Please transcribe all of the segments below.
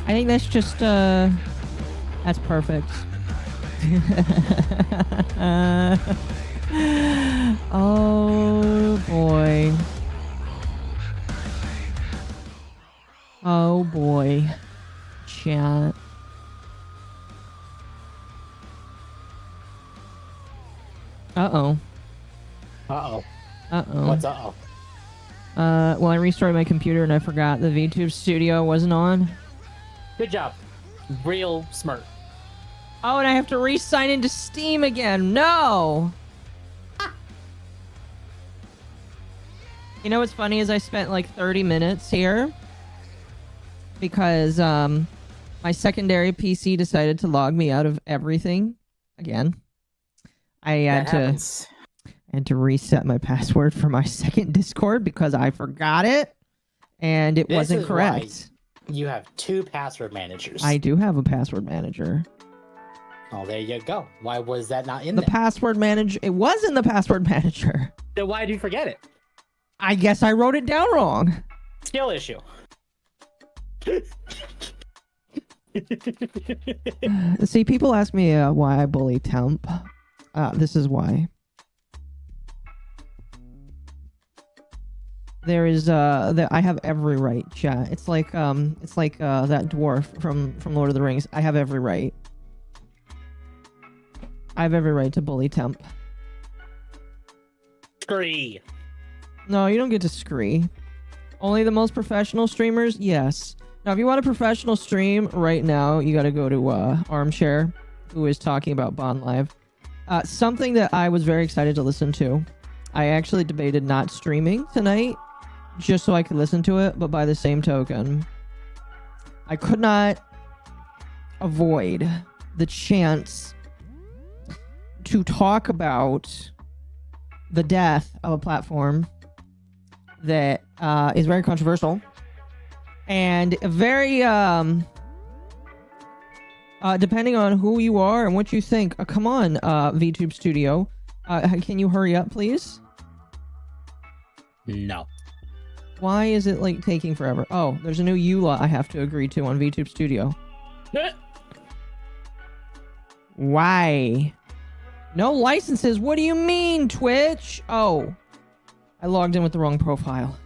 I think that's just, that's perfect. Oh, boy. Oh, boy. Chat. Uh-oh. Uh-oh. Uh-oh. What's uh-oh? Well, I restarted my computer and I forgot the VTube Studio wasn't on. Good job. Real smart. Oh, and I have to re-sign into Steam again. No! You know what's funny is I spent like 30 minutes here because my secondary PC decided to log me out of everything again. I had to reset my password for my second Discord because I forgot it and it wasn't correct. You have 2 password managers. I do have a password manager. Oh, there you go. Why was that not in the there? Password manager? It was in the password manager. Then why did you forget it? I guess I wrote it down wrong. Skill issue. See, people ask me why I bully temp. This is why. There is I have every right, chat. It's like that dwarf from Lord of the Rings. I have every right. I have every right to bully temp. Scree. No, you don't get to scree. Only the most professional streamers? Yes. Now, if you want a professional stream right now, you gotta go to Armchair, who is talking about Bond Live. Something that I was very excited to listen to. I actually debated not streaming tonight, just so I could listen to it, but by the same token, I could not avoid the chance to talk about the death of a platform that is very controversial and very depending on who you are and what you think. Come on, VTube Studio, can you hurry up, please? No. Why is it like taking forever? Oh, there's a new EULA I have to agree to on VTube Studio. Why? No licenses? What do you mean, Twitch? Oh, I logged in with the wrong profile.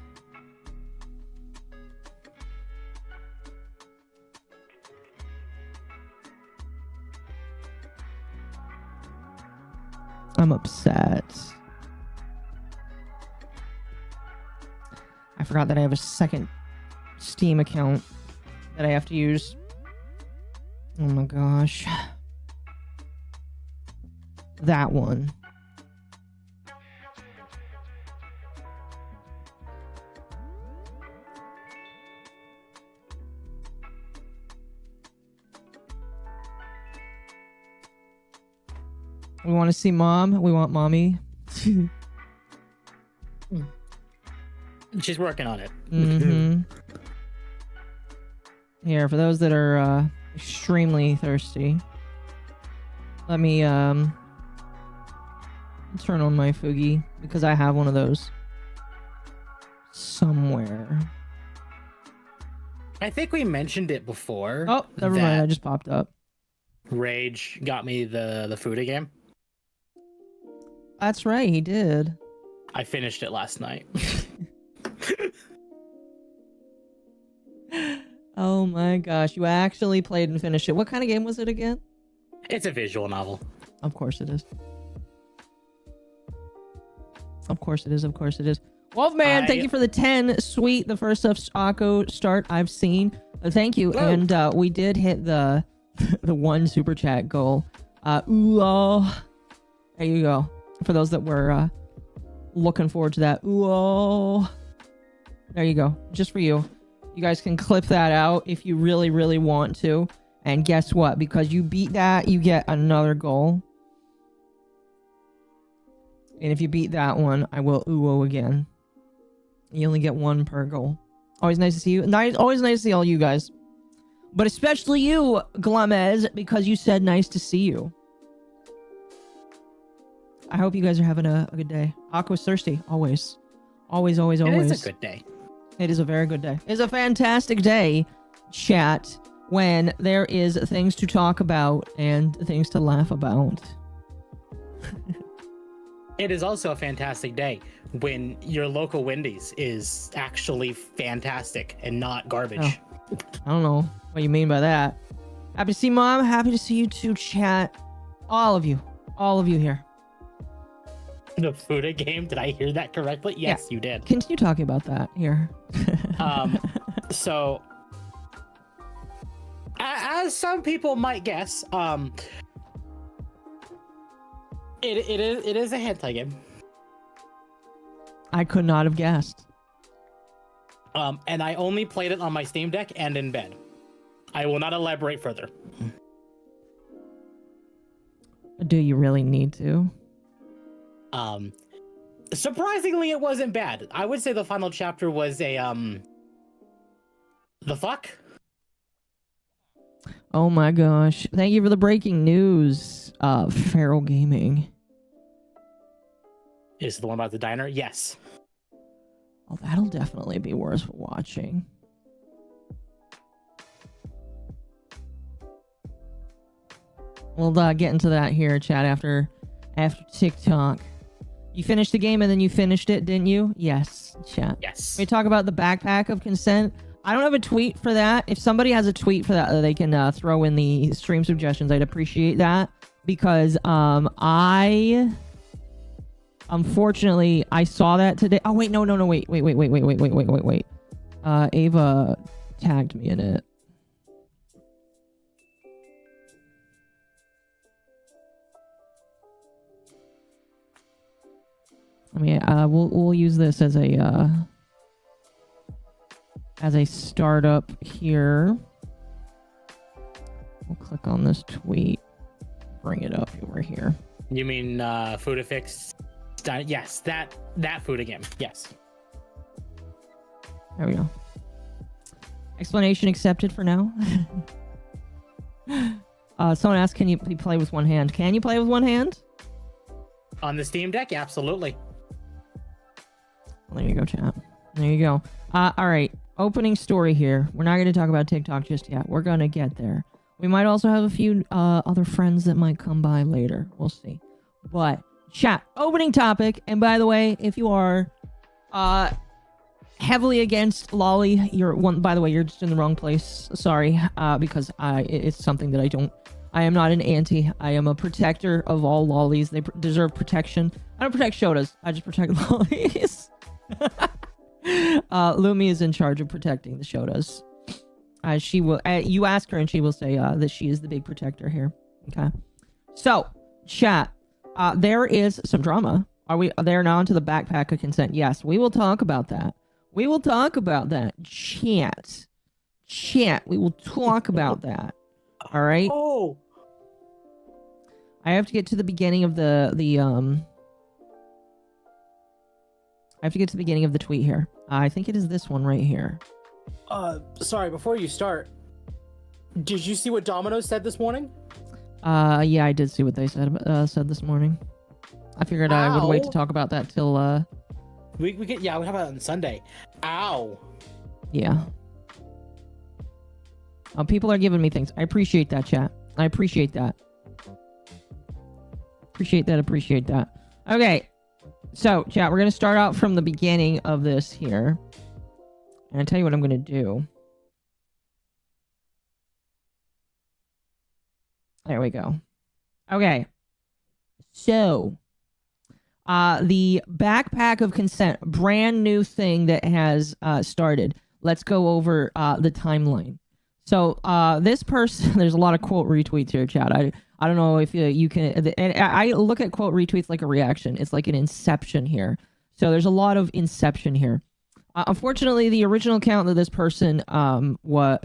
I'm upset. I forgot that I have a second Steam account that I have to use. Oh my gosh. That one. We want to see mom. We want mommy. She's working on it. Mm-hmm. Here, for those that are extremely thirsty, let me turn on my Fugi because I have one of those somewhere. I think we mentioned it before. Oh, never mind. I just popped up. Rage got me the Fuda game. That's right, he did. I finished it last night. Oh my gosh, you actually played and finished it. What kind of game was it again? It's a visual novel. Of course it is. Of course it is. Of course it is. Wolfman, thank you for the 10. Sweet, the first Otaku start I've seen. Thank you. Whoa. And we did hit the the 1 super chat goal. Ooh, oh. There you go. For those that were looking forward to that. Ooh, oh. There you go. Just for you. You guys can clip that out if you really, really want to. And guess what? Because you beat that, you get another goal. And if you beat that one, I will ooh again. You only get 1 per goal. Always nice to see you. Always nice to see all you guys. But especially you, Glamez, because you said nice to see you. I hope you guys are having a good day. Aqua's thirsty. Always. Always, always, always. It is a good day. It is a very good day. It's a fantastic day, chat. when there is things to talk about and things to laugh about. It is also a fantastic day when your local Wendy's is actually fantastic and not garbage. Oh, I don't know what you mean by that. Happy to see Mom. Happy to see you too, chat. All of you here. The Fuda game, did I hear that correctly? Yes, you did. Continue talking about that here. So, as some people might guess, it is a hentai game. I could not have guessed. And I only played it on my Steam Deck and in bed. I will not elaborate further. Do you really need to? Surprisingly, it wasn't bad. I would say the final chapter was a the fuck. Oh my gosh! Thank you for the breaking news, Feral Gaming. Is the one about the diner? Yes. Oh, that'll definitely be worth watching. We'll get into that here, chat, after TikTok. You finished the game and then you finished it, didn't you? Yes, chat. Yes. We talk about the backpack of consent. I don't have a tweet for that. If somebody has a tweet for that, they can throw in the stream suggestions. I'd appreciate that because unfortunately I saw that today. Oh wait, no, wait. Ava tagged me in it. I mean, we'll use this as a startup here. We'll click on this tweet, bring it up over here. You mean Fuda Fix? Yes, that Fuda game. Yes. There we go. Explanation accepted for now. Someone asked, can you play with one hand? Can you play with one hand? On the Steam Deck, absolutely. Well, there you go, chat. There you go. All right. Opening story here. We're not going to talk about TikTok just yet. We're going to get there. We might also have a few other friends that might come by later. We'll see. But, chat. Opening topic. And by the way, if you are heavily against lolly, by the way, you're just in the wrong place. Sorry. Because it's something that I am not an anti. I am a protector of all lollies. They deserve protection. I don't protect shotas. I just protect lollies. Lumi is in charge of protecting the shotas. She will. You ask her, and she will say that she is the big protector here. Okay. So, chat. There is some drama. Are we there now onto the backpack of consent? Yes, we will talk about that. We will talk about that. Chat. We will talk about that. All right. Oh. I have to get to the beginning of I have to get to the beginning of the tweet here. I think it is this one right here. Sorry, before you start, did you see what Domino's said this morning? Yeah, I did see what they said this morning. I figured I would wait to talk about that till we get we have it on Sunday. Ow. Yeah. People are giving me things. I appreciate that, chat. I appreciate that. Appreciate that. Okay. So, chat, we're going to start out from the beginning of this here. And I'll tell you what I'm going to do. There we go. Okay. So, the backpack of consent, brand new thing that has started. Let's go over the timeline. So, this person, there's a lot of quote retweets here, chat. I don't know if you can, and I look at quote retweets like a reaction. It's like an inception here. So there's a lot of inception here. Unfortunately, the original account that this person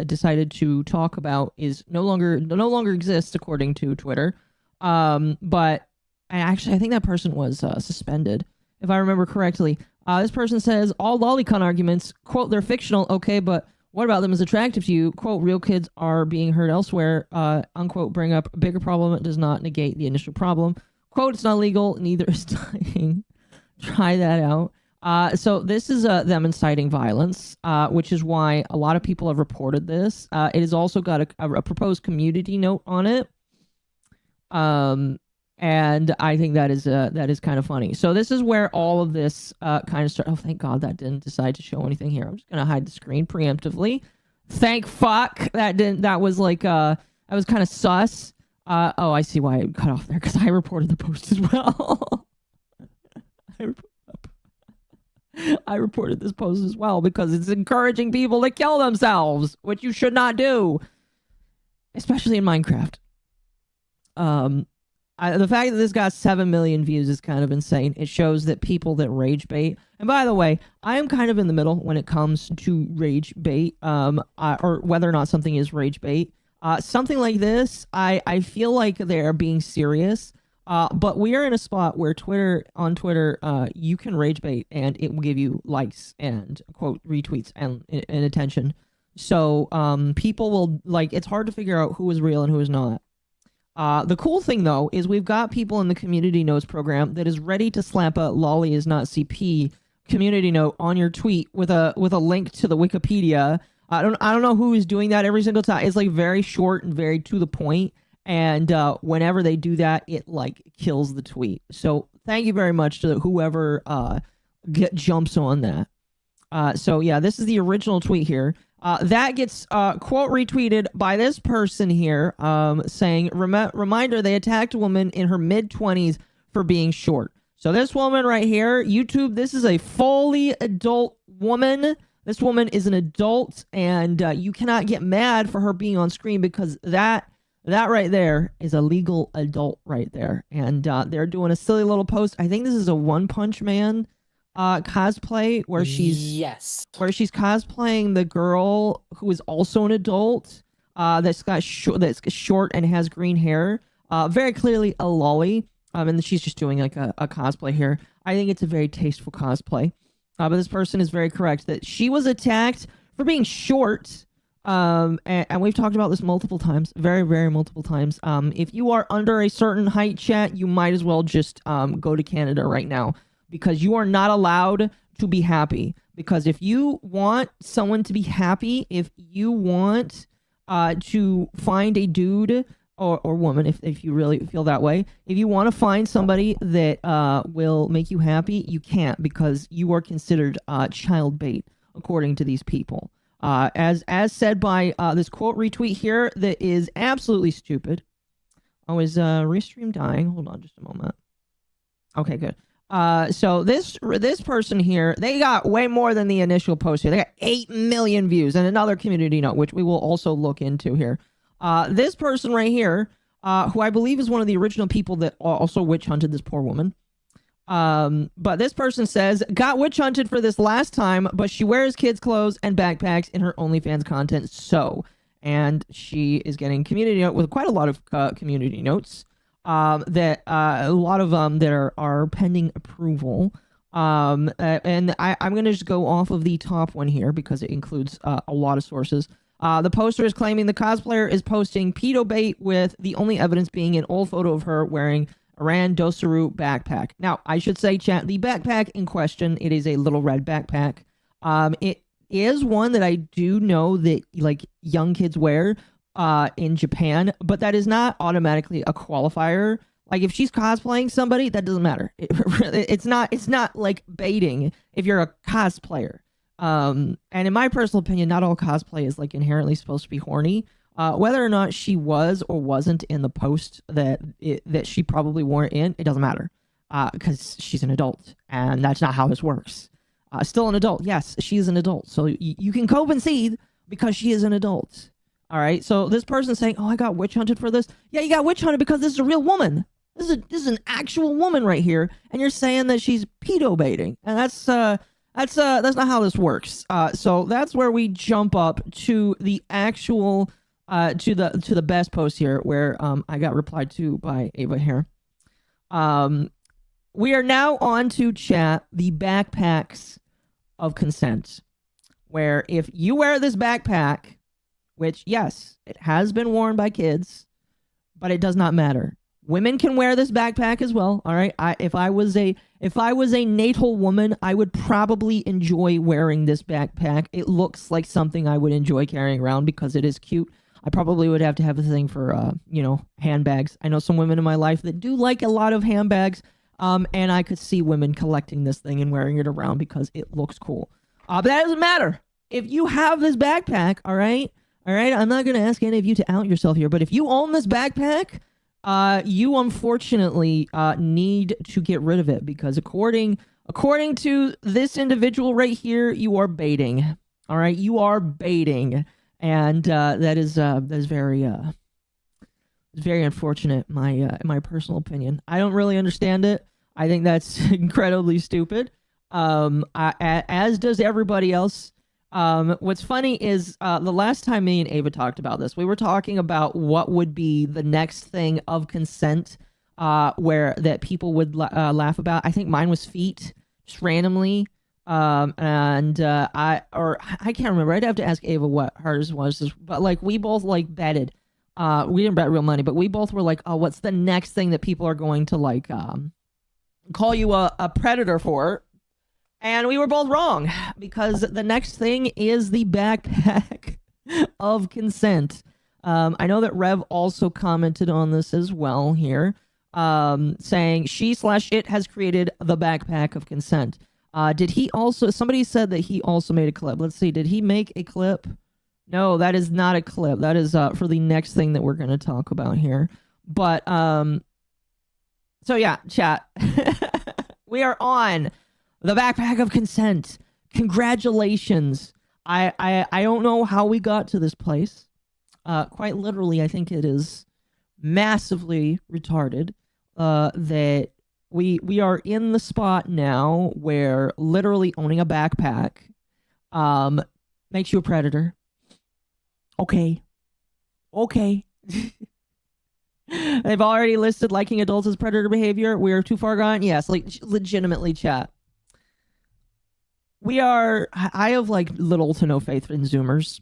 decided to talk about is no longer exists according to Twitter. But I think that person was suspended, if I remember correctly. This person says all lolicon arguments, quote, they're fictional, okay, but what about them is attractive to you? Quote, real kids are being hurt elsewhere. Unquote, bring up a bigger problem. It does not negate the initial problem. Quote, it's not legal. Neither is dying. Try that out. So this is them inciting violence, which is why a lot of people have reported this. It has also got a proposed community note on it. And I think that is kind of funny. So this is where all of this kind of start. Oh, thank God that didn't decide to show anything here. I'm just gonna hide the screen preemptively. Thank fuck that didn't. That was like that was kind of sus. Oh, I see why it cut off there, because I reported the post as well. I reported this post as well because it's encouraging people to kill themselves, which you should not do, especially in Minecraft. The fact that this got 7 million views is kind of insane. It shows that people that rage bait, and by the way, I am kind of in the middle when it comes to rage bait, or whether or not something is rage bait. Something like this, I feel like they're being serious. But we are in a spot where on Twitter, you can rage bait and it will give you likes and quote retweets and attention. So people will it's hard to figure out who is real and who is not. The cool thing though is we've got people in the community notes program that is ready to slap a "lolly is not CP" community note on your tweet with a link to the Wikipedia. I don't know who is doing that every single time. It's like very short and very to the point. And whenever they do that, it kills the tweet. So thank you very much to whoever jumps on that. So yeah, this is the original tweet here. That gets quote retweeted by this person here, saying, "Reminder: they attacked a woman in her mid-20s for being short." So this woman right here, YouTube, this is a fully adult woman. This woman is an adult, and you cannot get mad for her being on screen because that right there is a legal adult right there. And they're doing a silly little post. I think this is a One Punch Man cosplay where she's cosplaying the girl who is also an adult that's short and has green hair. Very clearly a lolly. And she's just doing like a cosplay here. I think it's a very tasteful cosplay. But this person is very correct that she was attacked for being short. And we've talked about this multiple times, very, very multiple times. If you are under a certain height, chat, you might as well just go to Canada right now, because you are not allowed to be happy. Because if you want someone to be happy, if you want to find a dude or woman, if you really feel that way, if you want to find somebody that will make you happy, you can't, because you are considered child bait, according to these people. As said by this quote retweet here that is absolutely stupid. Oh, is Restream dying? Hold on just a moment. Okay, good. So this person here, they got way more than the initial post here. They got 8 million views and another community note, which we will also look into here. This person right here, who I believe is one of the original people that also witch hunted this poor woman. But this person says, got witch hunted for this last time, but she wears kids' clothes and backpacks in her OnlyFans content. So, and she is getting community note with quite a lot of community notes. That a lot of them that are pending approval. And I'm going to just go off of the top one here because it includes a lot of sources. The poster is claiming the cosplayer is posting pedo bait, with the only evidence being an old photo of her wearing a Rand Dosaru backpack. Now, I should say, chat, the backpack in question, it is a little red backpack. It is one that I do know that young kids wear in Japan, but that is not automatically a qualifier. Like, if she's cosplaying somebody, that doesn't matter. It's not like baiting if you're a cosplayer. And in my personal opinion, not all cosplay is inherently supposed to be horny. Whether or not she was or wasn't in the post that she probably weren't in, it doesn't matter, because she's an adult, and that's not how this works. Still an adult, yes, she is an adult, so you can concede because she is an adult. All right, so this person's saying, "Oh, I got witch hunted for this." Yeah, you got witch hunted because this is a real woman. This is an actual woman right here, and you're saying that she's pedo baiting, and that's not how this works. So that's where we jump up to the actual to the best post here, where I got replied to by Ava here. We are now on to chat the backpacks of consent, where if you wear this backpack, which yes, it has been worn by kids, but it does not matter. Women can wear this backpack as well. All right. If I was a natal woman, I would probably enjoy wearing this backpack. It looks like something I would enjoy carrying around because it is cute. I probably would have to have a thing for, handbags. I know some women in my life that do like a lot of handbags. And I could see women collecting this thing and wearing it around because it looks cool. But that doesn't matter. If you have this backpack, all right, I'm not going to ask any of you to out yourself here, but if you own this backpack, you unfortunately need to get rid of it because according to this individual right here, you are baiting. All right, you are baiting, and that is very unfortunate. In my personal opinion, I don't really understand it. I think that's incredibly stupid. As does everybody else. What's funny is the last time me and Ava talked about this, we were talking about what would be the next thing of consent where that people would laugh about. I think mine was feet, just randomly. I can't remember. I'd have to ask Ava what hers was. But like we both like betted. We didn't bet real money, but we both were like, oh, what's the next thing that people are going to like call you a predator for? And we were both wrong because the next thing is the backpack of consent. I know that Rev also commented on this as well here, saying she/it has created the backpack of consent. Did he also, somebody said that he also made a clip. Let's see, did he make a clip? No, that is not a clip. That is for the next thing that we're going to talk about here. But, so yeah, chat. We are on the backpack of consent. Congratulations. I don't know how we got to this place. Quite literally, I think it is massively retarded that we are in the spot now where literally owning a backpack makes you a predator. Okay. They've already listed liking adults as predator behavior. We're too far gone. Yes, like legitimately, chat. I have like little to no faith in Zoomers.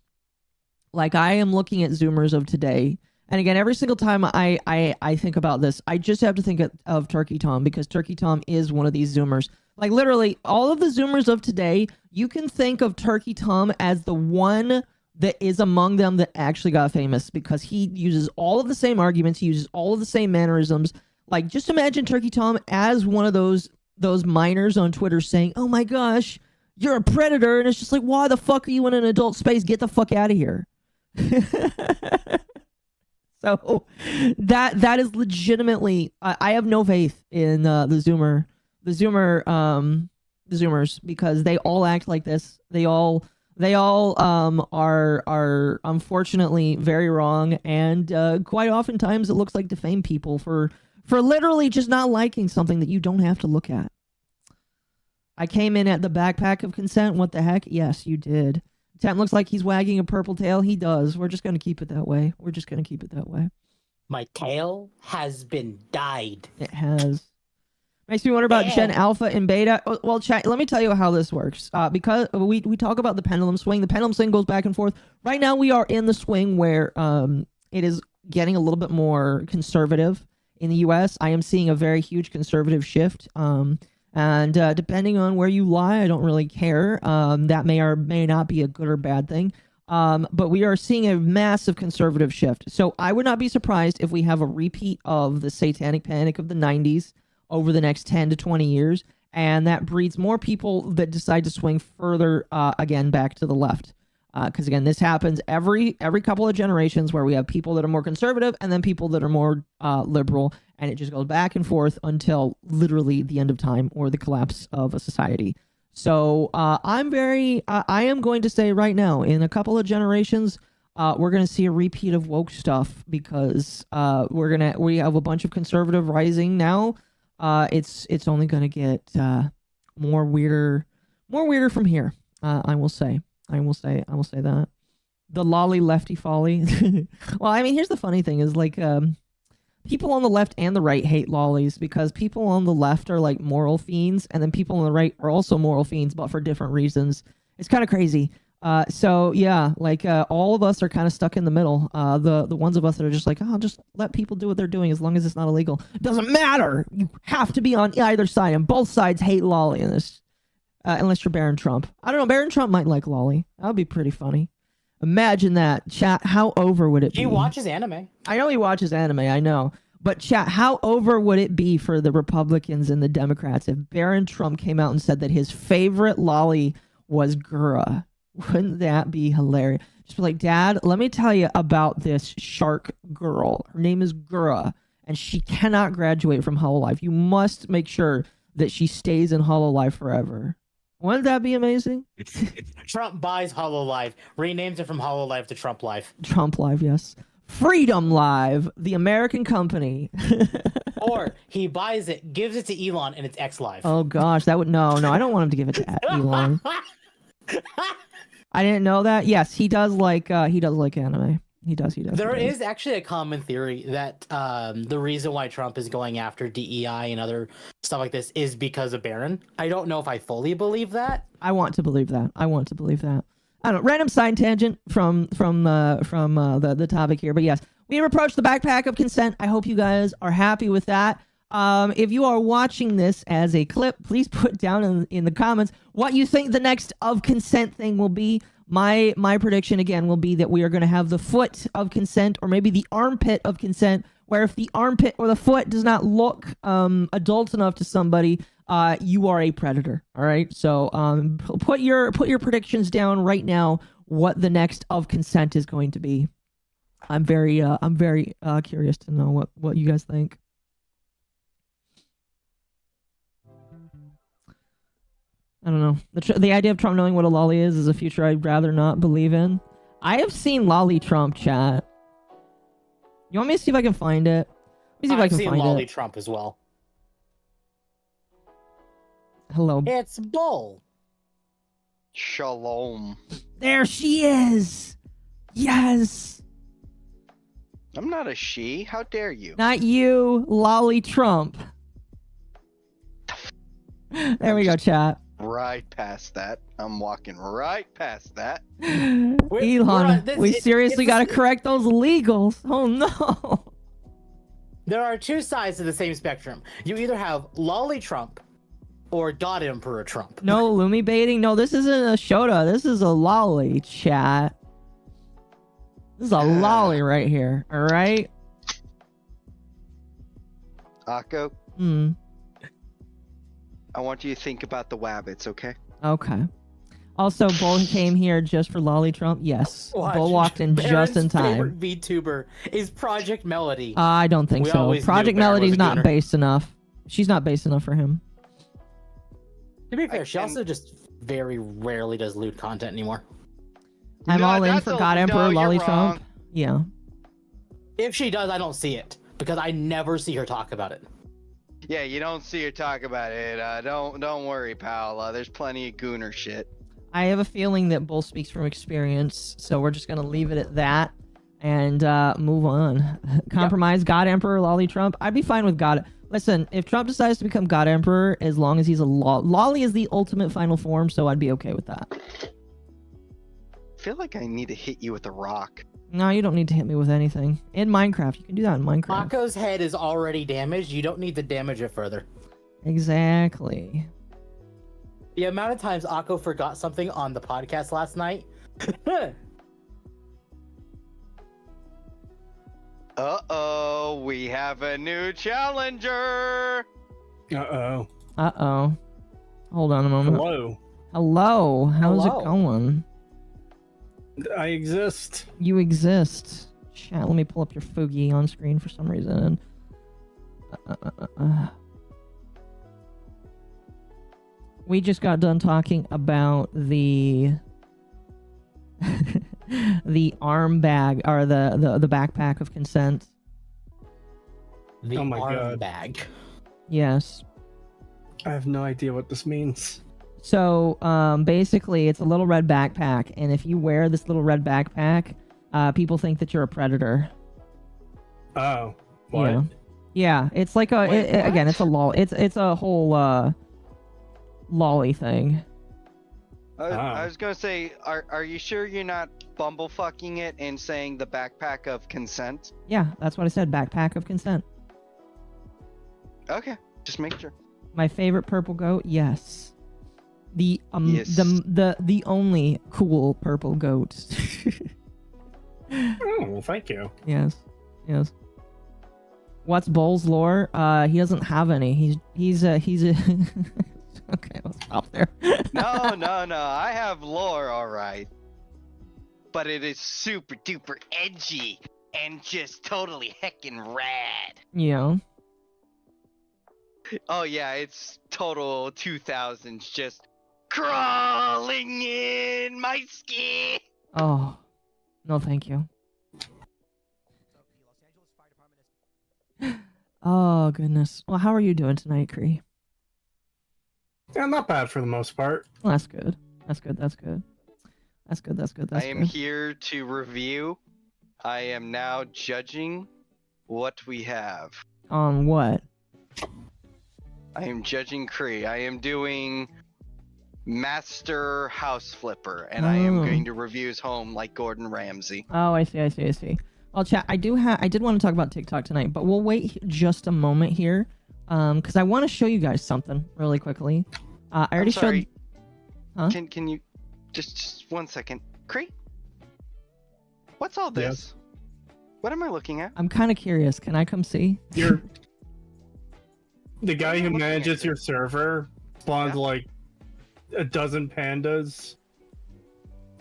Like I am looking at Zoomers of today. And again, every single time I think about this, I just have to think of Turkey Tom because Turkey Tom is one of these Zoomers. Like literally all of the Zoomers of today, you can think of Turkey Tom as the one that is among them that actually got famous because he uses all of the same arguments. He uses all of the same mannerisms. Like just imagine Turkey Tom as one of those minors on Twitter saying, oh my gosh, you're a predator. And it's just like, why the fuck are you in an adult space? Get the fuck out of here. So that is legitimately, I have no faith in the Zoomers because they all act like this. They all are unfortunately very wrong, and quite oftentimes it looks like defame people for literally just not liking something that you don't have to look at. I came in at the backpack of consent. What the heck? Yes, you did. Tent looks like he's wagging a purple tail. He does. We're just going to keep it that way. My tail has been dyed. It has. Makes me wonder about Gen Alpha and Beta. Well, chat, let me tell you how this works. Because we talk about the pendulum swing. The pendulum swing goes back and forth. Right now, we are in the swing where it is getting a little bit more conservative in the U.S. I am seeing a very huge conservative shift. And depending on where you lie, I don't really care. That may or may not be a good or bad thing. But we are seeing a massive conservative shift. So I would not be surprised if we have a repeat of the satanic panic of the 90s over the next 10 to 20 years. And that breeds more people that decide to swing further, again, back to the left. Because, again, this happens every couple of generations where we have people that are more conservative and then people that are more liberal. And it just goes back and forth until literally the end of time or the collapse of a society. So I am going to say right now, in a couple of generations, we're going to see a repeat of woke stuff because we have a bunch of conservative rising now. It's only going to get more weirder from here. I will say that. The lolly lefty folly. Well, I mean, here's the funny thing is like, people on the left and the right hate lollies because people on the left are like moral fiends and then people on the right are also moral fiends, but for different reasons. It's kind of crazy. So yeah, like all of us are kind of stuck in the middle. The ones of us that are just like, oh, just let people do what they're doing as long as it's not illegal. Doesn't matter. You have to be on either side, and both sides hate lolly in this. Unless you're Barron Trump. I don't know. Barron Trump might like lolly. That would be pretty funny. Imagine that. Chat, how over would it be? He watches anime. I know he watches anime. I know. But chat, how over would it be for the Republicans and the Democrats if Barron Trump came out and said that his favorite lolly was Gura? Wouldn't that be hilarious? Just be like, Dad, let me tell you about this shark girl. Her name is Gura, and she cannot graduate from Hololive. You must make sure that she stays in Hololive forever. Wouldn't that be amazing? Trump buys HoloLive, renames it from HoloLive to Trump Live. Trump Live, yes. Freedom Live, the American company. Or he buys it, gives it to Elon, and it's X Live. Oh gosh, that would no. I don't want him to give it to Elon. I didn't know that. Yes, he does like anime. He does. There is actually a common theory that the reason why Trump is going after DEI and other stuff like this is because of Barron. I don't know if I fully believe that. I want to believe that. I don't know. Random side tangent from the topic here, but yes, we have approached the backpack of consent. I hope you guys are happy with that. If you are watching this as a clip, please put down in the comments what you think the next of consent thing will be. My prediction again will be that we are going to have the foot of consent, or maybe the armpit of consent, where if the armpit or the foot does not look adult enough to somebody, you are a predator. All right, so put your predictions down right now. What the next of consent is going to be. I'm very curious to know what you guys think. I don't know. The idea of Trump knowing what a lolly is a future I'd rather not believe in. I have seen lolly Trump, chat. You want me to see if I can find it? Let me see if I can find it. I've seen lolly Trump as well. Hello. It's Bull. Shalom. There she is. Yes. I'm not a she. How dare you? Not you, lolly Trump. There we go, chat. Right past that. I'm walking right past that. Elon, we seriously got to correct those legals. Oh no. There are two sides to the same spectrum. You either have lolly Trump or God Emperor Trump. No Lumi baiting. No, this isn't a Shota. This is a lolly, chat. This is a lolly right here. All right. Akko. I want you to think about the wabbits, okay? Okay. Also, Bull came here just for lolly Trump. Yes. Bull walked in just in time. Favorite VTuber is Project Melody. I don't think so. Project Melody's not based enough. She's not based enough for him. To be fair, she also just very rarely does lewd content anymore. I'm all in for God Emperor Lolly Trump. Yeah. If she does, I don't see it because I never see her talk about it. Yeah, you don't see her talk about it. Don't worry, pal. There's plenty of gooner shit. I have a feeling that Bull speaks from experience, so we're just gonna leave it at that and move on. Compromise God Emperor Lolly Trump. I'd be fine with God. Listen, if Trump decides to become God Emperor, as long as he's a lolly is the ultimate final form, so I'd be okay with that. I feel like I need to hit you with a rock. No, you don't need to hit me with anything. In Minecraft, you can do that in Minecraft. Akko's head is already damaged. You don't need to damage it further. Exactly. The amount of times Akko forgot something on the podcast last night. Uh-oh, we have a new challenger. Uh-oh. Uh-oh. Hold on a moment. Hello. Hello. How's it going? I exist. You exist. Chat, let me pull up your Fugi on screen for some reason. We just got done talking about the the arm bag, or the backpack of consent. The Oh my arm God. bag. Yes. I have no idea what this means. So, basically, it's a little red backpack, and if you wear this little red backpack, people think that you're a predator. Oh. What? Yeah, it's like a Wait, what? again, it's a lol. It's a whole lolly thing. I was gonna say, are you sure you're not bumblefucking it and saying the backpack of consent? Yeah, that's what I said. Backpack of consent. Okay, just make sure. My favorite purple goat. Yes. The Yes. the only cool purple goat. Oh, well, thank you. Yes. Yes. What's Bull's lore? He doesn't have any. He's a okay, let's stop there. No, I have lore, alright. But it is super duper edgy and just totally heckin' rad. Yeah. Oh yeah, it's total 2000s, just crawling in my skin. Oh. No, thank you. Oh goodness. Well, how are you doing tonight, Kree? Yeah, not bad for the most part. Well, that's good. That's good. That's good. That's good. That's good. That's I am good. here to review. I am now judging what we have. On what? I am judging Kree. I am doing Master House Flipper, and I am Oh. going to review his home like Gordon Ramsay. Oh, I see. I see. I see. Well, chat. I did want to talk about TikTok tonight, but we'll wait just a moment here, because I want to show you guys something really quickly. I already I'm sorry. showed. Huh? Can you just 1 second, Kree? What's all this? Yes. What am I looking at? I'm kind of curious. Can I come see? You're the guy who looking at manages it. your server spawned Yeah. like a dozen pandas.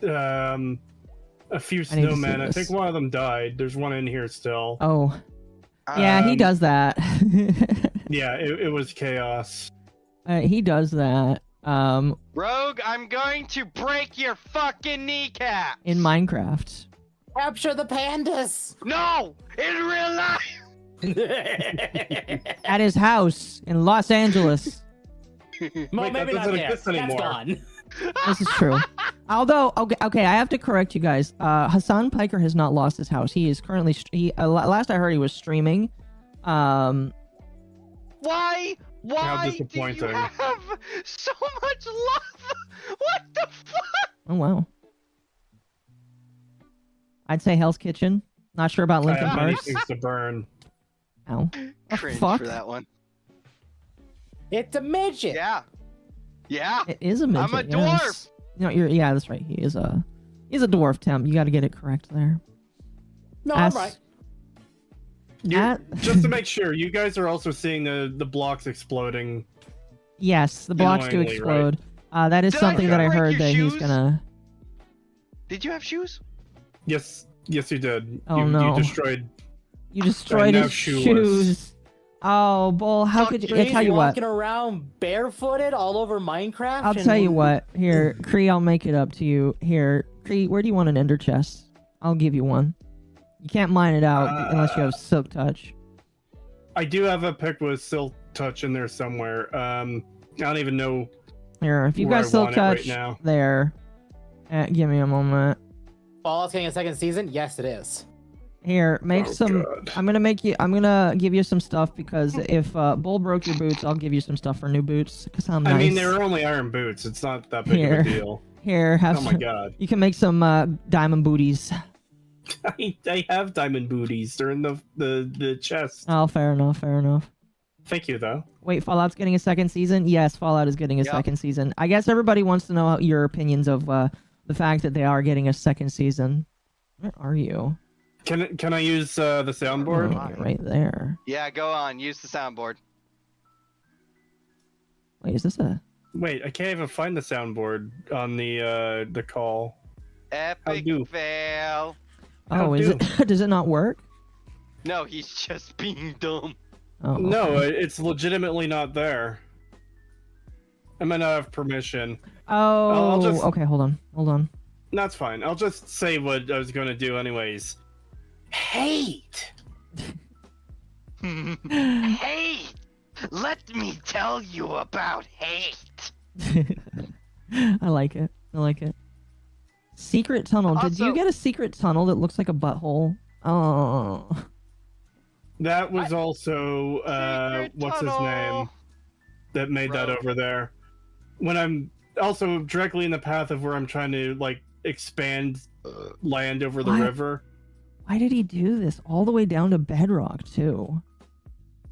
A few I need to see snowmen. I this. think one of them died. There's one in here still. Oh, yeah, he Um, does that. Yeah, it was chaos. He does that. Rogue, I'm going to break your fucking kneecap. In Minecraft. Capture the pandas. No, in real life. At his house in Los Angeles. Well, Wait, that maybe not doesn't there. exist anymore. That's gone. This is true. Although, okay, I have to correct you guys. Hassan Piker has not lost his house. He is currently, last I heard he was streaming. Why? How Why do you disappointing. have so much love? What the fuck? Oh, wow. I'd say Hell's Kitchen. Not sure about I Linkin have many Park. things to burn. Ow. The Cringe fuck? for that one. It's a midget. Yeah. Yeah. It is a midget. I'm a yes. dwarf. No, yeah, that's right. He's a dwarf, Tim. You got to get it correct there. No, As- I'm right. Just to make sure, you guys are also seeing the blocks exploding. Yes, the blocks do Annoyingly, explode. That is Did I something that I break heard your that he's shoes? gonna. Did you have shoes? Yes, you did. Oh, you, no. You destroyed. You destroyed now his shoeless. shoes. Oh, Bull, how Fuck, could you? Breeze, I tell you you're what. walking around barefooted all over Minecraft. I'll tell you what. Here, Kree, I'll make it up to you. Here, Kree, where do you want an ender chest? I'll give you one. You can't mine it out unless you have silk touch. I do have a pick with silk touch in there somewhere. I don't even know. Here, if you've Where got I silk want it right touch now. there, give me a moment. Fallout's getting a second season? Yes, it is. Here, make Oh, some. God. I'm gonna give you some stuff because if Bull broke your boots, I'll give you some stuff for new boots because I'm nice. I mean, they were only iron boots. It's not that big Here. of a deal. Here, have Oh my some. god. You can make some diamond booties. I have diamond booties. They're in the chest. Oh, fair enough. Fair enough. Thank you, though. Wait, Fallout's getting a second season? Yes, Fallout is getting a Yep. second season. I guess everybody wants to know your opinions of the fact that they are getting a second season. Where are you? Can I use the soundboard? Oh, you're right there. Yeah, go on. Use the soundboard. Wait, is this a? Wait, I can't even find the soundboard on the call. Epic do? fail. Oh, How is it? Does it not work? No, he's just being dumb. Oh, No, okay. it's legitimately not there. I might not have permission. Oh, I'll just- okay. Hold on. That's fine. I'll just say what I was gonna do anyways. Hate. Hey, let me tell you about hate. I like it. I like it. Secret tunnel. Did you Also- get a secret tunnel that looks like a butthole? Oh. That was also Secret what's his tunnel. name that made that Rogue. over there. When I'm also directly in the path of where I'm trying to like expand land over the What? river. Why did he do this all the way down to bedrock too?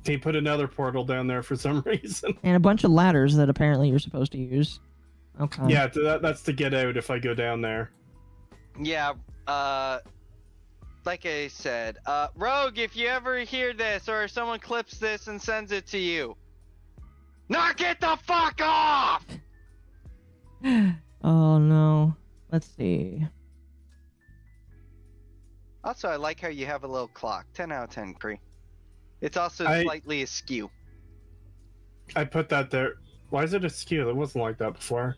He put another portal down there for some reason. And a bunch of ladders that apparently you're supposed to use. Okay. Yeah, that's to get out if I go down there. Yeah, like I said, Rogue, if you ever hear this or someone clips this and sends it to you, knock it the fuck off! Oh no. Let's see. Also, I like how you have a little clock. 10 out of 10, Cree. It's also slightly askew. I put that there. Why is it askew? It wasn't like that before.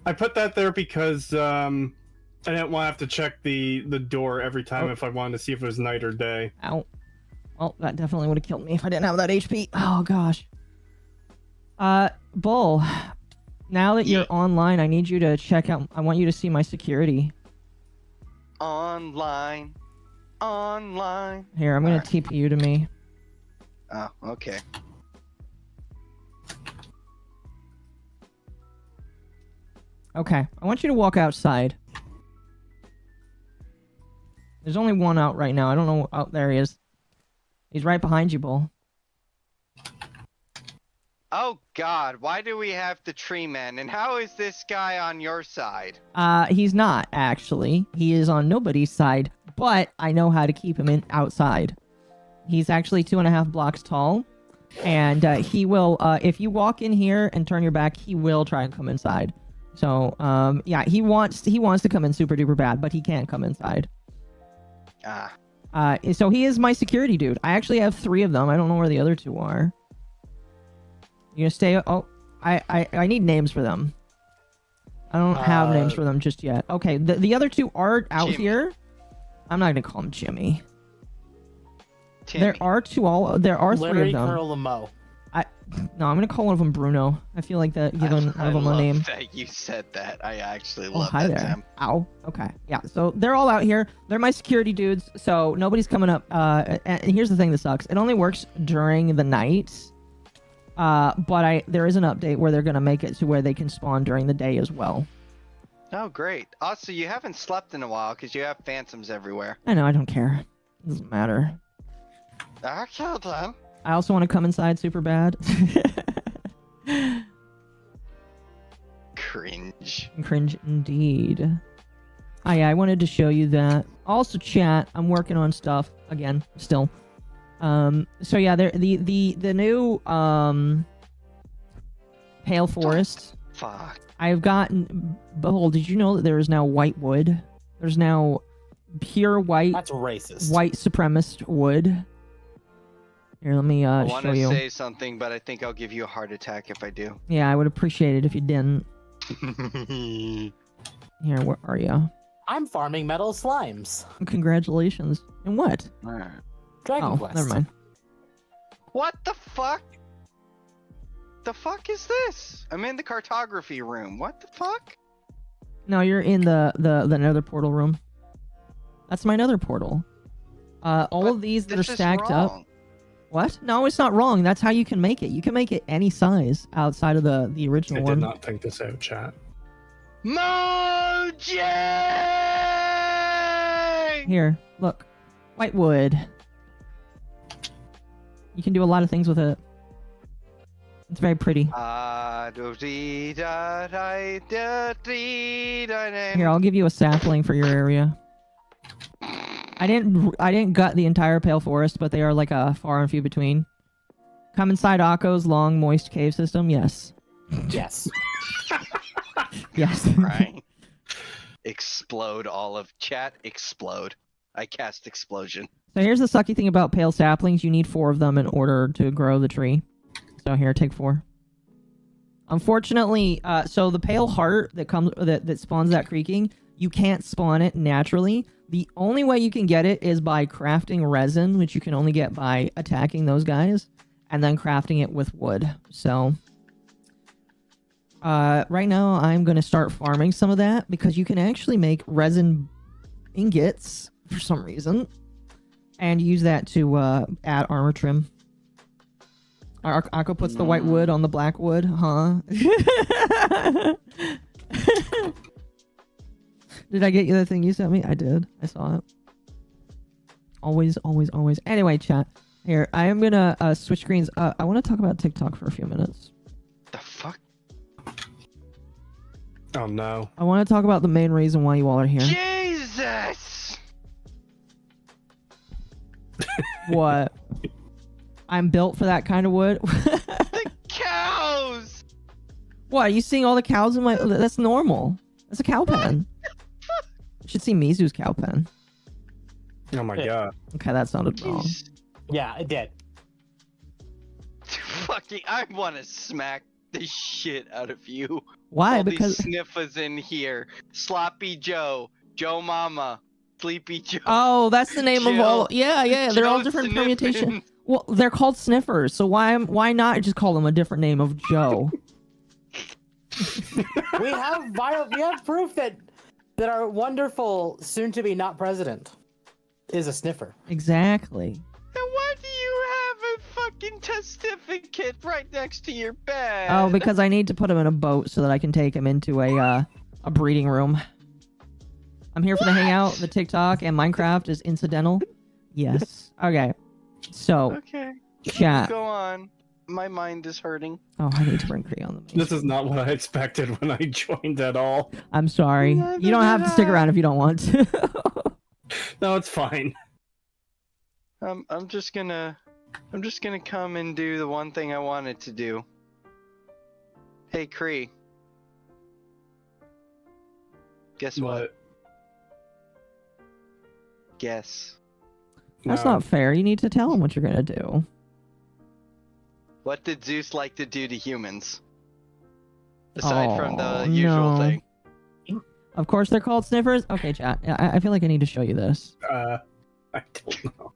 I put that there because I didn't want to have to check the door every time if I wanted to see if it was night or day. Ow. Well, that definitely would have killed me if I didn't have that HP. Oh gosh. Bull, now that you're online, I need you to check out. I want you to see my security. Online. Here, I'm gonna TP you to me. Oh, okay. Okay, I want you to walk outside. There's only one out right now. I don't know. Oh, there he is. He's right behind you, Bull. Oh God, why do we have the tree man? And how is this guy on your side? He's not, actually. He is on nobody's side, but I know how to keep him outside. He's actually 2.5 blocks tall, and he will, if you walk in here and turn your back, he will try and come inside. So, yeah, he wants to come in super duper bad, but he can't come inside. So he is my security dude. I actually have 3 of them. I don't know where the other 2 are. You gonna stay? Oh, I need names for them. I don't have names for them just yet. Okay, the other 2 are out Jimmy. here. I'm not gonna call him Jimmy. Timmy. There are 3 of Larry, them. Colonel Mo. No, I'm gonna call one of them Bruno. I feel like that giving one of them a name. That you said that. I actually Oh, love hi that, there. Sam. Ow. Okay. Yeah. So they're all out here. They're my security dudes. So nobody's coming up. And here's the thing that sucks. It only works during the night. But there is an update where they're gonna make it to where they can spawn during the day as well. Oh, great. Also, you haven't slept in a while because you have phantoms everywhere. I know. I don't care. It doesn't matter. I killed him. I also want to come inside super bad. Cringe. Cringe indeed. Oh yeah, I wanted to show you that. Also, chat. I'm working on stuff again. Still. So yeah, the new Pale Forest. Fuck. I've gotten. Behold, did you know that there is now white wood? There's now pure white. That's racist. White supremacist wood. Here, let me I want show to you. say something, but I think I'll give you a heart attack if I do. Yeah, I would appreciate it if you didn't. Here, where are you? I'm farming metal slimes. Congratulations. And what? Dragon Oh, Quest. never mind. What the fuck? The fuck is this? I'm in the cartography room. What the fuck? No, you're in the nether portal room. That's my nether portal. All of these that are This is stacked up. wrong. What? No, it's not wrong. That's how you can make it. You can make it any size outside of the I original did one. not think this out, chat. Mojang! Here, look. White wood. You can do a lot of things with it. It's very pretty. Here, I'll give you a sapling for your area. I didn't gut the entire Pale Forest, but they are like a far and few between. Come inside Akko's long, moist cave system? Yes. Yes. Yes. Right. Explode all of chat. Explode. I cast explosion. So here's the sucky thing about pale saplings. You need 4 of them in order to grow the tree. So here, take 4. Unfortunately, so the pale heart that spawns that creaking, you can't spawn it naturally. The only way you can get it is by crafting resin, which you can only get by attacking those guys, and then crafting it with wood. So right now I'm going to start farming some of that because you can actually make resin ingots for some reason and use that to add armor trim. Akko puts the white wood on the black wood, huh? Did I get you the thing you sent me? I did. I saw it. Always, always, always. Anyway, chat. Here, I am gonna switch screens. I want to talk about TikTok for a few minutes. The fuck? Oh no. I want to talk about the main reason why you all are here. Jesus! What? I'm built for that kind of wood. The cows! What? Are you seeing all the cows in my? That's normal. That's a cow pen. You should see Mizu's cow pen. Oh my god. Okay, that sounded wrong. Yeah, it did. Fucking, I want to smack the shit out of you. Why? All Because these sniffers in here. Sloppy Joe, Joe Mama, Sleepy Joe. oh, that's the name of all. Yeah, they're all Joe different Sniffin. permutations. Well, they're called sniffers, so why not just call them a different name of Joe? We have proof that our wonderful soon-to-be not president is a sniffer. Exactly. And why do you have a fucking certificate right next to your bed? Oh, because I need to put him in a boat so that I can take him into a breeding room. I'm here for the hangout. The TikTok and Minecraft is incidental. Yes. Okay. So, Okay. chat. Go on. My mind is hurting. Oh, I need to bring Cree on the main. This is not what I expected when I joined at all. I'm sorry. You don't have to stick around if you don't want to. No, it's fine. I'm just gonna come and do the one thing I wanted to do. Hey, Cree. Guess what? Guess. That's No. not fair. You need to tell him what you're gonna do. What did Zeus like to do to humans? Aside from Oh, the usual no. thing. Of course they're called sniffers. Okay, chat. I feel like I need to show you this. I don't know.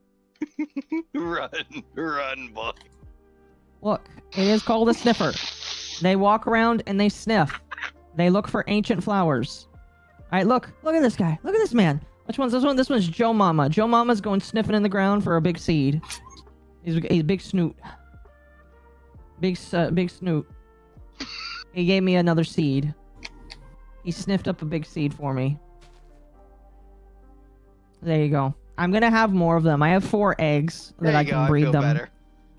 Run, boy. Look, it is called a sniffer. They walk around and they sniff. They look for ancient flowers. All right, look at this guy. Look at this man. Which one's this one? This one's Joe Mama. Joe Mama's going sniffing in the ground for a big seed. He's big snoot. Big snoot. He gave me another seed. He sniffed up a big seed for me. There you go. I'm gonna have more of them. I have 4 eggs that I can breed them. Better.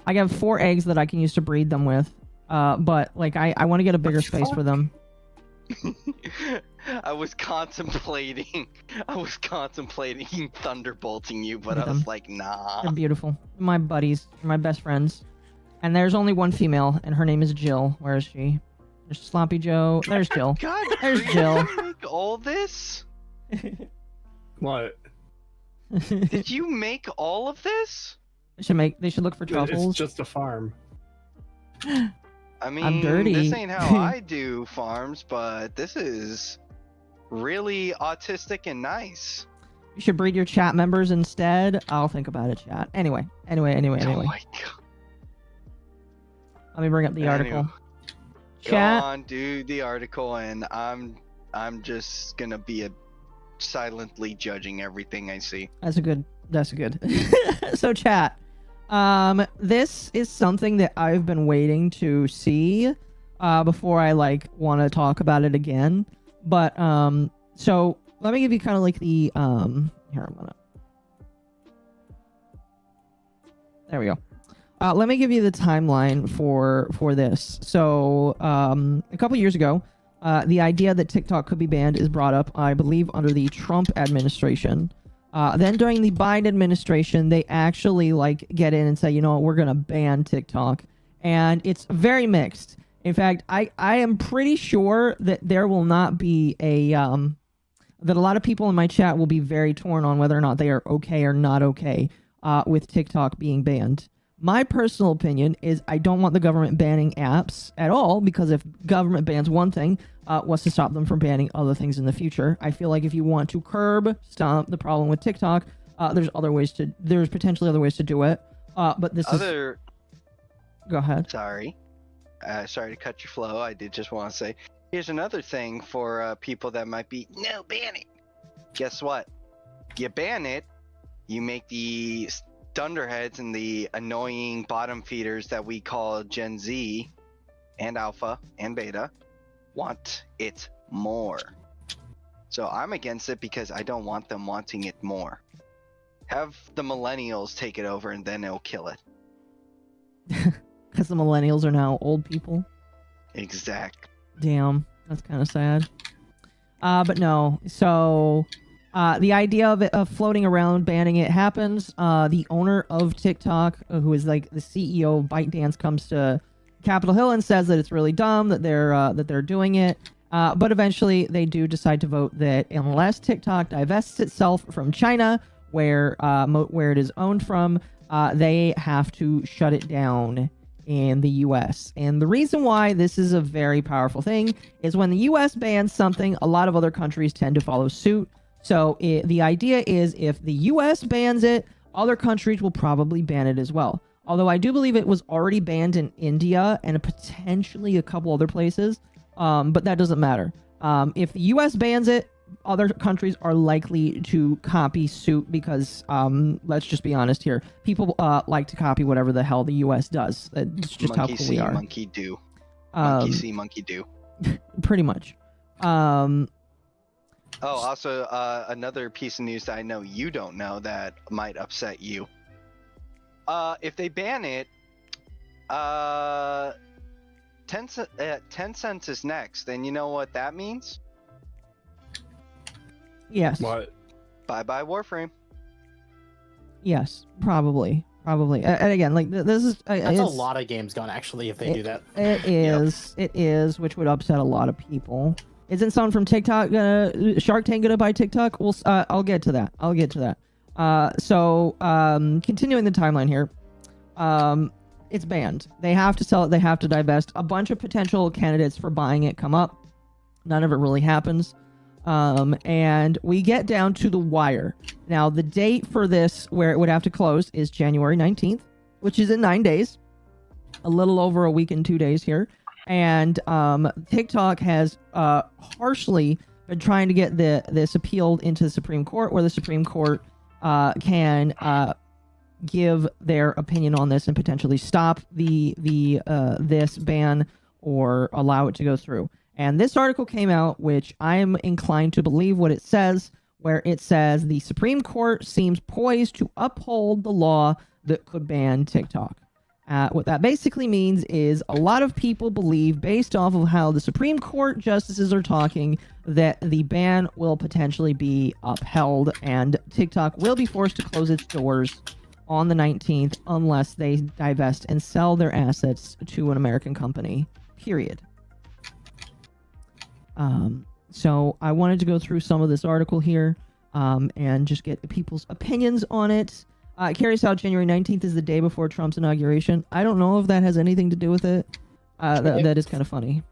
I have 4 eggs that I can use to breed them with. But like I want to get a bigger space for them. I was contemplating thunderbolting you, but Look at I was them. like, nah. They're beautiful. My buddies. They're my best friends. And there's only one female, and her name is Jill. Where is she? There's Sloppy Joe. There's Jill. God, There's Cree, Jill. did you make all this? What? Did you make all of this? They should look for It's truffles. just a farm. I mean, dirty. this ain't how I do farms, but this is really autistic and nice. You should breed your chat members instead. I'll think about it, chat. Anyway. Oh my god. Let me bring up the article. Anyway. Chat. Go on, do the article, and I'm just gonna be silently judging everything I see. That's good. So chat. This is something that I've been waiting to see before I want to talk about it again. But so let me give you kind of like the here I'm gonna. There we go. Let me give you the timeline for this. So a couple years ago, the idea that TikTok could be banned is brought up, I believe, under the Trump administration. Then during the Biden administration, they actually get in and say, you know what, we're gonna ban TikTok, and it's very mixed. In fact, I am pretty sure that there will not be a that a lot of people in my chat will be very torn on whether or not they are okay or not okay with TikTok being banned. My personal opinion is I don't want the government banning apps at all, because if government bans one thing, what's to stop them from banning other things in the future? I feel like if you want to stop the problem with TikTok, there's potentially other ways to do it. But this is... Go ahead. Sorry to cut your flow. I did just want to say, here's another thing for people that might be, no, ban it. Guess what? You ban it, you make the dunderheads and the annoying bottom feeders that we call Gen Z and Alpha and Beta want it more. So I'm against it because I don't want them wanting it more. Have the millennials take it over and then it'll kill it. Because the millennials are now old people. Exactly. Damn, that's kind of sad. But no, so the idea of it, of floating around banning it happens. The owner of TikTok, who is like the CEO of ByteDance, comes to Capitol Hill and says that it's really dumb that they're doing it. But eventually they do decide to vote that unless TikTok divests itself from China, where it is owned from, they have to shut it down in the US. And the reason why this is a very powerful thing is when the US bans something, a lot of other countries tend to follow suit. So the idea is if the US bans it, other countries will probably ban it as well. Although I do believe it was already banned in India and potentially a couple other places, but that doesn't matter. If the US bans it, other countries are likely to copy suit because, let's just be honest here, people like to copy whatever the hell the US does. It's just Monkey how cool see, we are. monkey do. Monkey see, monkey do. Pretty much. Also, another piece of news that I know you don't know that might upset you. If they ban it, 10 cents is next, and you know what that means? Yes. What? Bye-bye Warframe. Yes, probably. And again, like this is That's a lot of games gone actually if they do that. It is, which would upset a lot of people. Isn't someone from TikTok Shark Tank gonna buy TikTok? Well, I'll get to that. So continuing the timeline here, it's banned. They have to sell it. They have to divest. A bunch of potential candidates for buying it come up. None of it really happens. And we get down to the wire. Now, the date for this, where it would have to close, is January 19th, which is in 9 days. A little over a week and 2 days here. And TikTok has harshly been trying to get this appealed into the Supreme Court, where the Supreme Court can give their opinion on this and potentially stop this ban or allow it to go through. And this article came out, which I'm inclined to believe what it says, where it says the Supreme Court seems poised to uphold the law that could ban TikTok. What that basically means is a lot of people believe, based off of how the Supreme Court justices are talking, that the ban will potentially be upheld and TikTok will be forced to close its doors on the 19th unless they divest and sell their assets to an American company, period. So I wanted to go through some of this article here and just get people's opinions on it. Curious how January 19th is the day before Trump's inauguration. I don't know if that has anything to do with it. That is kind of funny.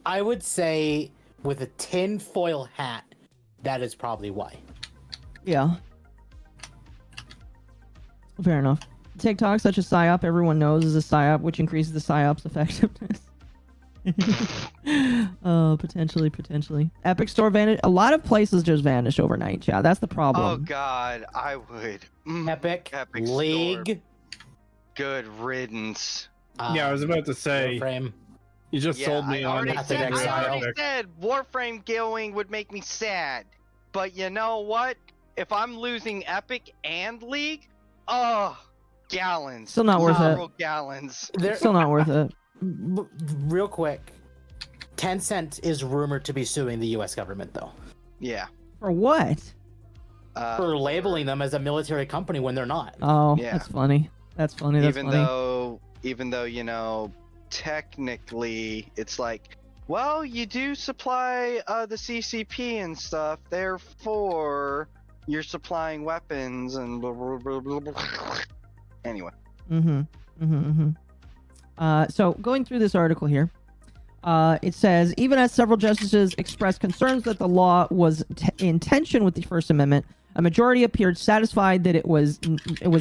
I would say with a tinfoil hat, that is probably why. Yeah. Fair enough. TikTok, such a PSYOP, everyone knows is a PSYOP, which increases the PSYOP's effectiveness. Potentially. Epic Store vanished. A lot of places just vanish overnight, yeah. That's the problem. Oh god, I would. Epic League. Store. Good riddance. Yeah, I was about to say. Warframe. You just sold me I on already Exile. said Warframe going would make me sad. But you know what? If I'm losing Epic and League, gallons. Still not worth it. Gallons. Still not worth it. Real quick, Tencent is rumored to be suing the U.S. government, though. Yeah. For what? For labeling them as a military company when they're not. Oh, Yeah. That's funny. Even though, you know, technically it's like, well, you do supply the CCP and stuff, therefore you're supplying weapons and blah, blah, blah, blah, blah. Anyway. So going through this article here, it says, even as several justices expressed concerns that the law was in tension with the First Amendment, a majority appeared satisfied that it was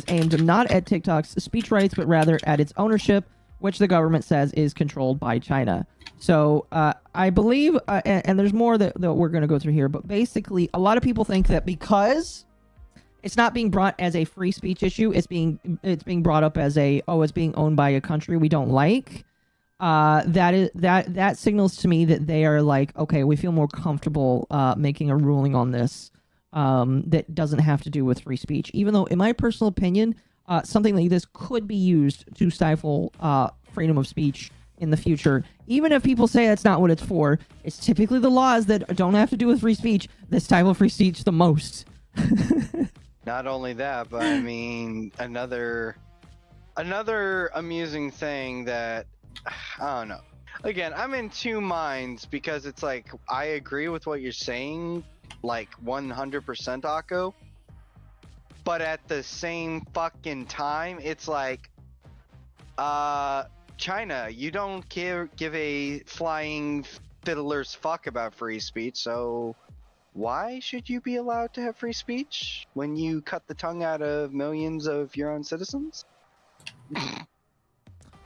aimed not at TikTok's speech rights, but rather at its ownership, which the government says is controlled by China. So I believe, and there's more that we're going to go through here, but basically a lot of people think that because it's not being brought as a free speech issue. It's being brought up as it's being owned by a country we don't like. That signals to me that they are like, okay, we feel more comfortable making a ruling on this that doesn't have to do with free speech. Even though, in my personal opinion, something like this could be used to stifle freedom of speech in the future. Even if people say that's not what it's for, it's typically the laws that don't have to do with free speech that stifle free speech the most. Not only that, but I mean, another amusing thing that I don't know. Again, I'm in two minds because it's like I agree with what you're saying, like 100% Akko, but at the same fucking time, it's like, China, you don't give a flying fiddler's fuck about free speech, so why should you be allowed to have free speech when you cut the tongue out of millions of your own citizens?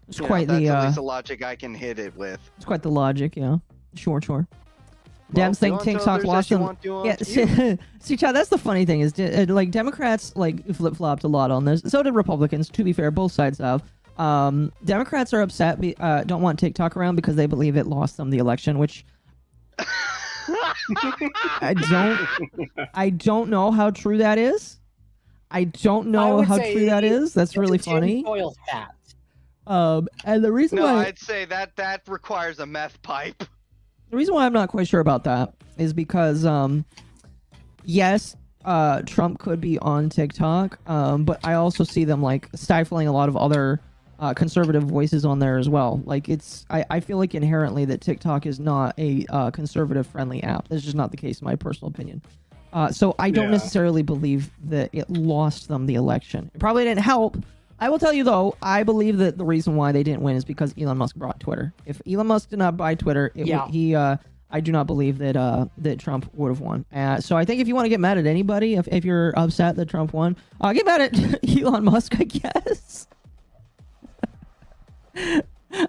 It's quite that's the at least the logic I can hit it with. It's quite the logic, yeah. Sure. Well, Dems think TikTok lost them. Yeah, see, Chad, that's the funny thing is, like, Democrats like flip-flopped a lot on this. So did Republicans. To be fair, both sides have. Democrats are upset. Don't want TikTok around because they believe it lost them the election, which I don't know how true that is. I don't know how true that is. That's really funny. And the reason why I'd say that requires a meth pipe. The reason why I'm not quite sure about that is because, yes, Trump could be on TikTok, but I also see them like stifling a lot of other conservative voices on there as well. Like I feel like inherently that TikTok is not a conservative-friendly app. That's just not the case in my personal opinion. So I don't necessarily believe that it lost them the election. It probably didn't help. I will tell you, though, I believe that the reason why they didn't win is because Elon Musk bought Twitter. If Elon Musk did not buy Twitter, I do not believe that that Trump would have won. So I think if you want to get mad at anybody, if you're upset that Trump won, get mad at Elon Musk, I guess.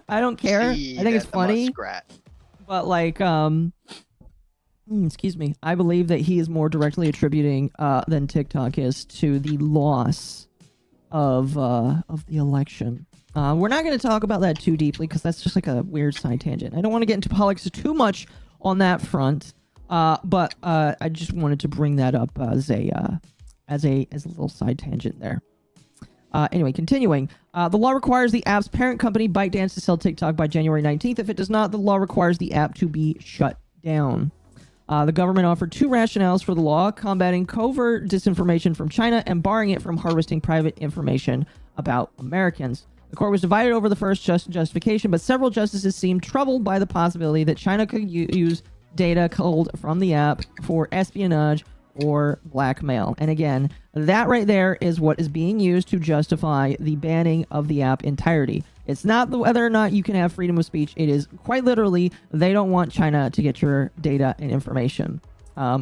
I don't care. I think it's funny. But like, excuse me. I believe that he is more directly attributing than TikTok is to the loss of the election. We're not going to talk about that too deeply because that's just like a weird side tangent. I don't want to get into politics too much on that front, but I just wanted to bring that up as a little side tangent there. Anyway, continuing. The law requires the app's parent company, ByteDance, to sell TikTok by January 19th. If it does not, the law requires the app to be shut down. The government offered two rationales for the law: combating covert disinformation from China and barring it from harvesting private information about Americans. The court was divided over the first justification, but several justices seemed troubled by the possibility that China could use data culled from the app for espionage or blackmail. And again, that right there is what is being used to justify the banning of the app entirety. It's not whether or not you can have freedom of speech. It is quite literally they don't want China to get your data and information.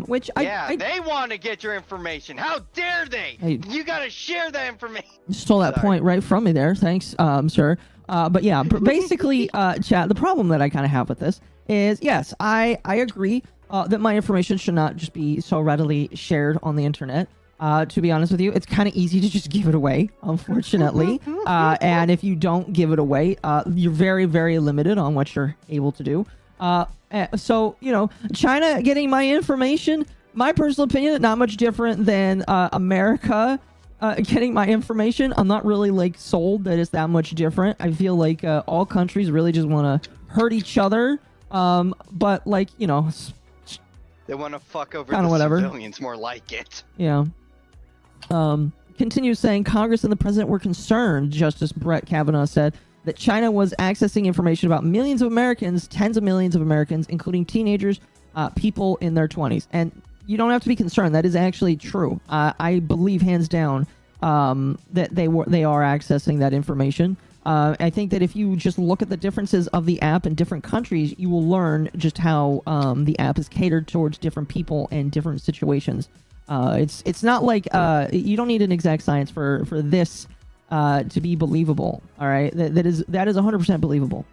Which they want to get your information. How dare they? You got to share that information. You stole that point right from me there. Thanks, sir. But yeah, basically, chat, the problem that I kind of have with this is, yes, I agree that my information should not just be so readily shared on the internet. To be honest with you, it's kind of easy to just give it away, unfortunately. And if you don't give it away, you're very, very limited on what you're able to do. So, you know, China getting my information, my personal opinion, not much different than America getting my information. I'm not really, like, sold that it's that much different. I feel like all countries really just want to hurt each other. But, like, you know, they want to fuck over the civilians, more like it. Yeah. Continues saying Congress and the president were concerned, Justice Brett Kavanaugh said, that China was accessing information about millions of Americans, tens of millions of Americans, including teenagers, people in their 20s. And you don't have to be concerned. That is actually true. I believe hands down that they are accessing that information. I think that if you just look at the differences of the app in different countries, you will learn just how the app is catered towards different people and different situations. It's not like you don't need an exact science for this to be believable. All right, that is 100% believable.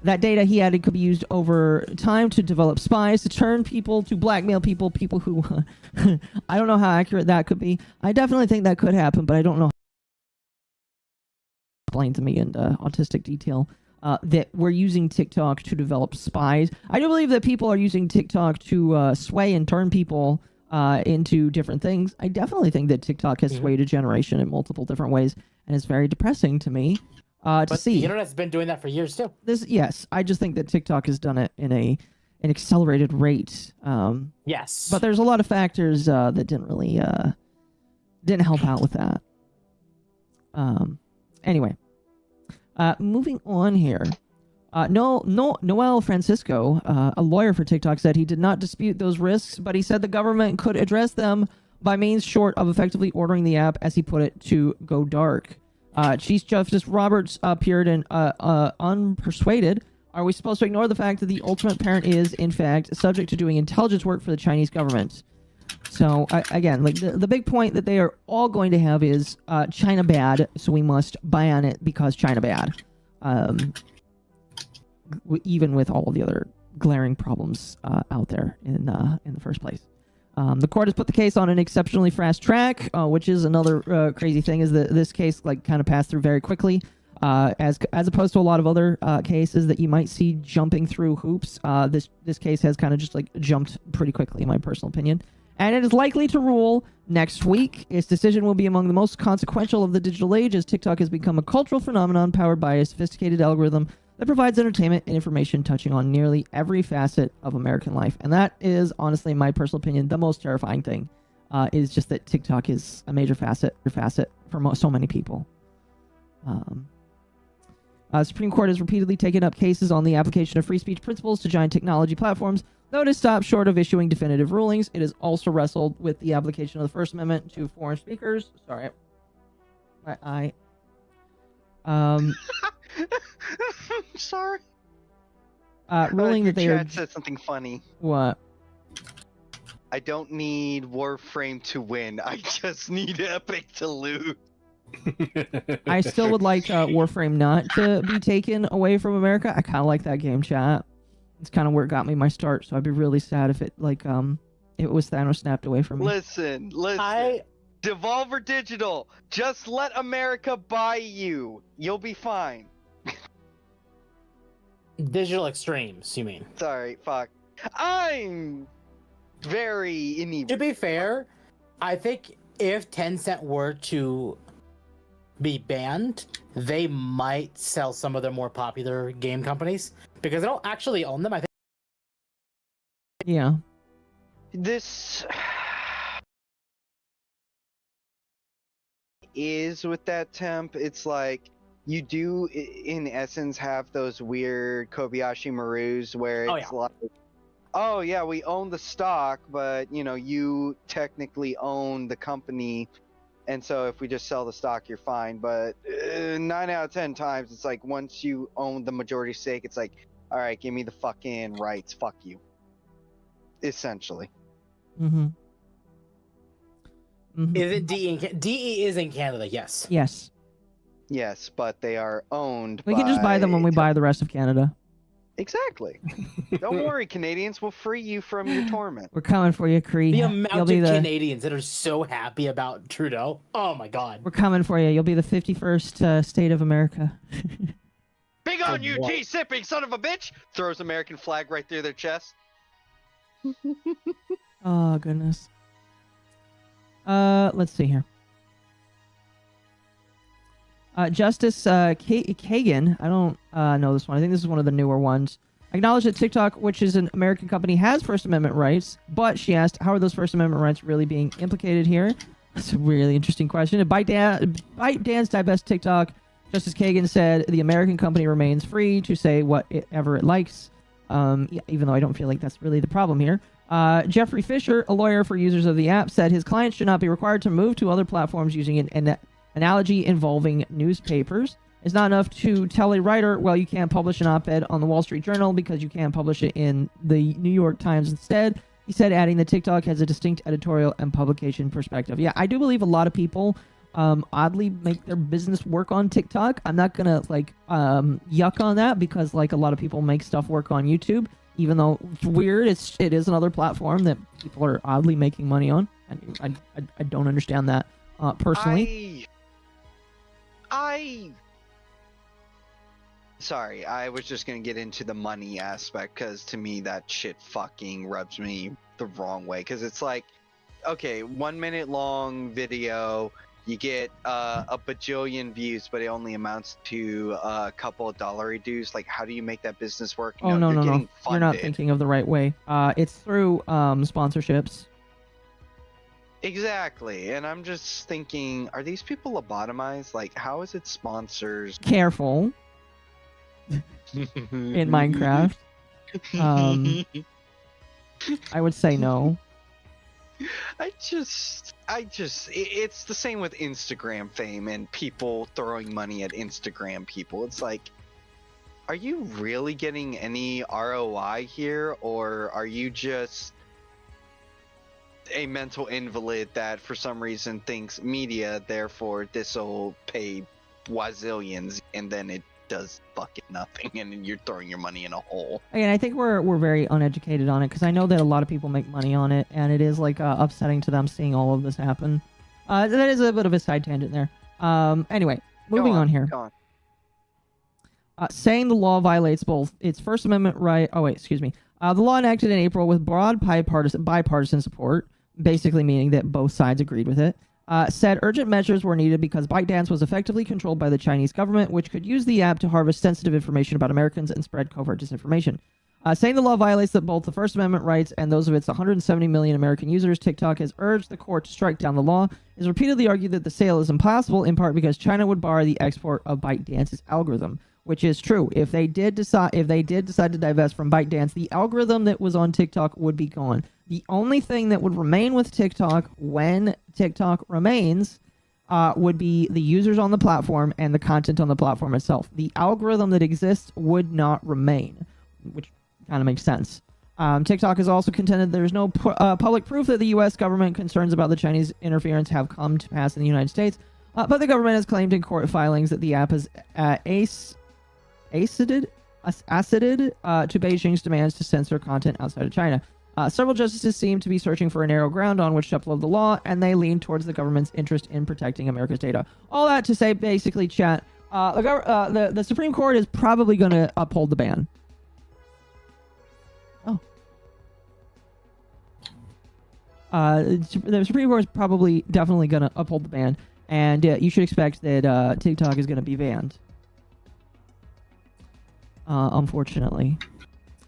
That data, he added, could be used over time to develop spies, to turn people, to blackmail people who... I don't know how accurate that could be. I definitely think that could happen, but I don't know. Explain to me in autistic detail that we're using TikTok to develop spies. I do believe that people are using TikTok to sway and turn people into different things. I definitely think that TikTok has swayed a generation in multiple different ways, and it's very depressing to me to see. The internet's been doing that for years too. Yes, I just think that TikTok has done it in an accelerated rate. Yes, but there's a lot of factors that didn't really didn't help out with that. Anyway, moving on here. Noel Francisco, a lawyer for TikTok, said he did not dispute those risks, but he said the government could address them by means short of effectively ordering the app, as he put it, to go dark. Chief Justice Roberts appeared in unpersuaded. Are we supposed to ignore the fact that the ultimate parent is, in fact, subject to doing intelligence work for the Chinese government? So, again, like the big point that they are all going to have is China bad, so we must buy on it because China bad. Even with all of the other glaring problems out there in the first place. The court has put the case on an exceptionally fast track, which is another crazy thing, is that this case like kind of passed through very quickly, as opposed to a lot of other cases that you might see jumping through hoops. This case has kind of just like jumped pretty quickly, in my personal opinion. And it is likely to rule next week. Its decision will be among the most consequential of the digital age, as TikTok has become a cultural phenomenon powered by a sophisticated algorithm that provides entertainment and information touching on nearly every facet of American life. And that is, honestly, in my personal opinion, the most terrifying thing, is just that TikTok is a major facet for so many people. Supreme Court has repeatedly taken up cases on the application of free speech principles to giant technology platforms, though it has stopped short of issuing definitive rulings. It has also wrestled with the application of the First Amendment to foreign speakers. Sorry. Sorry. Ruling that they are... Chat said something funny. What? I don't need Warframe to win. I just need Epic to lose. I still would like Warframe not to be taken away from America. I kind of like that game, chat. It's kind of where it got me my start, so I'd be really sad if it it was Thanos snapped away from me. Listen. Devolver Digital, just let America buy you. You'll be fine. Digital Extremes, you mean? Sorry, fuck. I'm very inebriated. To be fair, I think if Tencent were to be banned, they might sell some of their more popular game companies because they don't actually own them. I think. Yeah. This is with that temp. It's like you do, in essence, have those weird Kobayashi Marus where it's like, oh yeah, we own the stock, but you know, you technically own the company. And so if we just sell the stock, you're fine. But 9 out of 10 times, it's like once you own the majority stake, it's like, all right, give me the fucking rights. Fuck you. Essentially. Mm-hmm. Mm-hmm. Is it DE? DE is in Canada, yes. Yes. Yes, but they are owned We can just buy them when we buy the rest of Canada. Exactly. Don't worry, Canadians. We'll free you from your torment. We're coming for you, Cree. The amount of Canadians that are so happy about Trudeau. Oh my god. We're coming for you. You'll be the 51st state of America. Big on you, tea-sipping son of a bitch! Throws American flag right through their chest. Oh, goodness. Let's see here. Justice Kagan, I don't know this one. I think this is one of the newer ones. Acknowledged that TikTok, which is an American company, has First Amendment rights, but she asked, how are those First Amendment rights really being implicated here? That's a really interesting question. ByteDance divest TikTok. Justice Kagan said the American company remains free to say whatever it likes, even though I don't feel like that's really the problem here. Jeffrey Fisher, a lawyer for users of the app, said his clients should not be required to move to other platforms using an analogy involving newspapers. It's not enough to tell a writer, well, you can't publish an op-ed on the Wall Street Journal because you can't publish it in the New York Times instead. He said, adding that TikTok has a distinct editorial and publication perspective. Yeah, I do believe a lot of people oddly make their business work on TikTok. I'm not gonna like yuck on that because like a lot of people make stuff work on YouTube, even though it's weird. It is another platform that people are oddly making money on. And I don't understand that personally. Sorry, I was just gonna get into the money aspect because to me that shit fucking rubs me the wrong way. Because it's like, okay, 1 minute long video, you get a bajillion views, but it only amounts to a couple of dollar dues. Like, how do you make that business work? Oh no, you're no. getting You're not funded. thinking of the right way. It's through sponsorships. Exactly, and I'm just thinking, are these people lobotomized? Like, how is it sponsors? Careful. In Minecraft. I would say no. It's the same with Instagram fame and people throwing money at Instagram people. It's like, are you really getting any ROI here, or are you just a mental invalid that for some reason thinks media, therefore this'll pay wazillions, and then it does fucking nothing, and you're throwing your money in a hole. Again, I think we're very uneducated on it because I know that a lot of people make money on it, and it is like upsetting to them seeing all of this happen. That is a bit of a side tangent there. Anyway, moving on here. Go on. Saying the law violates both its First Amendment right. Oh wait, excuse me. The law enacted in April with broad bipartisan support, basically meaning that both sides agreed with it. Said urgent measures were needed because ByteDance was effectively controlled by the Chinese government, which could use the app to harvest sensitive information about Americans and spread covert disinformation. Saying the law violates both the First Amendment rights and those of its 170 million American users, TikTok has urged the court to strike down the law. It has repeatedly argued that the sale is impossible, in part because China would bar the export of ByteDance's algorithm, which is true. If they did decide to divest from ByteDance, the algorithm that was on TikTok would be gone. The only thing that would remain with TikTok when TikTok remains would be the users on the platform and the content on the platform itself. The algorithm that exists would not remain, which kind of makes sense. TikTok has also contended there is no public proof that the U.S. government concerns about the Chinese interference have come to pass in the United States, but the government has claimed in court filings that the app has acceded to Beijing's demands to censor content outside of China. Several justices seem to be searching for a narrow ground on which to uphold the law, and they lean towards the government's interest in protecting America's data. All that to say, basically, chat, the Supreme Court is probably going to uphold the ban. Oh. The Supreme Court is definitely going to uphold the ban, and you should expect that TikTok is going to be banned. Unfortunately.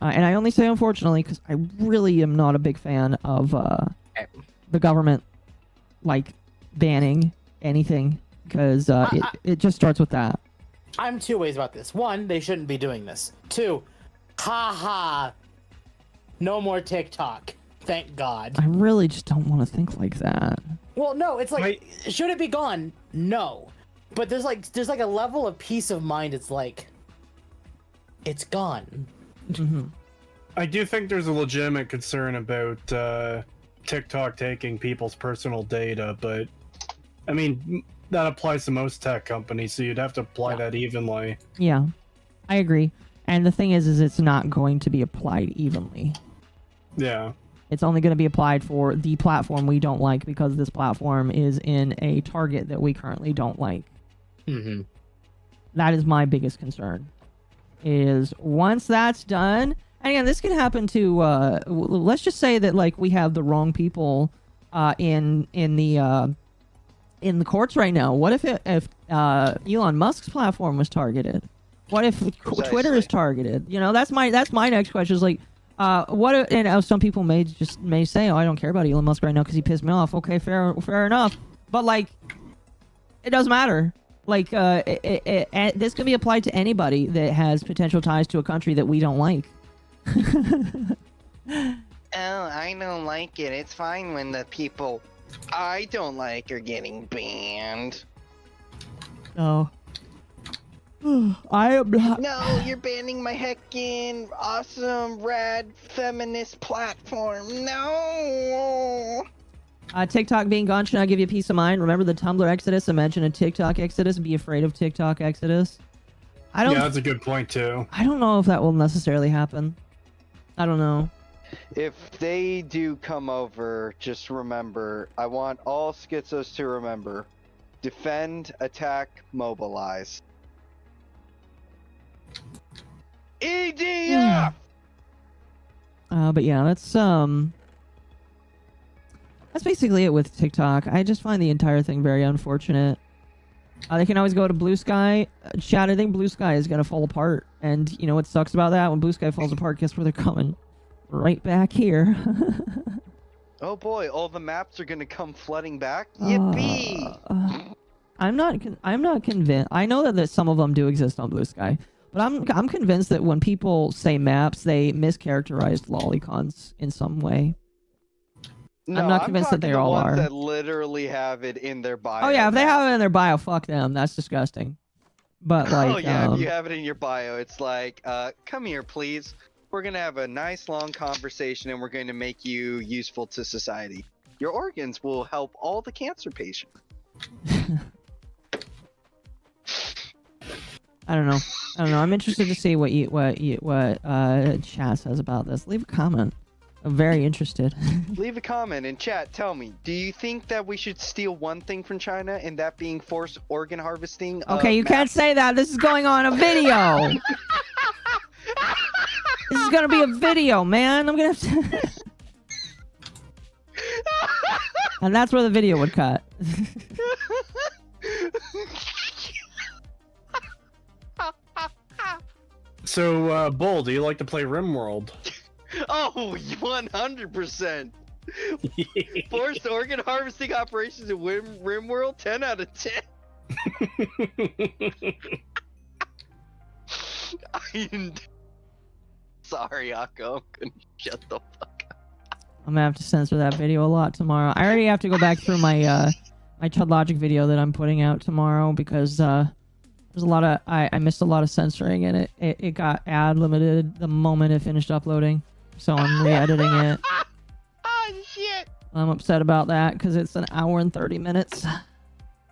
And I only say unfortunately because I really am not a big fan of the government, like, banning anything, because it just starts with that. I'm two ways about this. One, they shouldn't be doing this. Two, haha, no more TikTok. Thank God. I really just don't want to think like that. Well, no, it's like, should it be gone? No. But there's like a level of peace of mind. It's like, it's gone. Mm-hmm. I do think there's a legitimate concern about TikTok taking people's personal data, but I mean, that applies to most tech companies, so you'd have to apply that evenly. Yeah, I agree. And the thing is it's not going to be applied evenly. Yeah. It's only going to be applied for the platform we don't like because this platform is in a target that we currently don't like. Mm-hmm. That is my biggest concern. Is once that's done, and again, this can happen to let's just say that like we have the wrong people in the courts right now. What if Elon Musk's platform was targeted? What if Twitter is targeted? You know, that's my next question. Is like, what if, and some people may say, oh, I don't care about Elon Musk right now because he pissed me off. Okay, fair enough. But like, it doesn't matter. Like, this can be applied to anybody that has potential ties to a country that we don't like. Oh, I don't like it. It's fine when the people I don't like are getting banned. Oh. I am not... No, you're banning my heckin' awesome, rad, feminist platform. No! TikTok being gone should not give you peace of mind. Remember the Tumblr exodus? Imagine a TikTok exodus. Be afraid of TikTok exodus. Yeah, that's a good point too. I don't know if that will necessarily happen. I don't know. If they do come over, just remember, I want all schizos to remember: defend, attack, mobilize. EDF. But yeah, that's basically it with TikTok. I just find the entire thing very unfortunate. They can always go to Blue Sky. Chat, I think Blue Sky is gonna fall apart, and you know what sucks about that? When Blue Sky falls apart, guess where they're coming? Right back here. Oh boy, all the maps are gonna come flooding back. Yippee! I'm not convinced. I know that some of them do exist on Blue Sky, but I'm convinced that when people say maps, they mischaracterized lolicons in some way. No, I'm not convinced that they all ones are. That literally have it in their bio. Oh yeah, if they have it in their bio, fuck them. That's disgusting. But like, oh yeah, if you have it in your bio, it's like, come here, please. We're gonna have a nice long conversation, and we're going to make you useful to society. Your organs will help all the cancer patients. I don't know. I'm interested to see what chat says about this. Leave a comment. I'm very interested. Leave a comment in chat. Tell me, do you think that we should steal one thing from China, and that being forced organ harvesting? Okay, you can't say that. This is going on a video. This is gonna be a video, man. I'm gonna have to. And that's where the video would cut. So, Bull, do you like to play RimWorld? Oh, 100%. Forced organ harvesting operations in RimWorld, 10 out of 10. Sorry, Akko. I'm gonna shut the fuck up. I'm gonna have to censor that video a lot tomorrow. I already have to go back through my my Chud Logic video that I'm putting out tomorrow because there's a lot of I missed a lot of censoring and it got ad limited the moment it finished uploading. So I'm re-editing it. Oh shit! I'm upset about that because it's an hour and 30 minutes.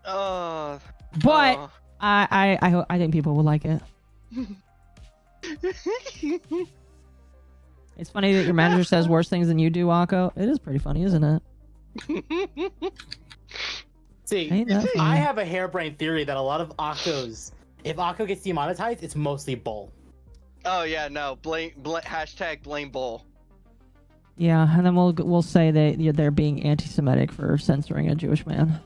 Oh. But oh. I think people will like it. It's funny that your manager says worse things than you do, Akko. It is pretty funny, isn't it? See, I have a harebrained theory that a lot of Akkos, if Akko gets demonetized, it's mostly Bull. Oh yeah, no, hashtag blame Bull. Yeah, and then we'll say that they're being anti-Semitic for censoring a Jewish man.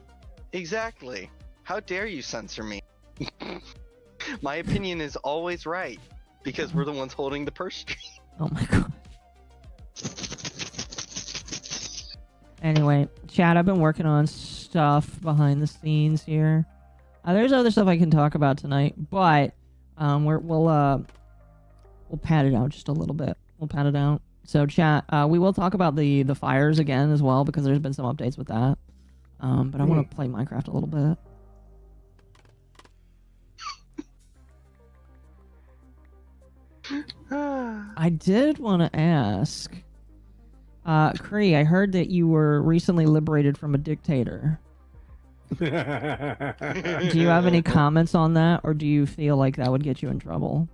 Exactly. How dare you censor me? My opinion is always right because we're the ones holding the purse string. Oh my god. Anyway, chat, I've been working on stuff behind the scenes here. There's other stuff I can talk about tonight, but we'll pad it out just a little bit. We'll pad it out. So chat, we will talk about the fires again as well because there's been some updates with that. But I want to play Minecraft a little bit. I did want to ask, Kree, I heard that you were recently liberated from a dictator. Do you have any comments on that, or do you feel like that would get you in trouble?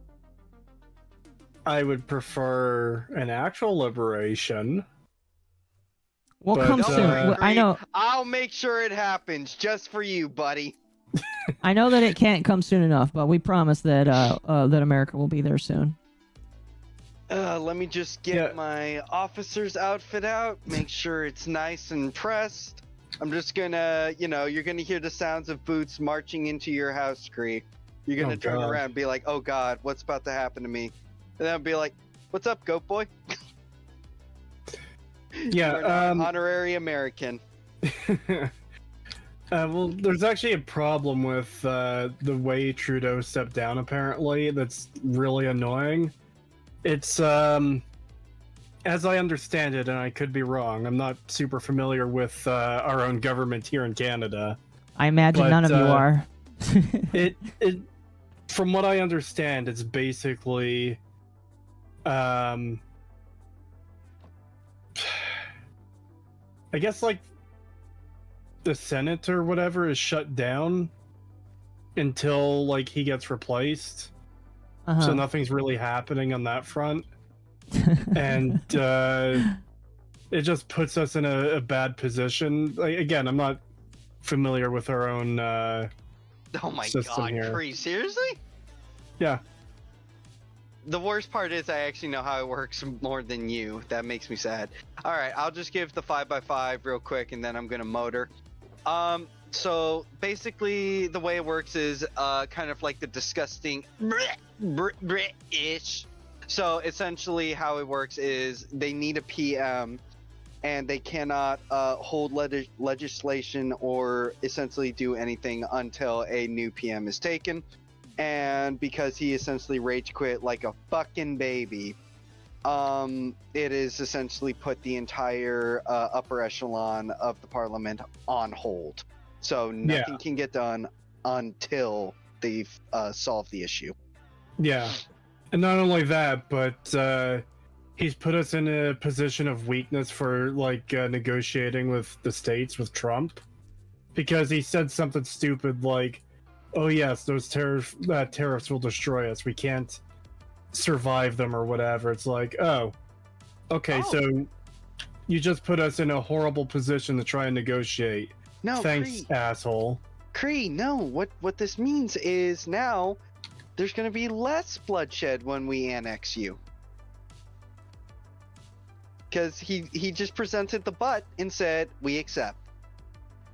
I would prefer an actual liberation. We'll come soon. I know. I'll make sure it happens just for you, buddy. I know that it can't come soon enough, but we promise that that America will be there soon. Let me just get my officer's outfit out, make sure it's nice and pressed. I'm just gonna, you're gonna hear the sounds of boots marching into your house, Kree. You're gonna turn around and be like, oh god, what's about to happen to me? And then I'll be like, what's up, goat boy? Yeah, honorary American. Well, there's actually a problem with the way Trudeau stepped down, apparently, that's really annoying. It's, as I understand it, and I could be wrong, I'm not super familiar with our own government here in Canada. I imagine none of you are. it from what I understand, it's basically I guess like the Senate or whatever is shut down until like he gets replaced. So nothing's really happening on that front. And it just puts us in a bad position. Like, again, I'm not familiar with our own Oh my god, here. Cree, seriously? Yeah. The worst part is I actually know how it works more than you. That makes me sad. Alright, I'll just give the 5x5 real quick and then I'm gonna motor. So basically the way it works is kind of like the disgusting ish. So essentially how it works is they need a PM and they cannot hold legislation or essentially do anything until a new PM is taken. And because he essentially rage quit like a fucking baby, it is essentially put the entire upper echelon of the parliament on hold. So nothing can get done until they've solved the issue. Yeah. And not only that, but he's put us in a position of weakness for like negotiating with the states with Trump, because he said something stupid like, "Oh yes, those tariffs will destroy us. We can't survive them or whatever." It's like, oh, okay, so you just put us in a horrible position to try and negotiate. No, thanks, asshole. Cree, no. What this means is now there's going to be less bloodshed when we annex you. Because he just presented the butt and said, we accept.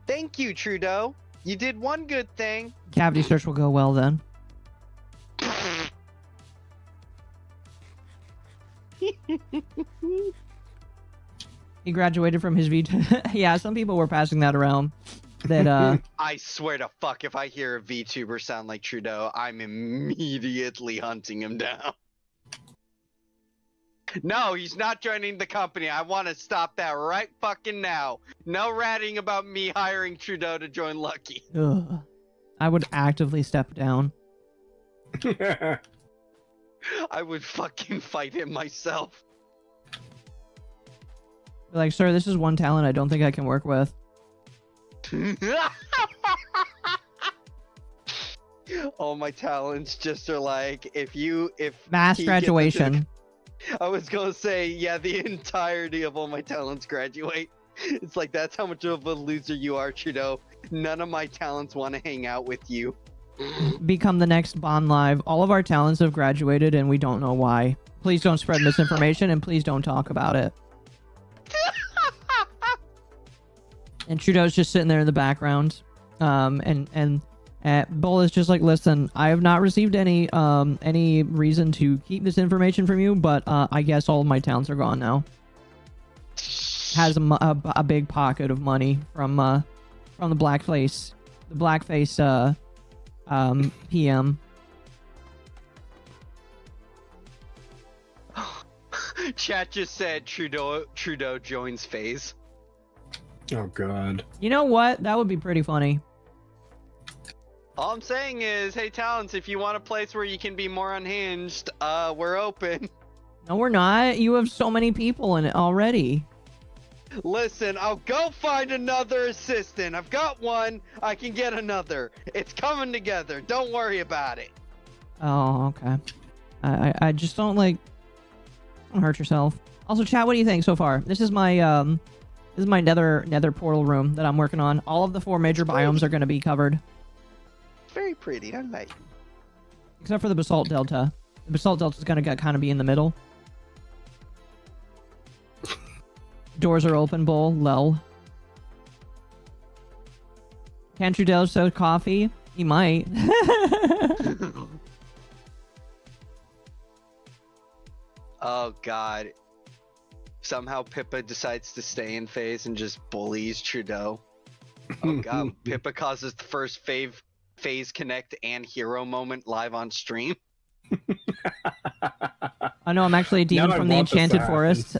Thank you, Trudeau. You did one good thing. Cavity search will go well then. He graduated from his Yeah, some people were passing that around. That I swear to fuck, if I hear a VTuber sound like Trudeau, I'm immediately hunting him down. No, he's not joining the company. I want to stop that right fucking now. No ratting about me hiring Trudeau to join Lucky. Ugh. I would actively step down. I would fucking fight him myself. Be like, sir, this is one talent I don't think I can work with. All my talents just are like, if mass graduation. I was gonna say, yeah, the entirety of all my talents graduate. It's like, that's how much of a loser you are, Trudeau. None of my talents want to hang out with you. Become the next Bond Live. All of our talents have graduated and we don't know why. Please don't spread misinformation and please don't talk about it. And Trudeau's just sitting there in the background. And Bull is just like, listen, I have not received any reason to keep this information from you, but I guess all of my talents are gone now. Has a big pocket of money from the blackface PM. Chat just said Trudeau joins phase. Oh god. You know what? That would be pretty funny. All I'm saying is, hey talents, if you want a place where you can be more unhinged, we're open. No, we're not. You have so many people in it already. Listen, I'll go find another assistant. I've got one. I can get another. It's coming together. Don't worry about it. Oh, okay. I just don't like. Don't hurt yourself. Also, chat, what do you think so far? This is my nether portal room that I'm working on. All of the 4 major biomes are going to be covered. Very pretty. I like it. Except for the basalt delta. The basalt delta is going to kind of be in the middle. Doors are open, Bull. Lol. Can Trudeau sell coffee? He might. Oh god. Somehow Pippa decides to stay in phase and just bullies Trudeau. Oh god. Pippa causes the first phase connect and hero moment live on stream. Oh no, I'm actually a demon from the Enchanted Forest.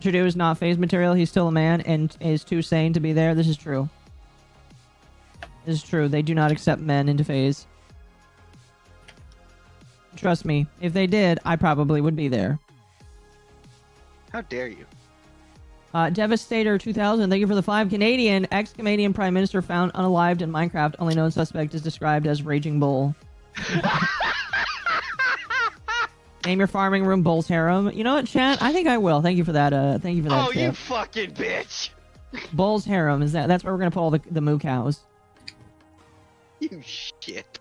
Trudeau is not phase material. He's still a man and is too sane to be there. This is true. This is true. They do not accept men into phase. Trust me, if they did, I probably would be there. How dare you? Devastator 2000, thank you for the 5. Canadian, ex-Canadian Prime Minister found unalived in Minecraft. Only known suspect is described as Raging Bull. Name your farming room Bull's Harem. You know what, chat? I think I will. Thank you for that. Thank you for that. Oh, tip. you fucking bitch! Bull's Harem is that's where we're gonna put all the moo cows. You shit.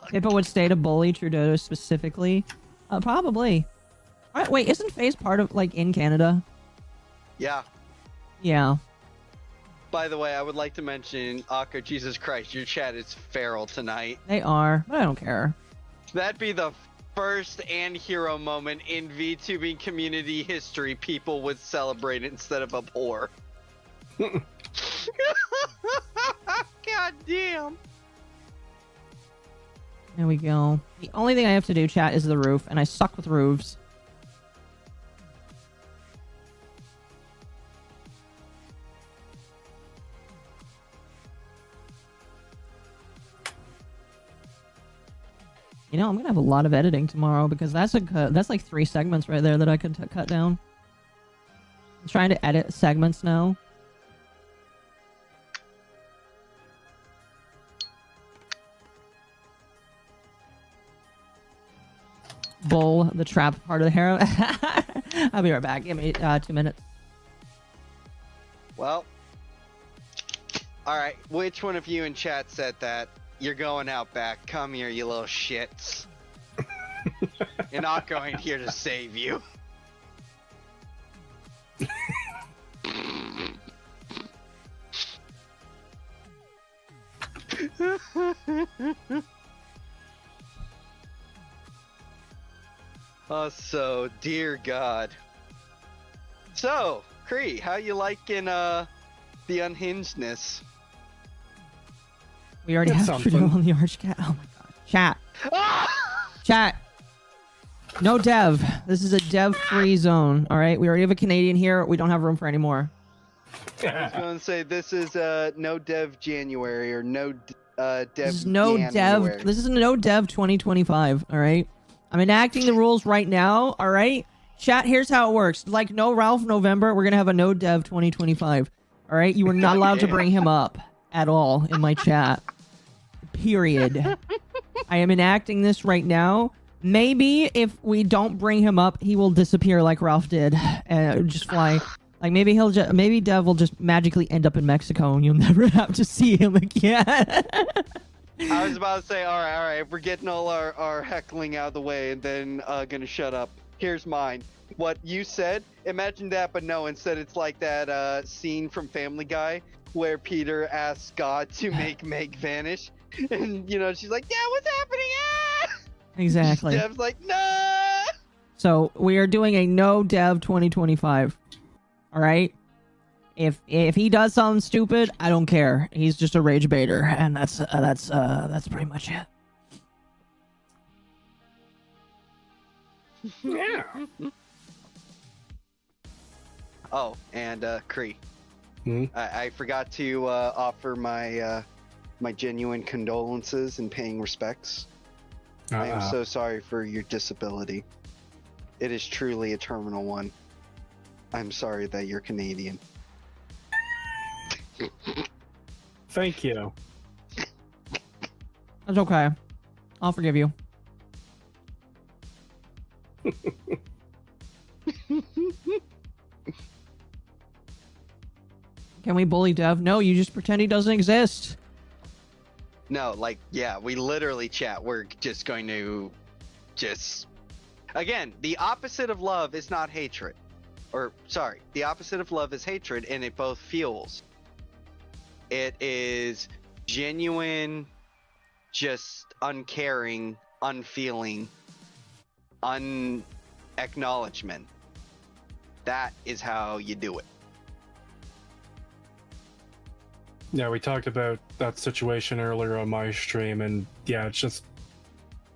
Pippa would stay to bully Trudeau specifically. Probably. All right, wait, isn't FaZe part of like in Canada? Yeah. Yeah. By the way, I would like to mention, Akko, Jesus Christ, your chat is feral tonight. They are, but I don't care. That'd be the first and hero moment in VTubing community history people would celebrate instead of abhor. God damn. There we go. The only thing I have to do, chat, is the roof, and I suck with roofs. You know, I'm gonna have a lot of editing tomorrow because that's like 3 segments right there that I could cut down. I'm trying to edit segments now. Bull, the trap part of the harem. I'll be right back. Give me 2 minutes. Well, alright, which one of you in chat said that? You're going out back. Come here, you little shits. You're not going here to save you. Oh, so, dear God. So, Cree, how you liking, the unhingedness? We already That's have something. Trudeau on the Archcat. Oh my god. Chat. Ah! Chat. No dev. This is a dev-free zone, alright? We already have a Canadian here. We don't have room for any more. I was going to say, this is, no dev January, or no, dev This is no January. dev. This is no dev 2025, alright? I'm enacting the rules right now, alright? Chat, here's how it works. Like no Ralph November, we're gonna have a no dev 2025. Alright? You are not allowed to bring him up at all in my chat. Period. I am enacting this right now. Maybe if we don't bring him up, he will disappear like Ralph did. And just fly. Like maybe maybe Dev will just magically end up in Mexico and you'll never have to see him again. I was about to say, alright, we're getting all our heckling out of the way and then gonna shut up. Here's mine. What you said, imagine that, but no, instead it's like that scene from Family Guy where Peter asks God to make Meg vanish. And, you know, she's like, yeah, what's happening? Ah! Exactly. Dev's like, no! So we are doing a no dev 2025. Alright? If he does something stupid, I don't care. He's just a rage baiter, and that's pretty much it. Yeah. Oh, and Cree. Hmm? I forgot to offer my my genuine condolences and paying respects. I am so sorry for your disability. It is truly a terminal one. I'm sorry that you're Canadian. Thank you. That's okay. I'll forgive you. Can we bully Dev? No, you just pretend he doesn't exist. No, like, yeah, we literally chat. We're just going to again, the opposite of love is not hatred. Or, sorry, the opposite of love is hatred, and it both fuels. It is genuine, just uncaring, unfeeling, unacknowledgement. That is how you do it. Yeah, we talked about that situation earlier on my stream, and yeah, it's just,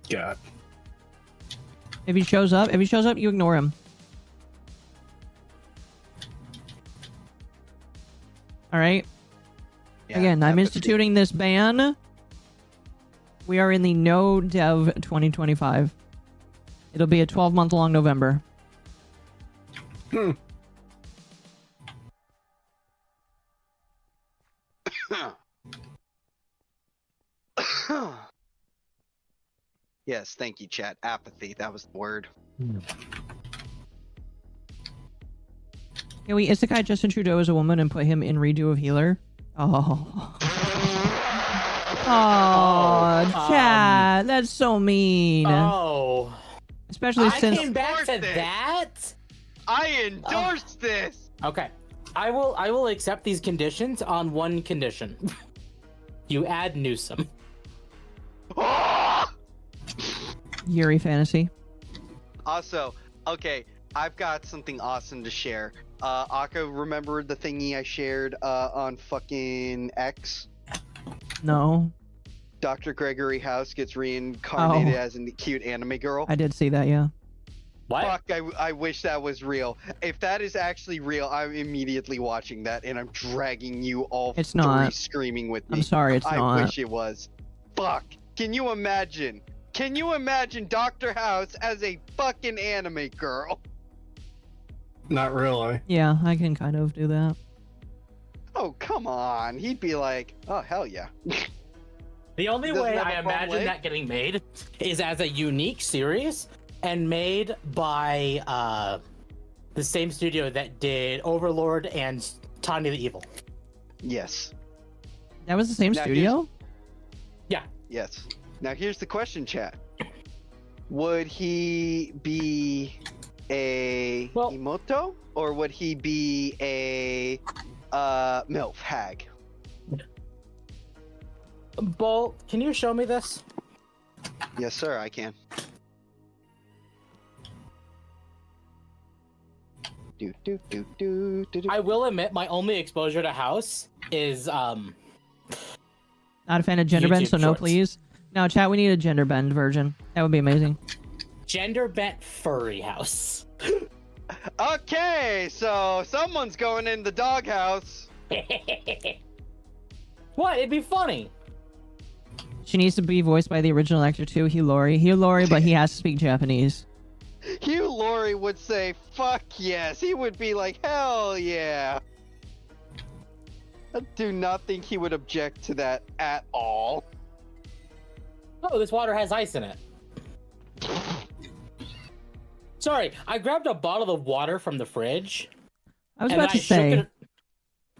God. If he shows up, you ignore him. All right. Yeah, Again, I'm apathy. instituting this ban. We are in the no dev 2025. It'll be a 12-month long November. Yes, thank you, chat. Apathy, that was the word. Can we isekai Justin Trudeau as a woman and put him in redo of healer? Oh. Oh, chat. That's so mean. Oh, Especially I since... came back to Endorse it. that. I endorse this! Okay, I will accept these conditions on one condition. You add Newsom. Yuri fantasy. Also, okay, I've got something awesome to share. Akko, remember the thingy I shared on fucking X? No. Dr. Gregory House gets reincarnated Oh. as a cute anime girl. I did see that, yeah. What? Fuck, I wish that was real. If that is actually real, I'm immediately watching that and I'm dragging you all It's three not. screaming with me. I'm sorry, it's I not. wish it was. Fuck. Can you imagine? Can you imagine Dr. House as a fucking anime girl? Not really. Yeah, I can kind of do that. Oh, come on. He'd be like, oh, hell yeah. The only Doesn't way have a I front imagine leg? that getting made is as a unique series and made by the same studio that did Overlord and Tanya the Evil. Yes. That was the same Now, studio? Yes. Now here's the question, chat. Would he be a Well- Imoto or would he be a MILF hag? Bolt, can you show me this? Yes, sir, I can. I will admit my only exposure to House is Not a fan of gender bend, YouTube so no shorts. please. No, chat, we need a gender bend version. That would be amazing. gender bent furry House. Okay, so someone's going in the doghouse. What? It'd be funny. She needs to be voiced by the original actor too, Hugh Laurie, but he has to speak Japanese. Hugh Laurie would say, fuck yes. He would be like, hell yeah. I do not think he would object to that at all. Oh, this water has ice in it. Sorry, I grabbed a bottle of water from the fridge. I was and about to I shook say, it.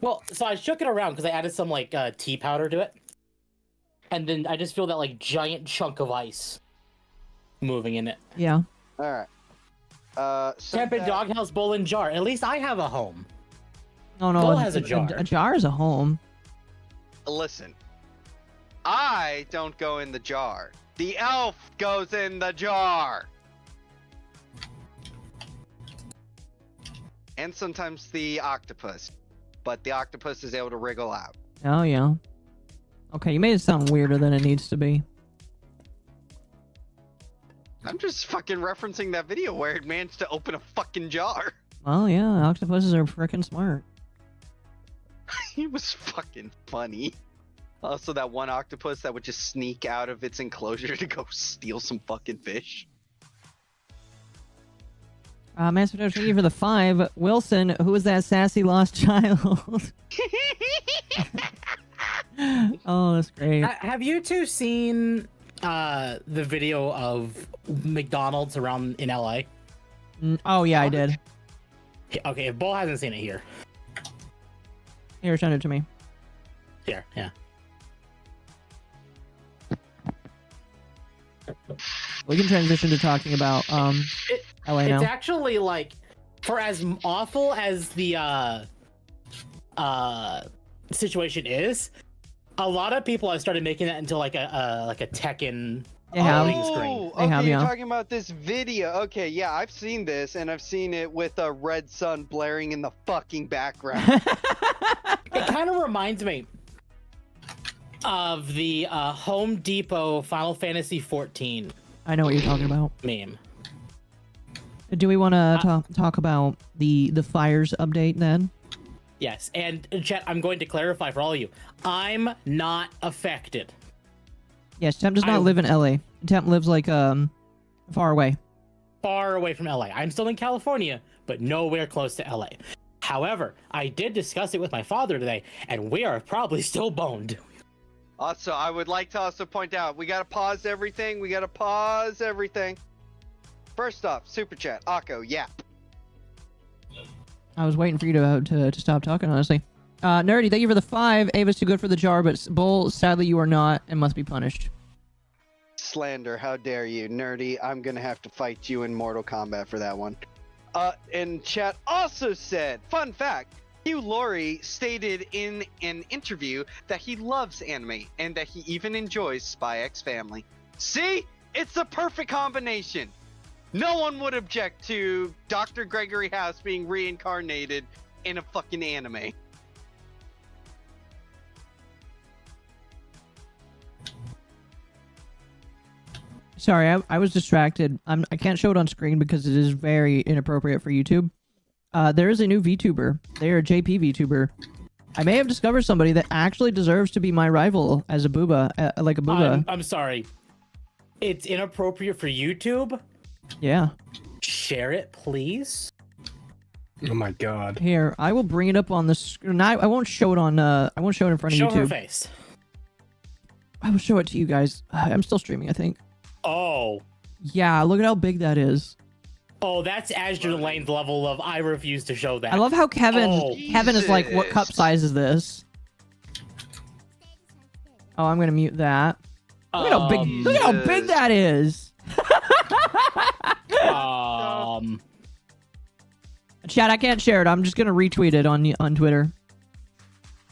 Well, so I shook it around because I added some like tea powder to it, and then I just feel that like giant chunk of ice moving in it. yeah. All right. Tempered doghouse bowl and jar. At least I have a home. No, no, Cole has a jar. A jar is a home. Listen, I don't go in the jar. The elf goes in the jar. And sometimes the octopus. But the octopus is able to wriggle out. Oh, yeah. Okay, you made it sound weirder than it needs to be. I'm just fucking referencing that video where it managed to open a fucking jar. Well, yeah, octopuses are freaking smart. It was fucking funny. Also, that one octopus that would just sneak out of its enclosure to go steal some fucking fish. Master Doge, thank you for the 5. Wilson, who is that sassy lost child? Oh, that's great. Have you two seen the video of McDonald's around in LA? Oh, yeah, I did. Okay, if Bull hasn't seen it here. Here, send it to me. Here, yeah. We can transition to talking about LA now. It's actually like, for as awful as the situation is, a lot of people have started making that into like a Tekken They have. loading screen. They have, you're yeah. talking about this video. Okay, yeah, I've seen this, and I've seen it with a red sun blaring in the fucking background. It kind of reminds me of the Home Depot Final Fantasy 14 I know what you're talking about. meme. Do we want to talk about the fires update then? Yes, and chat, I'm going to clarify for all of you. I'm not affected. Yes, Temp does not live in LA. Temp lives like far away. Far away from LA. I'm still in California, but nowhere close to LA. However, I did discuss it with my father today, and we are probably still boned. Also, I would like to also point out, we gotta pause everything. First off, super chat, Akko, yap. I was waiting for you to stop talking, honestly. Nerdy, thank you for the 5. Ava's too good for the jar, but Bull, sadly you are not and must be punished. Slander, how dare you, Nerdy? I'm gonna have to fight you in Mortal Kombat for that one. And chat also said, fun fact, Hugh Laurie stated in an interview that he loves anime and that he even enjoys Spy X Family. See? It's the perfect combination. No one would object to Dr. Gregory House being reincarnated in a fucking anime. Sorry, I was distracted. I can't show it on screen because it is very inappropriate for YouTube. There is a new VTuber. They are a JP VTuber. I may have discovered somebody that actually deserves to be my rival as a booba, like a booba. I'm sorry. It's inappropriate for YouTube? Yeah. Share it, please. Oh my god. Here, I will bring it up on the screen. I won't show it on. I won't show it in front of Show YouTube. her face. I will show it to you guys. I'm still streaming, I think. Oh. Yeah, look at how big that is. Oh, that's Azure Lane's level of I refuse to show that. I love how Kevin Oh. Kevin is like, what cup size is this? Oh, I'm gonna mute that. Look at how big that is. Chat, I can't share it. I'm just gonna retweet it on Twitter.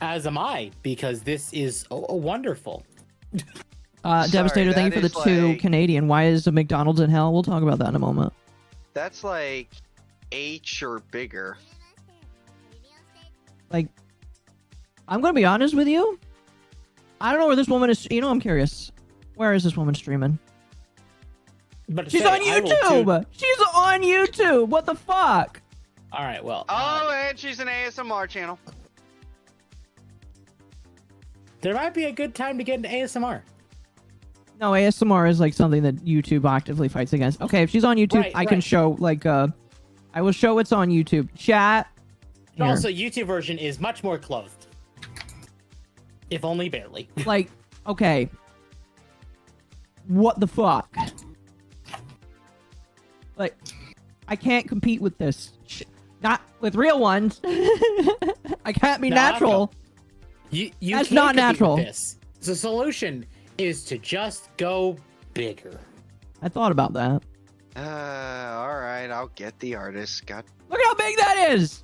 As am I, because this is wonderful. Devastator, thank you for the 2 like- Canadian. Why is the McDonald's in hell? We'll talk about that in a moment. That's like H or bigger. Like, I'm gonna be honest with you. I don't know where this woman is. You know, I'm curious. Where is this woman streaming? But She's on YouTube. She's on YouTube. What the fuck? All right, well. Oh, and she's an ASMR channel. There might be a good time to get into ASMR. No, ASMR is like something that YouTube actively fights against. Okay, if she's on YouTube, Right, I can right. show like I will show it's on YouTube. Chat. But Here. also, YouTube version is much more clothed. If only barely. Like, okay. What the fuck? Like, I can't compete with this. Not with real ones. I can't be No, natural. You That's can't not compete with natural. This. The solution is to just go bigger. I thought about that. All right, I'll get the artist. God. Look at how big that is.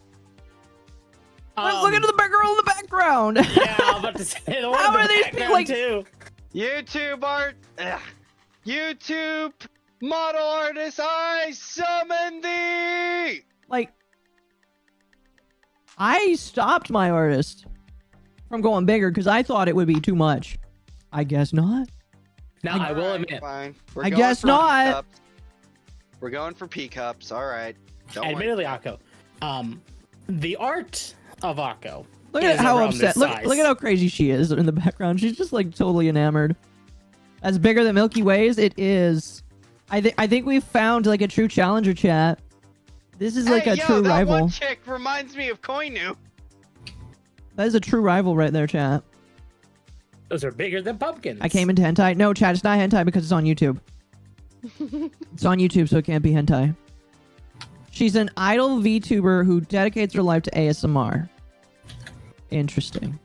Look at the girl in the background. Yeah, I was about to say the one How in are the these background, like- too. YouTube art. YouTube model artist, I summon thee. Like, I stopped my artist from going bigger because I thought it would be too much. I guess not. Now, I will Alright, admit, fine. We're I going guess for not. P-cups. We're going for P-cups. All right. Don't worry. admittedly, Akko, the art of Akko. Look at is how around upset. this Look size. at how crazy she is in the background. She's just like totally enamored. That's bigger than Milky Way's. It is. I think we've found like a true challenger, chat. This is like hey, a yo, true that rival. one chick reminds me of Koinu. That is a true rival right there, chat. Those are bigger than pumpkins. I came into hentai. No, chat, it's not hentai because it's on YouTube. It's on YouTube, so it can't be hentai. She's an idol VTuber who dedicates her life to ASMR. Interesting.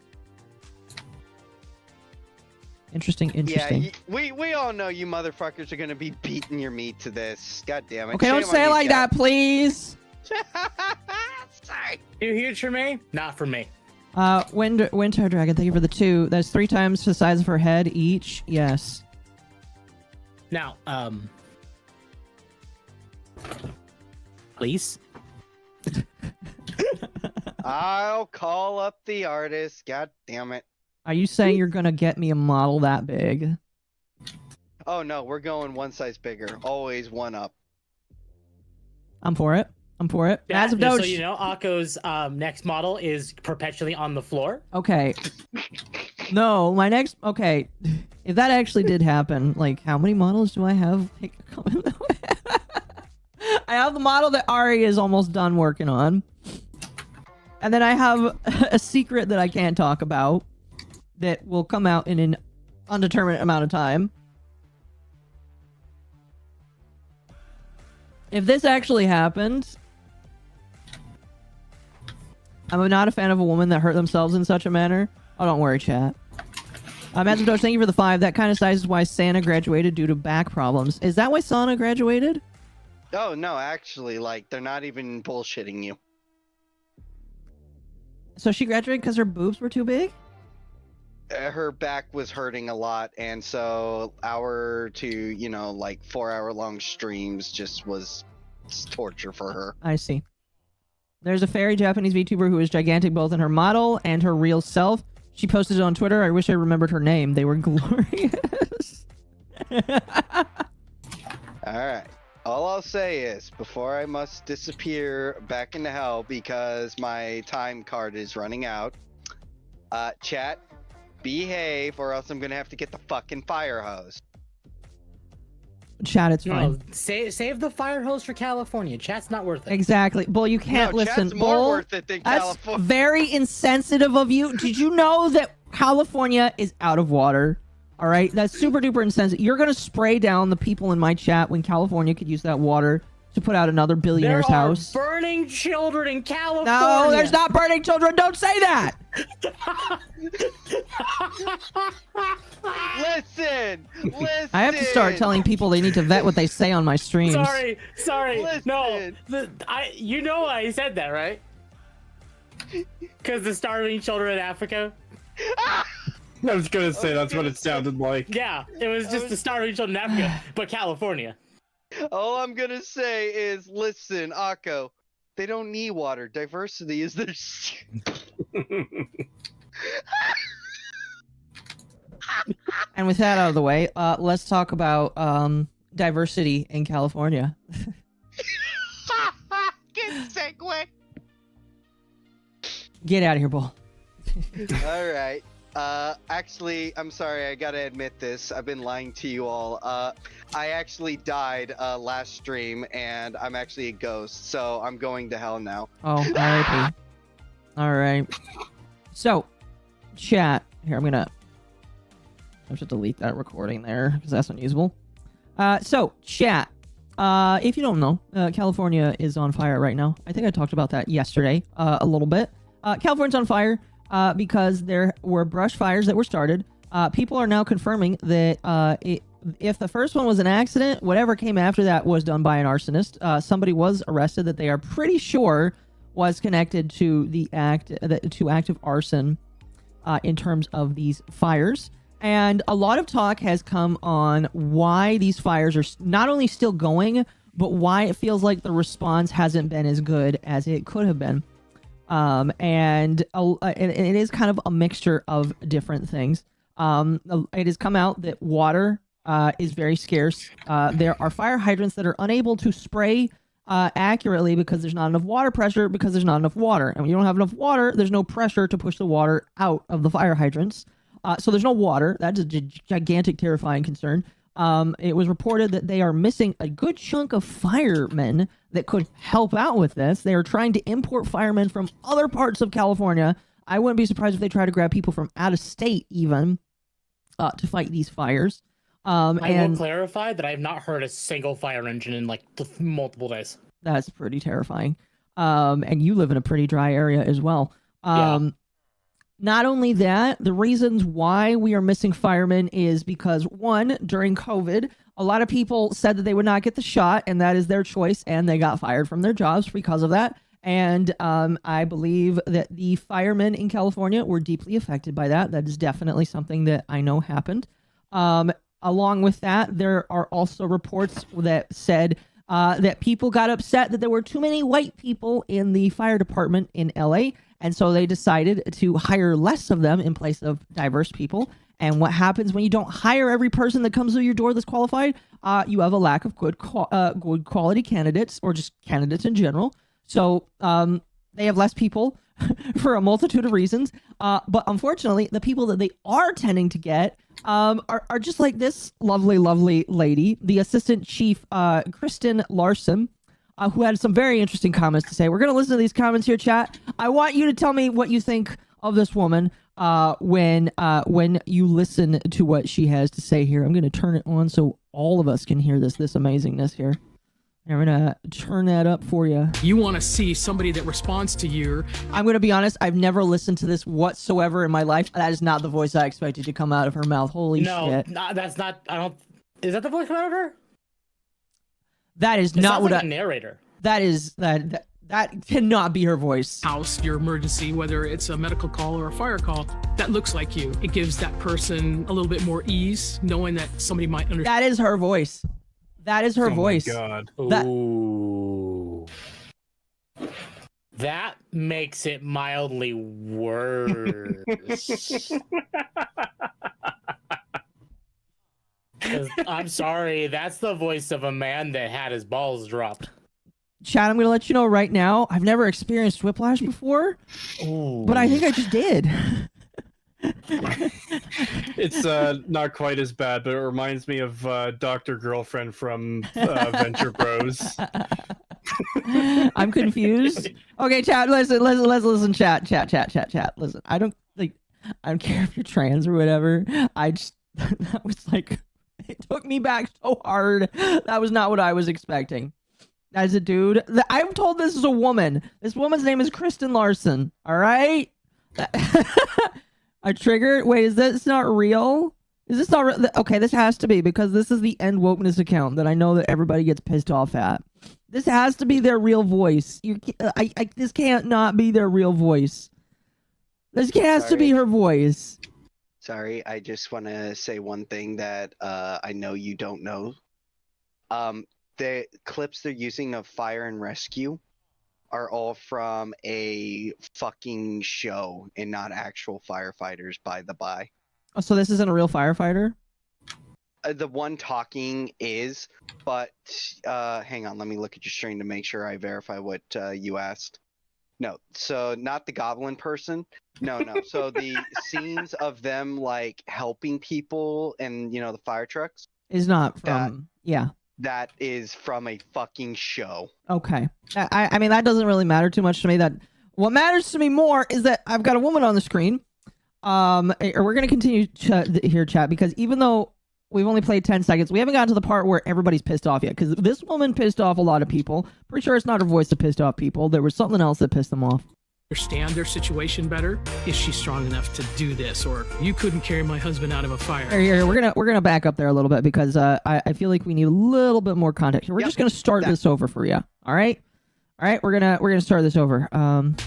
Interesting. Yeah, we all know you motherfuckers are gonna be beating your meat to this. God damn it. Okay, don't Shame say on it you, like chat. that, please. Sorry. Too huge for me? Not for me. Winter Dragon, thank you for the 2. That's 3 times the size of her head each. Yes. Now, please. I'll call up the artist. God damn it. Are you saying you're gonna get me a model that big? Oh no, we're going one size bigger. Always one up. I'm for it. I'm for it. Yeah, As of just so Doge. you know, Akko's next model is perpetually on the floor. Okay. No, my next. Okay, if that actually did happen, like, how many models do I have? I have the model that Ari is almost done working on, and then I have a secret that I can't talk about that will come out in an undetermined amount of time. If this actually happened, I'm not a fan of a woman that hurt themselves in such a manner. Oh, don't worry, chat. Mazudosh, thank you for the 5. That kind of size is why Santa graduated due to back problems. Is that why Santa graduated? Oh, no, actually, like, they're not even bullshitting you. So she graduated because her boobs were too big? Her back was hurting a lot, and so hour to, you know, like 4-hour-long streams just was torture for her. I see. There's a fairy Japanese VTuber who is gigantic both in her model and her real self. She posted it on Twitter. I wish I remembered her name. They were glorious. Alright. All I'll say is, before I must disappear back into hell because my time card is running out, chat, behave or else I'm gonna have to get the fucking fire hose. Chat, it's fine. No, save the fire hose for California. Chat's not worth it. Exactly. Bull, you can't No, listen. chat's more Bull, worth it than that's California. very insensitive of you. Did you know that California is out of water? All right, that's super duper insensitive. You're gonna spray down the people in my chat when California could use that water to put out another billionaire's there are house. burning children in California. No, there's not burning children. Don't say that. Listen! I have to start telling people they need to vet what they say on my streams. Sorry. No, Listen. you know why I said that, right? Because the starving children in Africa. I was gonna say that's what it sounded like. Yeah, it was just the starving children in Africa, but California. All I'm gonna say is, listen, Akko, they don't need water. Diversity is their... And with that out of the way, let's talk about diversity in California. Good segue. Get out of here, Bull. All right. Actually, I'm sorry, I gotta admit this. I've been lying to you all. I actually died last stream, and I'm actually a ghost, so I'm going to hell now. Oh, RIP. Alright. So, chat. Here, I have to delete that recording there, because that's unusable. So, chat. If you don't know, California is on fire right now. I think I talked about that yesterday, a little bit. California's on fire. Because there were brush fires that were started. People are now confirming that if the first one was an accident, whatever came after that was done by an arsonist. Somebody was arrested that they are pretty sure was connected to the active arson in terms of these fires. And a lot of talk has come on why these fires are not only still going, but why it feels like the response hasn't been as good as it could have been. And it is kind of a mixture of different things. It has come out that water is very scarce. There are fire hydrants that are unable to spray accurately because there's not enough water pressure, because there's not enough water. And when you don't have enough water, there's no pressure to push the water out of the fire hydrants. So there's no water. That's a gigantic, terrifying concern. It was reported that they are missing a good chunk of firemen that could help out with this. They are trying to import firemen from other parts of California. I wouldn't be surprised if they try to grab people from out of state even to fight these fires. I will clarify that I have not heard a single fire engine in like multiple days. That's pretty terrifying. And you live in a pretty dry area as well. Yeah. Not only that, the reasons why we are missing firemen is because, one, during COVID, a lot of people said that they would not get the shot, and that is their choice, and they got fired from their jobs because of that. And I believe that the firemen in California were deeply affected by that. That is definitely something that I know happened. Along with that, there are also reports that said that people got upset that there were too many white people in the fire department in LA. And so they decided to hire less of them in place of diverse people. And what happens when you don't hire every person that comes through your door that's qualified? You have a lack of good quality candidates, or just candidates in general. So they have less people for a multitude of reasons. But unfortunately, the people that they are tending to get are just like this lovely, lovely lady, the assistant chief, Kristen Larson, who had some very interesting comments to say. We're going to listen to these comments here, chat. I want you to tell me what you think of this woman when you listen to what she has to say here. I'm going to turn it on so all of us can hear this amazingness here. I'm gonna turn that up for you. You want to see somebody that responds to you. I'm gonna be honest, I've never listened to this whatsoever in my life. That is not the voice I expected to come out of her mouth. Holy shit. No, that's not. I don't. Is that the voice coming out of her? That is not what like a narrator. That cannot be her voice. House, your emergency, whether it's a medical call or a fire call, that looks like you. It gives that person a little bit more ease, knowing that somebody might understand. That is her voice. That is her voice. Oh my god. Ooh. That makes it mildly worse. 'Cause I'm sorry, that's the voice of a man that had his balls dropped. Chad, I'm gonna let you know right now, I've never experienced whiplash before, but I think I just did. It's not quite as bad, but it reminds me of Dr. Girlfriend from Venture Bros. I'm confused. Okay, chat, listen, chat. Listen, I don't care if you're trans or whatever. That was like, it took me back so hard. That was not what I was expecting. As a dude, I'm told this is a woman. This woman's name is Kristen Larson. All right. I triggered. Wait, is this not real? Is this not real? Okay, this has to be, because this is the End Wokeness account that I know that everybody gets pissed off at. This has to be their real voice. This can't not be their real voice. This has to be her voice. Sorry, I just want to say one thing that I know you don't know. The clips they're using of fire and rescue are all from a fucking show and not actual firefighters, by the by. Oh, so this isn't a real firefighter? The one talking is, but hang on, let me look at your stream to make sure I verify what you asked. No, so not the goblin person. No. So the scenes of them like helping people and the fire trucks Is not from that is from a fucking show. Okay. I mean, that doesn't really matter too much to me. That what matters to me more is that I've got a woman on the screen. We're going to continue here, chat, because even though we've only played 10 seconds, we haven't gotten to the part where everybody's pissed off yet, because this woman pissed off a lot of people. Pretty sure it's not her voice that pissed off people. There was something else that pissed them off. Understand their situation better. Is she strong enough to do this? Or you couldn't carry my husband out of a fire. Here, we're gonna back up there a little bit, because I feel like we need a little bit more context. We're just gonna start this over for you. All right, we're gonna start this over.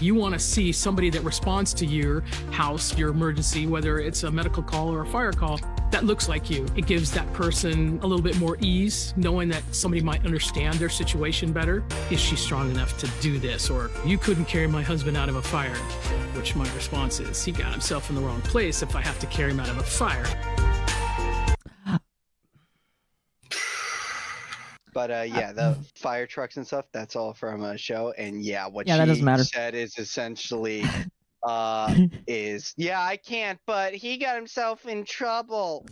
You want to see somebody that responds to your house, your emergency, whether it's a medical call or a fire call, that looks like you. It gives that person a little bit more ease, knowing that somebody might understand their situation better. Is she strong enough to do this? Or you couldn't carry my husband out of a fire. Which my response is, he got himself in the wrong place if I have to carry him out of a fire. But yeah, the fire trucks and stuff, that's all from a show. And yeah, what that doesn't matter. she said is essentially I can't, but he got himself in trouble.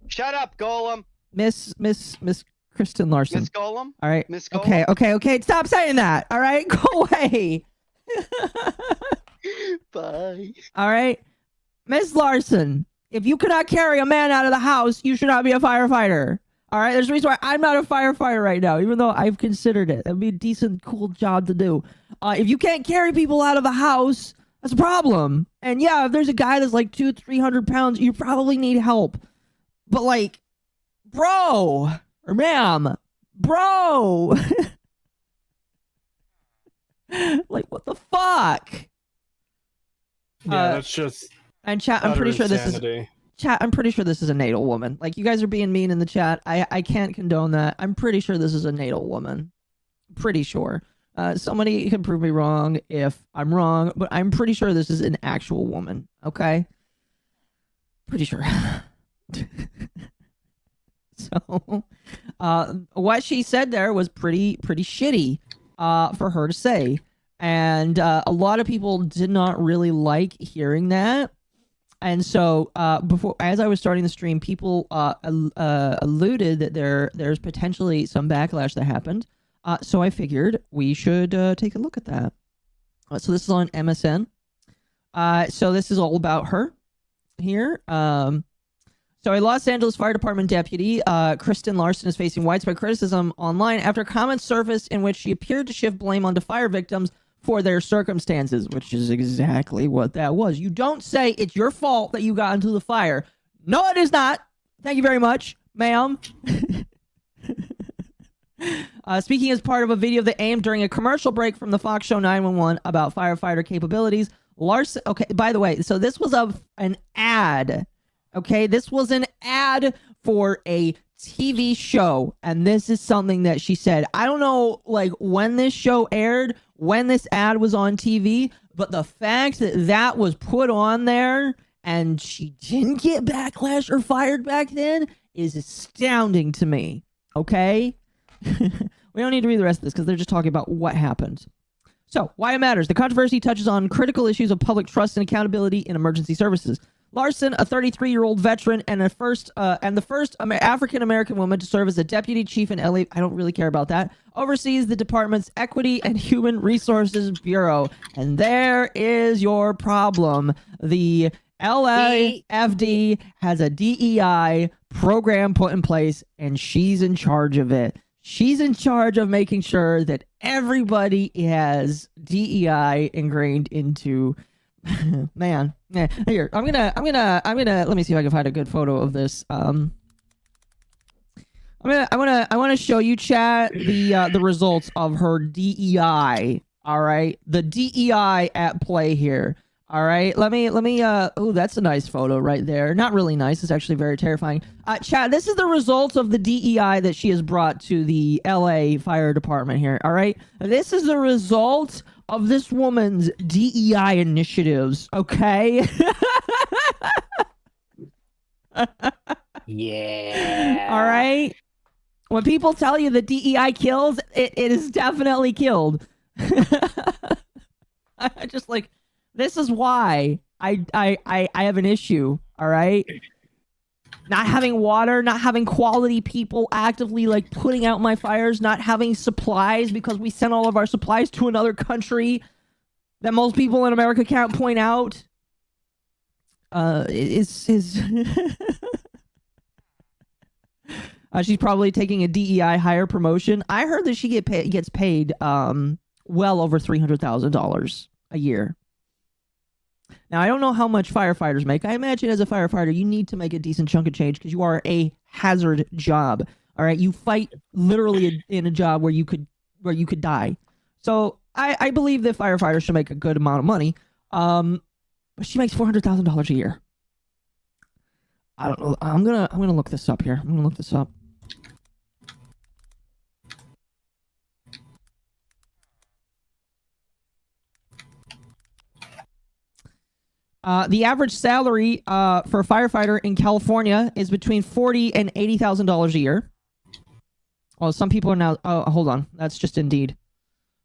Shut up, Golem. Miss Kristen Larson. Miss Golem? All right. Miss Golem? Okay. Stop saying that. All right. Go away. Bye. All right. Miss Larson, if you cannot carry a man out of the house, you should not be a firefighter. All right. There's a reason why I'm not a firefighter right now, even though I've considered it. That'd be a decent, cool job to do. If you can't carry people out of the house, that's a problem. And yeah, if there's a guy that's like 200-300 pounds, you probably need help. But like, bro, or ma'am, bro, like, what the fuck? Yeah, that's just. And chat, I'm pretty sure this is chat. I'm pretty sure this is a natal woman. Like, you guys are being mean in the chat. I can't condone that. I'm pretty sure this is a natal woman. Pretty sure. Somebody can prove me wrong if I'm wrong, but I'm pretty sure this is an actual woman. Okay. Pretty sure. So, what she said there was pretty shitty. for her to say. And a lot of people did not really like hearing that. And so as I was starting the stream, people alluded that there's potentially some backlash that happened. So I figured we should take a look at that. So this is on MSN. So this is all about her here. So a Los Angeles Fire Department deputy, Kristen Larson, is facing widespread criticism online after comments surfaced in which she appeared to shift blame onto fire victims for their circumstances, which is exactly what that was. You don't say it's your fault that you got into the fire. No, it is not. Thank you very much, ma'am. Speaking as part of a video that aimed during a commercial break from the Fox show 911 about firefighter capabilities, Larson... Okay, by the way, so this was an ad. Okay, this was an ad for a TV show, and this is something that she said. I don't know, like, when this show aired, when this ad was on TV, but the fact that that was put on there and she didn't get backlash or fired back then is astounding to me, okay? We don't need to read the rest of this because they're just talking about what happened. So, why it matters. The controversy touches on critical issues of public trust and accountability in emergency services. Larson, a 33-year-old veteran and the first African-American woman to serve as a deputy chief in LA, I don't really care about that, oversees the department's Equity and Human Resources Bureau. And there is your problem. The LAFD has a DEI program put in place, and she's in charge of it. She's in charge of making sure that everybody has DEI ingrained into... Man, yeah. Here, I'm gonna let me see if I can find a good photo of this. I want to show you, chat, the results of her DEI. All right, the DEI at play here. All right, let me oh, that's a nice photo right there. Not really nice, it's actually very terrifying. Chat, this is the results of the DEI that she has brought to the LA Fire Department here. All right, this is the result of this woman's DEI initiatives, okay? Yeah. All right? When people tell you that DEI kills, it is definitely killed. I just like, this is why I have an issue, all right? Not having water, not having quality people actively like putting out my fires, not having supplies because we sent all of our supplies to another country that most people in America can't point out. She's probably taking a DEI higher promotion. I heard that she gets paid well over $300,000 a year. Now, I don't know how much firefighters make. I imagine as a firefighter, you need to make a decent chunk of change because you are a hazard job. All right, you fight literally in a job where you could die. So I believe that firefighters should make a good amount of money. But she makes $400,000 a year. I don't know. I'm gonna look this up here. I'm gonna look this up. The average salary for a firefighter in California is between $40,000 and $80,000 a year. Well, some people are now... Oh, hold on. That's just Indeed.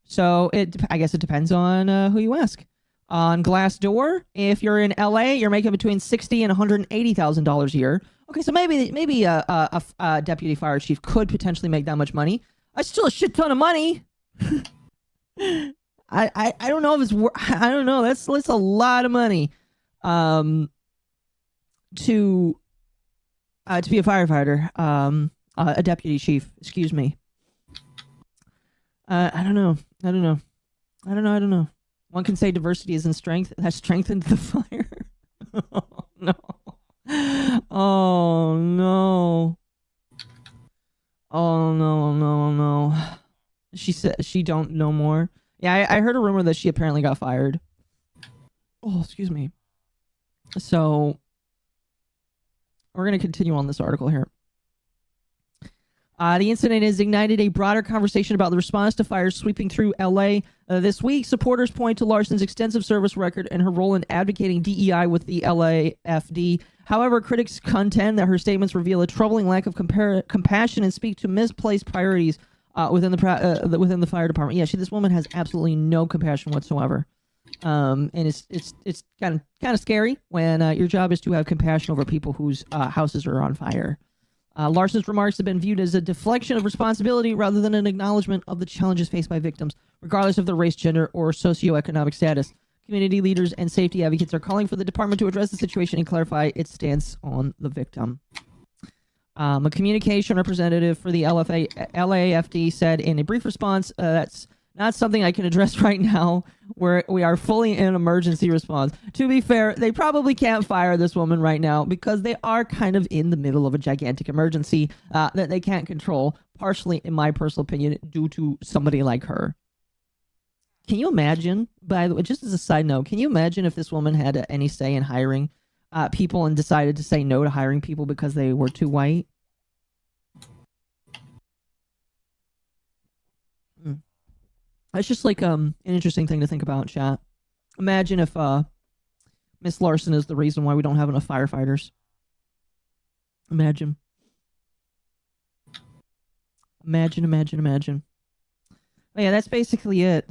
So I guess it depends on who you ask. On Glassdoor, if you're in LA, you're making between $60,000 and $180,000 a year. Okay, so maybe a deputy fire chief could potentially make that much money. That's still a shit ton of money. I don't know if it's I don't know. That's a lot of money. To be a firefighter, a deputy chief, excuse me. I don't know. One can say diversity is in strength. That strengthened the fire. Oh, no. Oh, no. Oh, no. She said she don't know more. Yeah, I heard a rumor that she apparently got fired. Oh, excuse me. So, we're going to continue on this article here. The incident has ignited a broader conversation about the response to fires sweeping through LA. This week, supporters point to Larson's extensive service record and her role in advocating DEI with the LAFD. However, critics contend that her statements reveal a troubling lack of compassion and speak to misplaced priorities within the fire department. Yeah, this woman has absolutely no compassion whatsoever. And it's kind of scary when your job is to have compassion over people whose houses are on fire. Larson's remarks have been viewed as a deflection of responsibility rather than an acknowledgement of the challenges faced by victims, regardless of their race, gender, or socioeconomic status. Community leaders and safety advocates are calling for the department to address the situation and clarify its stance on the victim. A communication representative for the LAFD said in a brief response, that's not something I can address right now, where we are fully in emergency response. To be fair, they probably can't fire this woman right now because they are kind of in the middle of a gigantic emergency that they can't control, partially, in my personal opinion, due to somebody like her. Can you imagine, by the way, just as a side note, can you imagine if this woman had any say in hiring people and decided to say no to hiring people because they were too white? That's just like an interesting thing to think about, chat. Imagine if Miss Larson is the reason why we don't have enough firefighters. Imagine. Imagine. But yeah, that's basically it.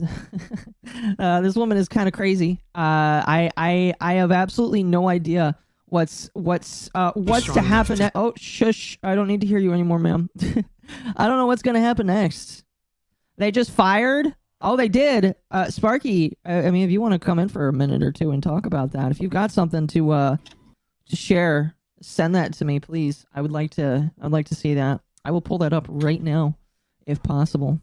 This woman is kind of crazy. I have absolutely no idea what's to happen. Oh, shush! I don't need to hear you anymore, ma'am. I don't know what's gonna happen next. They just fired. Oh, they did. Sparky, I mean, if you want to come in for a minute or two and talk about that, if you've got something to share, send that to me, please. I'd like to see that. I will pull that up right now, if possible.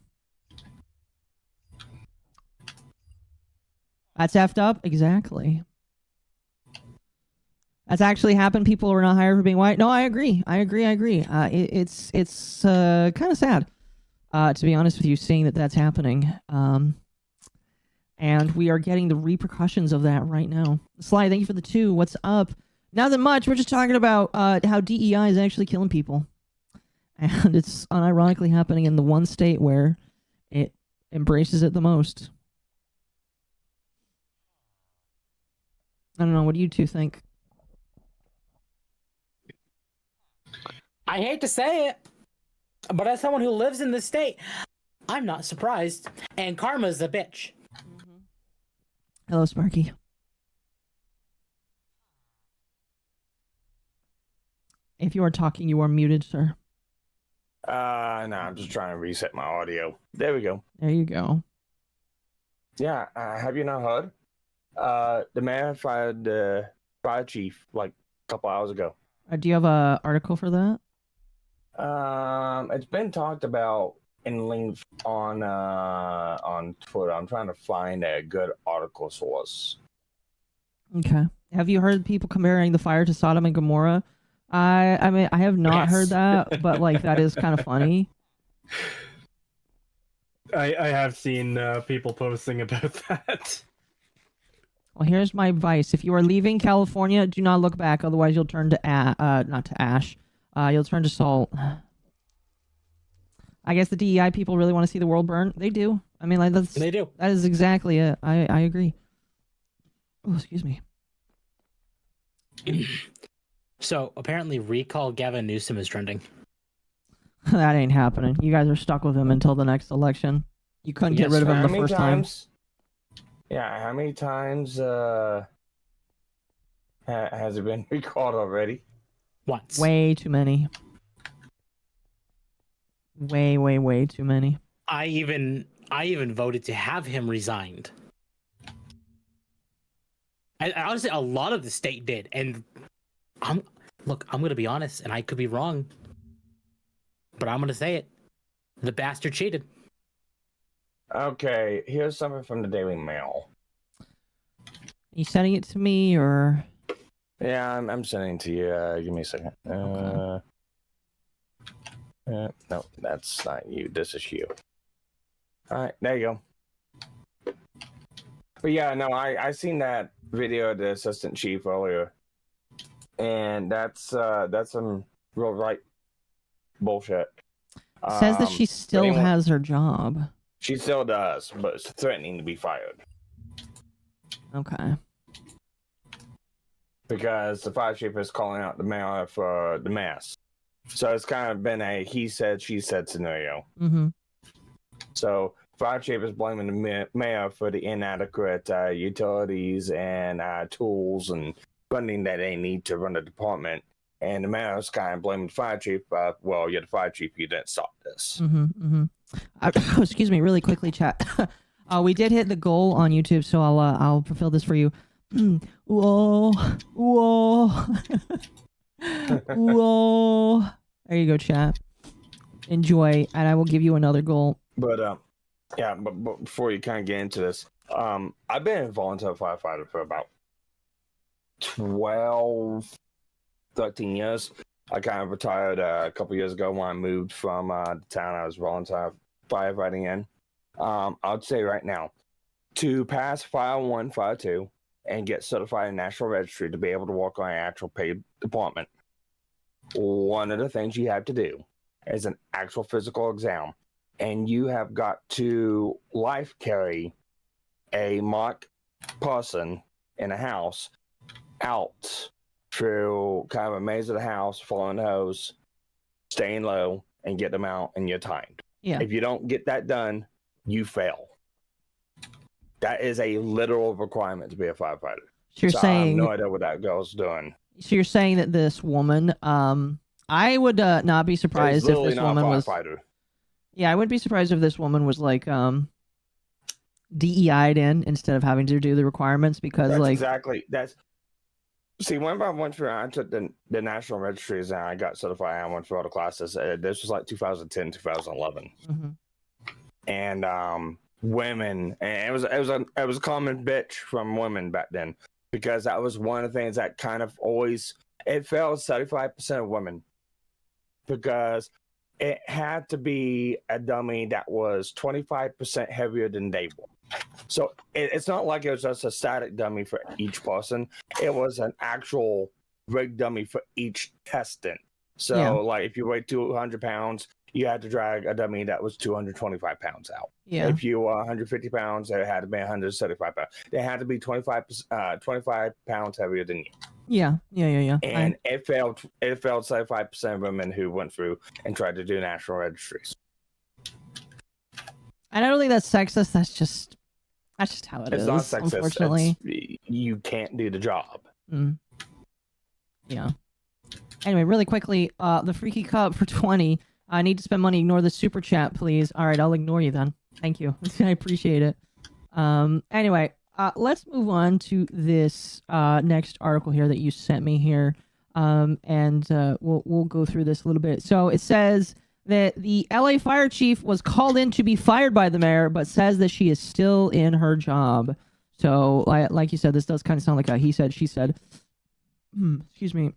That's effed up? Exactly. That's actually happened. People are not hired for being white. No, I agree. It's kind of sad. To be honest with you, seeing that that's happening. And we are getting the repercussions of that right now. Sly, thank you for the 2. What's up? Nothing much. We're just talking about how DEI is actually killing people. And it's unironically happening in the one state where it embraces it the most. I don't know. What do you two think? I hate to say it, but as someone who lives in the state, I'm not surprised. And karma's a bitch. Hello, Sparky. If you are talking, you are muted, sir. No, I'm just trying to reset my audio. There we go. There you go. Yeah, have you not heard? The mayor fired the fire chief like a couple hours ago. Do you have an article for that? It's been talked about in length on Twitter. I'm trying to find a good article source. Okay. Have you heard people comparing the fire to Sodom and Gomorrah? I mean, I have not heard that, but like that is kind of funny. I have seen people posting about that. Well, here's my advice: if you are leaving California, do not look back. Otherwise, you'll turn to not to ash. You'll turn to salt. I guess the DEI people really want to see the world burn. They do. I mean, like They do. That is exactly it. I agree. Oh, excuse me. So apparently, recall Gavin Newsom is trending. That ain't happening. You guys are stuck with him until the next election. You couldn't get rid of him the first time. Yeah, how many times has it been recalled already? Once. Way too many. Way too many. I even voted to have him resigned. I honestly, a lot of the state did, and I'm going to be honest, and I could be wrong, but I'm going to say it. The bastard cheated. Okay, here's something from the Daily Mail. You sending it to me, or? Yeah, I'm sending it to you. Give me a second. Okay. No, that's not you. This is you. All right, there you go. But yeah, no, I seen that video of the assistant chief earlier, and that's some real right bullshit. Says that she still has her job. She still does, but it's threatening to be fired. Okay. Because the fire chief is calling out the mayor for the mass. So it's kind of been a he said, she said scenario. Mm-hmm. So fire chief is blaming the mayor for the inadequate utilities and tools and funding that they need to run the department. And the mayor's kind of blaming the fire chief. Well, you're the fire chief. You didn't stop this. Excuse me, really quickly, chat. We did hit the goal on YouTube, so I'll fulfill this for you. Whoa, whoa, whoa. There you go, chat. Enjoy, and I will give you another goal. But yeah, but before you kind of get into this, I've been a volunteer firefighter for about 12, 13 years. I kind of retired a couple years ago when I moved from the town I was volunteer firefighting in. I'd say right now, to pass Fire 1, Fire 2, and get certified in National Registry to be able to walk on an actual paid department, one of the things you have to do is an actual physical exam. And you have got to life carry a mock person in a house out through kind of a maze of the house, following the hose, staying low, and get them out, and you're timed. Yeah. If you don't get that done, you fail. That is a literal requirement to be a firefighter. So you're saying, I have no idea what that girl's doing. So you're saying that this woman, I would not be surprised if this woman was. Yeah, I wouldn't be surprised if this woman was like DEI'd in instead of having to do the requirements because that's like exactly that's. See, whenever I went through, I took the national registries and I got certified. I went through all the classes. This was like 2010, 2011, and women, and it was a common bitch from women back then because that was one of the things that kind of always it failed 75% of women because it had to be a dummy that was 25% heavier than they were. So it's not like it was just a static dummy for each person. It was an actual rig dummy for each testing. So like if you weigh 200 pounds, you had to drag a dummy that was 225 pounds out. Yeah. If you were 150 pounds, it had to be 175 pounds. They had to be 25 pounds heavier than you. Yeah. And it failed 75% of women who went through and tried to do national registries. And I don't think that's sexist. That's just how it is. It's not sexist. Unfortunately, you can't do the job. Yeah. Anyway, really quickly, the Freaky Cup for 20. I need to spend money. Ignore the super chat, please. All right, I'll ignore you then. Thank you. I appreciate it. Anyway, let's move on to this next article here that you sent me here. And we'll go through this a little bit. So it says that the LA fire chief was called in to be fired by the mayor, but says that she is still in her job. So, like you said, this does kind of sound like a he said, she said. Excuse me.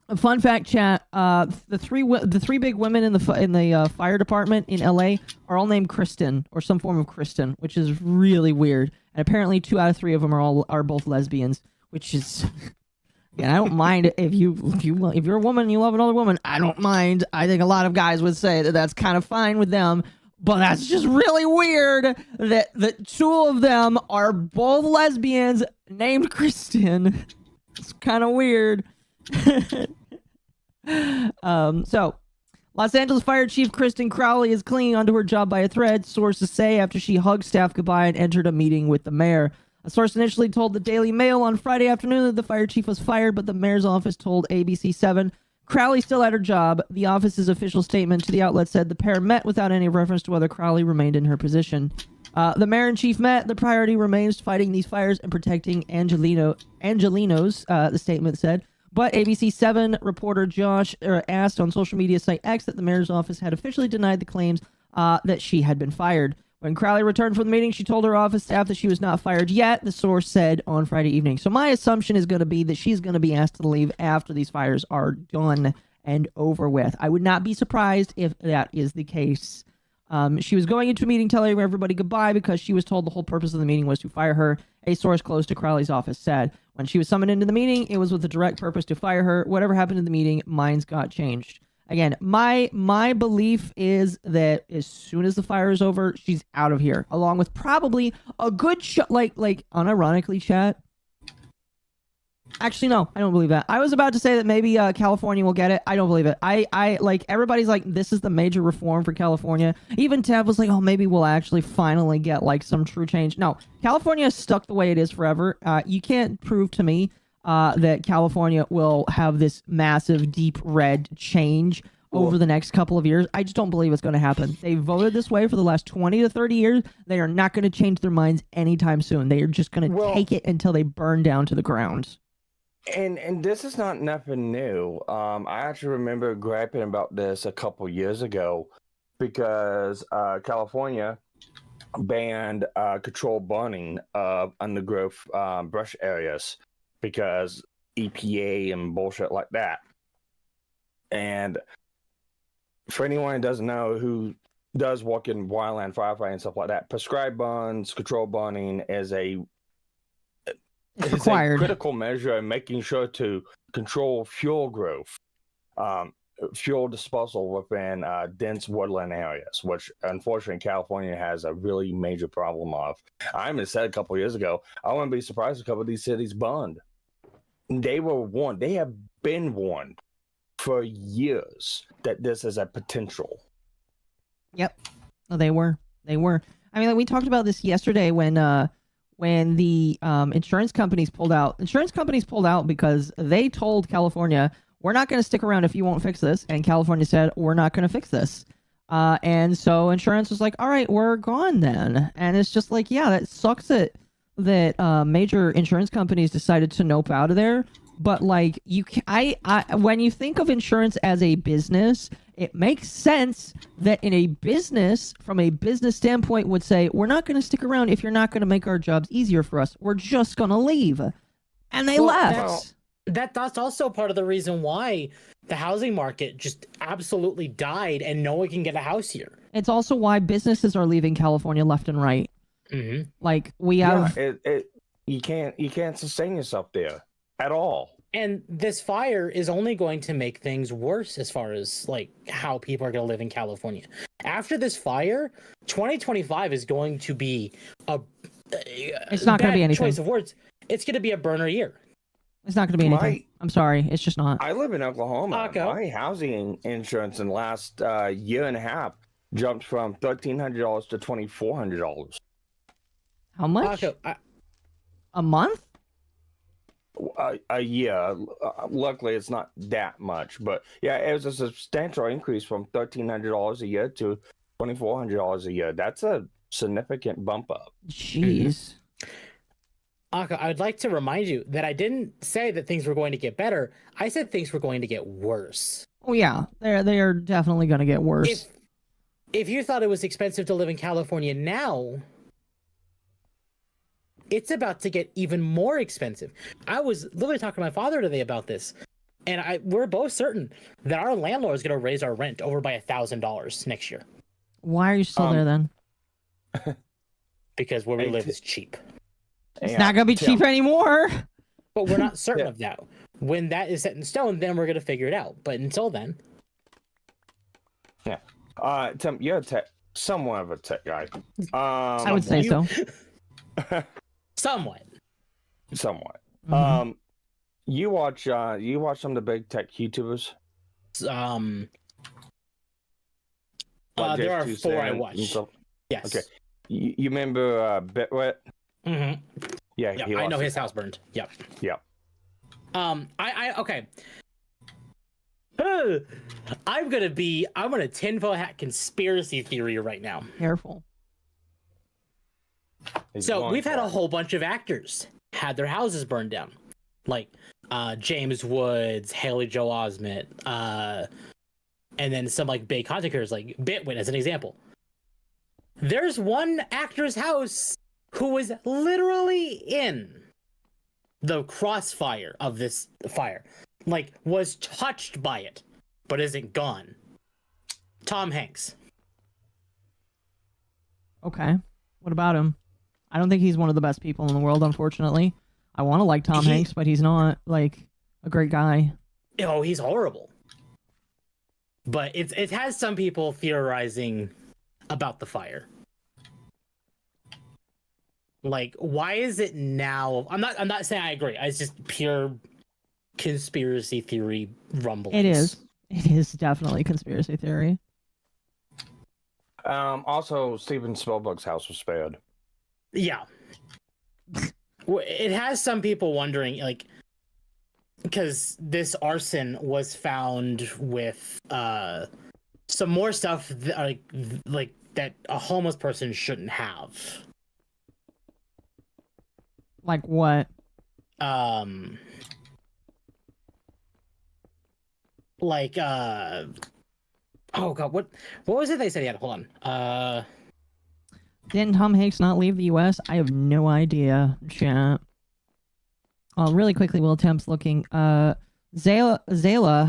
A fun fact, chat. The three big women in the fire department in LA are all named Kristen or some form of Kristen, which is really weird. And apparently, 2 out of 3 of them are both lesbians, which is. And I don't mind if you're a woman and you love another woman. I don't mind. I think a lot of guys would say that that's kind of fine with them, but that's just really weird that the 2 of them are both lesbians named Kristen. It's kind of weird. So Los Angeles Fire Chief Kristen Crowley is clinging onto her job by a thread, sources say, after she hugged staff goodbye and entered a meeting with the mayor. A source initially told the Daily Mail on Friday afternoon that the fire chief was fired, but the mayor's office told ABC7 Crowley still at her job. The office's official statement to the outlet said the pair met without any reference to whether Crowley remained in her position. The mayor and chief met. The priority remains fighting these fires and protecting Angelinos, the statement said. But ABC7 reporter Josh asked on social media site X that the mayor's office had officially denied the claims that she had been fired. When Crowley returned from the meeting, she told her office staff that she was not fired yet, the source said on Friday evening. So my assumption is going to be that she's going to be asked to leave after these fires are done and over with. I would not be surprised if that is the case. She was going into a meeting telling everybody goodbye because she was told the whole purpose of the meeting was to fire her, a source close to Crowley's office said. When she was summoned into the meeting, it was with the direct purpose to fire her. Whatever happened in the meeting, minds got changed. Again, my belief is that as soon as the fire is over, she's out of here, along with probably a good like unironically, chat. Actually, no, I don't believe that. I was about to say that maybe California will get it. I don't believe it. I like everybody's like, this is the major reform for California. Even Tab was like, oh, maybe we'll actually finally get like some true change. No, California is stuck the way it is forever. You can't prove to me that California will have this massive deep red change over the next couple of years. I just don't believe it's going to happen. They voted this way for the last 20 to 30 years. They are not going to change their minds anytime soon. They are just going to take it until they burn down to the ground. And this is not nothing new. I actually remember griping about this a couple years ago because California banned controlled burning of undergrowth brush areas because EPA and bullshit like that. And for anyone who doesn't know who does work in wildland firefighting and stuff like that, prescribed burns, controlled burning is a critical measure in making sure to control fuel growth, fuel disposal within dense woodland areas, which unfortunately California has a really major problem of. I even said a couple years ago, I wouldn't be surprised if a couple of these cities burned. They were warned. They have been warned for years that this is a potential. Yep. Oh, they were. I mean, like, we talked about this yesterday when the insurance companies pulled out. Insurance companies pulled out because they told California, we're not going to stick around if you won't fix this. And California said, we're not going to fix this. And so insurance was like, all right, we're gone then. And it's just like, yeah, that sucks that major insurance companies decided to nope out of there. But like, when you think of insurance as a business, it makes sense that in a business, from a business standpoint, would say, we're not going to stick around if you're not going to make our jobs easier for us. We're just going to leave. And they left. That's also part of the reason why the housing market just absolutely died and no one can get a house here. It's also why businesses are leaving California left and right. Mm-hmm. Like, we have... You can't sustain yourself there at all. And this fire is only going to make things worse as far as like how people are going to live in California. After this fire, 2025 is going to be it's not going to be anything. Choice of words. It's going to be a burner year. It's not going to be anything. I'm sorry. It's just not. I live in Oklahoma. Otaku. My housing insurance in the last year and a half jumped from $1,300 to $2,400. How much? Otaku, a month? A year. Luckily, it's not that much, but yeah, it was a substantial increase from $1,300 a year to $2,400 a year. That's a significant bump up. Jeez. Otaku, I would like to remind you that I didn't say that things were going to get better. I said things were going to get worse. Oh yeah, they are definitely going to get worse. If you thought it was expensive to live in California now, it's about to get even more expensive. I was literally talking to my father today about this, and we're both certain that our landlord is going to raise our rent over by $1,000 next year. Why are you still there then? Because where we live is cheap. It's not going to be cheap anymore. But we're not certain of that. When that is set in stone, then we're going to figure it out. But until then. Yeah. Tim, you're somewhat of a tech guy. I would say so. Somewhat. Mm-hmm. You watch some of the big tech YouTubers? There are 4 I watch. Yes. Okay. You remember Bitwit? Mm-hmm. Yeah, I know his house burned. Yep. Okay. I'm gonna tinfoil hat conspiracy theory right now. Careful. So we've had a whole bunch of actors had their houses burned down, like James Woods, Haley Joel Osment, and then some like big content creators like Bitwin as an example. There's one actor's house who was literally in the crossfire of this fire, like was touched by it, but isn't gone. Tom Hanks. Okay. What about him? I don't think he's one of the best people in the world, unfortunately. I want to like Tom Hanks, but he's not like a great guy. Oh, he's horrible. But it has some people theorizing about the fire. Like, why is it now? I'm not saying I agree. It's just pure conspiracy theory rumblings. It is. It is definitely conspiracy theory. Also, Steven Spielberg's house was spared. Yeah. Well, it has some people wondering, like, because this arson was found with some more stuff that, like that a homeless person shouldn't have. Like what? Like oh god, what was it they said he had? Hold on. Didn't Tom Hanks not leave the U.S.? I have no idea, chat. Really quickly, Will Temp's looking. Zayla,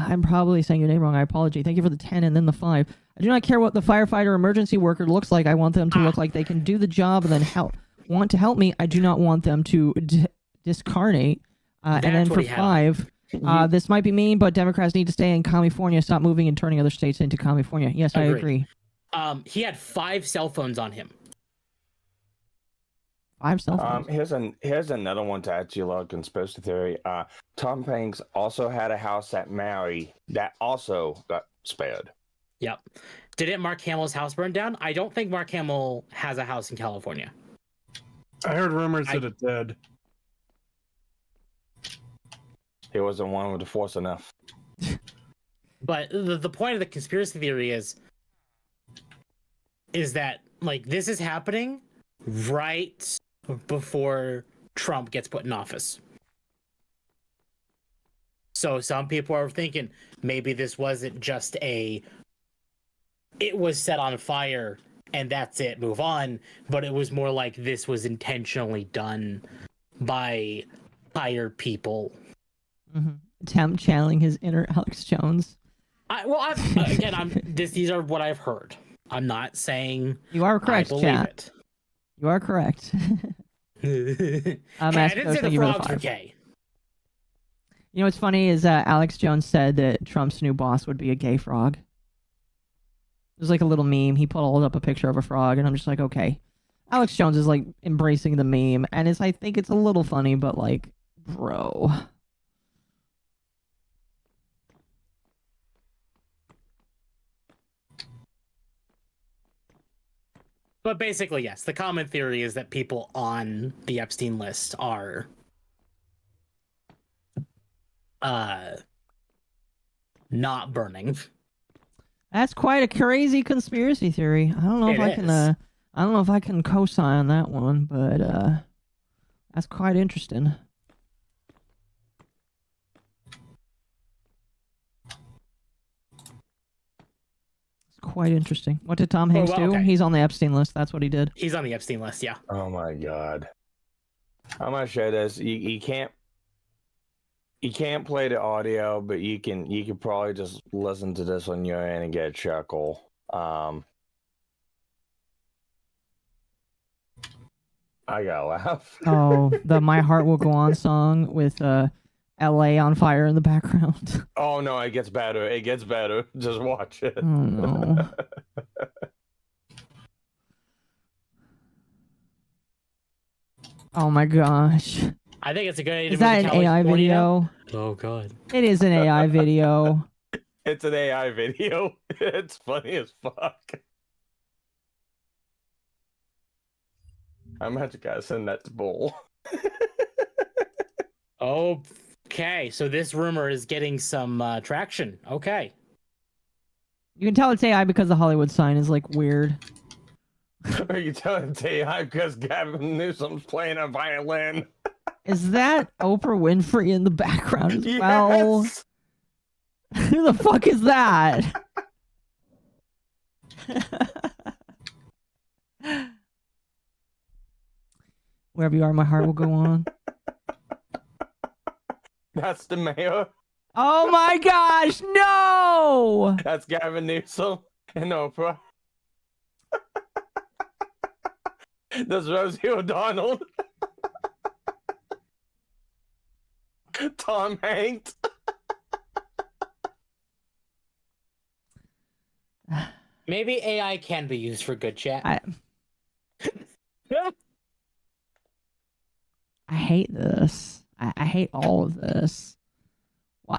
I'm probably saying your name wrong. I apologize. Thank you for the 10 and then the 5. I do not care what the firefighter emergency worker looks like. I want them to look like they can do the job and then want to help me. I do not want them to discarnate. And then for 5, this might be mean, but Democrats need to stay in California, stop moving and turning other states into California. Yes, I agree. He had 5 cell phones on him. 5 cell phones. Here's another one to add to your conspiracy theory. Tom Hanks also had a house at Maui that also got spared. Yep. Didn't Mark Hamill's house burn down? I don't think Mark Hamill has a house in California. I heard rumors that it did. He wasn't one with the force enough. But the point of the conspiracy theory is that, like, this is happening right before Trump gets put in office. So some people are thinking maybe this wasn't just it was set on fire and that's it, move on, but it was more like this was intentionally done by hired people. Temp channeling his inner Alex Jones. These are what I've heard. I'm not saying you are correct, I believe chat. it. You are correct. I didn't say the frogs were gay. You know what's funny is Alex Jones said that Trump's new boss would be a gay frog. There's like a little meme. He pulled up a picture of a frog, and I'm just like, okay. Alex Jones is like embracing the meme, and I think it's a little funny, but like, bro. But basically, yes, the common theory is that people on the Epstein list are not burning. That's quite a crazy conspiracy theory. I don't know if I can co-sign that one, but that's quite interesting. Quite interesting. What did Tom Hanks do? Okay. He's on the Epstein list. That's what he did. He's on the Epstein list, yeah. Oh my god. I'm gonna show this. You can't play the audio, but you can probably just listen to this on your end and get a chuckle. I gotta laugh. Oh, the My Heart Will Go On song with LA on fire in the background. Oh no, it gets better. It gets better. Just watch it. Oh no. Oh my gosh. I think it's a good idea. Is that an AI video? Oh god. It is an AI video. It's an AI video. It's funny as fuck. I'm about to gotta send that to Bull. Okay, so this rumor is getting some traction. Okay. You can tell it's AI because the Hollywood sign is like weird. Are you telling it's AI because Gavin Newsom's playing a violin? Is that Oprah Winfrey in the background as yes! well? Who the fuck is that? Wherever you are, my heart will go on. That's the mayor. Oh my gosh, no! That's Gavin Newsom and Oprah. That's Rosie O'Donnell. Tom Hanks. Maybe AI can be used for good chat. I hate this. I hate all of this.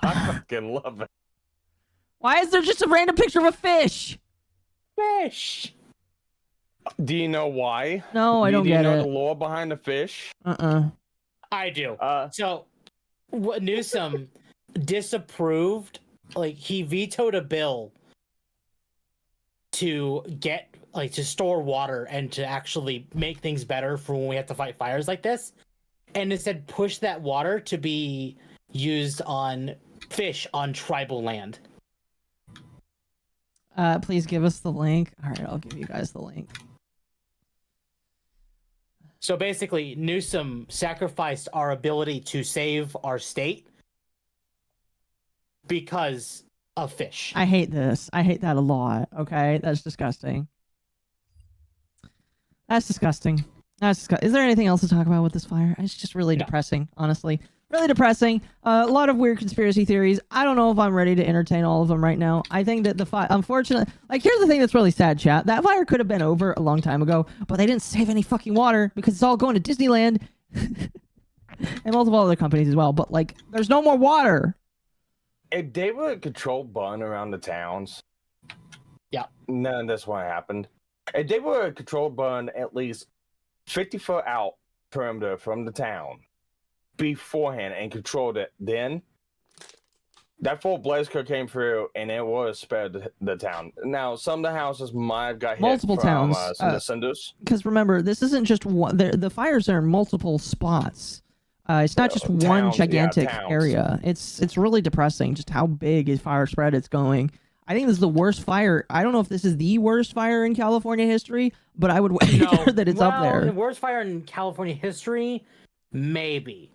I fucking love it. Why is there just a random picture of a fish? Fish. Do you know why? No, I don't Do you get know it. the lore behind the fish? I do. Uh, So, Newsom disapproved, like, he vetoed a bill to get, like, to store water and to actually make things better for when we have to fight fires like this. And instead push that water to be used on fish on tribal land. Please give us the link. All right, I'll give you guys the link. So basically, Newsom sacrificed our ability to save our state because of fish. I hate this. I hate that a lot. Okay, that's disgusting. That's disgusting. Is there anything else to talk about with this fire? It's just really depressing, honestly. Really depressing. A lot of weird conspiracy theories. I don't know if I'm ready to entertain all of them right now. I think that the fire, unfortunately, like, here's the thing that's really sad, chat. That fire could have been over a long time ago, but they didn't save any fucking water because it's all going to Disneyland and multiple other companies as well. But, like, there's no more water. if they would control burn around the towns, none of this would have happened. If they were control burn at least 50 foot out perimeter from the town beforehand and controlled it, then that full blaze could came through and it would have spared the town. Now, some of the houses might have got Multiple hit from, towns. some of the cinders. Because remember, this isn't just one. The fires are in multiple spots. It's not just one gigantic area. It's really depressing just how big a fire spread it's going. I think this is the worst fire. I don't know if this is the worst fire in California history, but I would wager that it's up there. The worst fire in California history, maybe.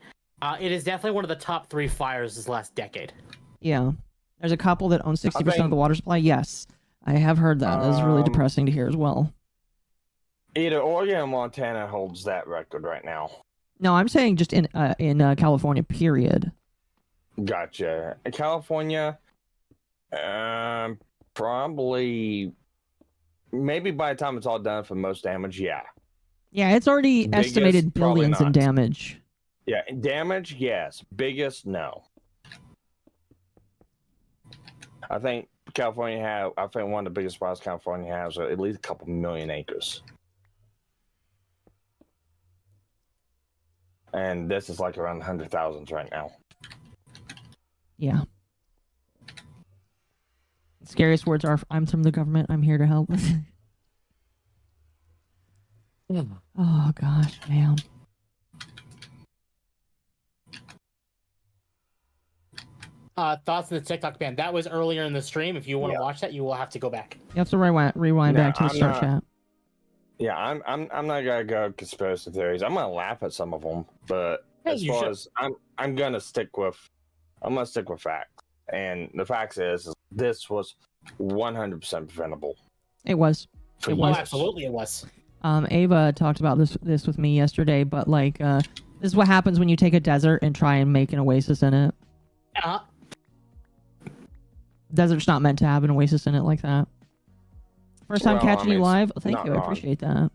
It is definitely one of the top 3 fires this last decade. Yeah. There's a couple that own 60% of the water supply. Yes. I have heard that. That is really depressing to hear as well. Either Oregon or Montana holds that record right now. No, I'm saying just in California, period. Gotcha. In California, probably, maybe by the time it's all done for most damage, yeah. Yeah, it's already Biggest, estimated billions in not. damage. Yeah, damage, yes. Biggest, no. I think one of the biggest fires California has are at least a couple million acres. And this is like around 100,000 right now. Yeah. The scariest words are, I'm from the government, I'm here to help. Oh, gosh, man. Thoughts on the TikTok ban. That was earlier in the stream. If you want to watch that, you will have to go back. You have to rewind back to the start chat. Yeah, I'm not gonna go conspiracy theories. I'm gonna laugh at some of them, but as far as I'm gonna stick with facts. And the facts is this was 100% preventable. It was. It was. Oh, absolutely, it was. Ava talked about this with me yesterday, but like, this is what happens when you take a desert and try and make an oasis in it. Desert's not meant to have an oasis in it like that. First time catching you live. Thank you. I appreciate that.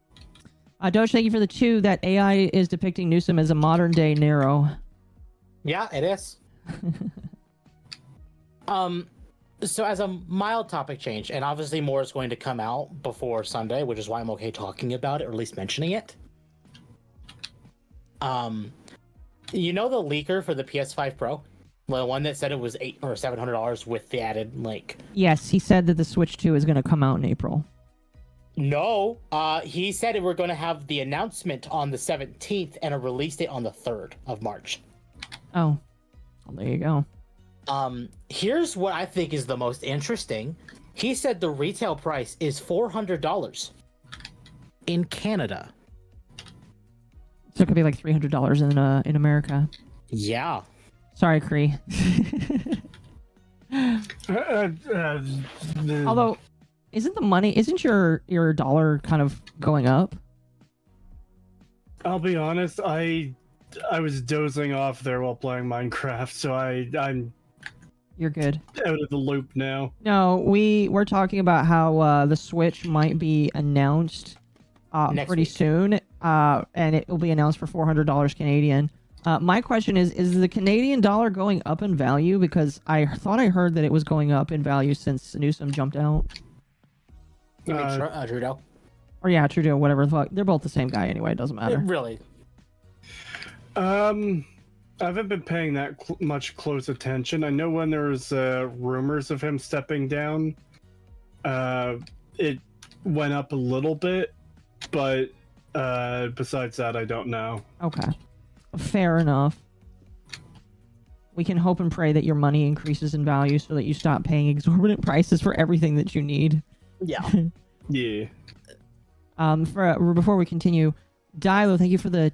Doge, thank you for the 2. That AI is depicting Newsom as a modern day Nero. Yeah, it is. So as a mild topic change, and obviously more is going to come out before Sunday, which is why I'm okay talking about it, or at least mentioning it. You know the leaker for the PS5 Pro? The one that said it was $800 or $700 with the added link. Yes, he said that the Switch 2 is going to come out in April. No, he said we're going to have the announcement on the 17th and a release date on the 3rd of March. Oh, well, there you go. Here's what I think is the most interesting. He said the retail price is $400 in Canada. So it could be like $300 in America. Yeah. Sorry, Cree. Although, isn't your dollar kind of going up? I'll be honest, I was dozing off there while playing Minecraft, so I'm You're good. out of the loop now. No, we're talking about how the Switch might be announced pretty soon, and it will be announced for $400 Canadian. My question is the Canadian dollar going up in value? Because I thought I heard that it was going up in value since Newsom jumped out. You mean Trudeau? Or yeah, Trudeau, whatever the fuck. They're both the same guy anyway. It doesn't matter. Really? I haven't been paying that much close attention. I know when there was rumors of him stepping down, it went up a little bit, but besides that, I don't know. Okay. Fair enough. We can hope and pray that your money increases in value so that you stop paying exorbitant prices for everything that you need. Yeah. Yeah. Before we continue, Dilo, thank you for the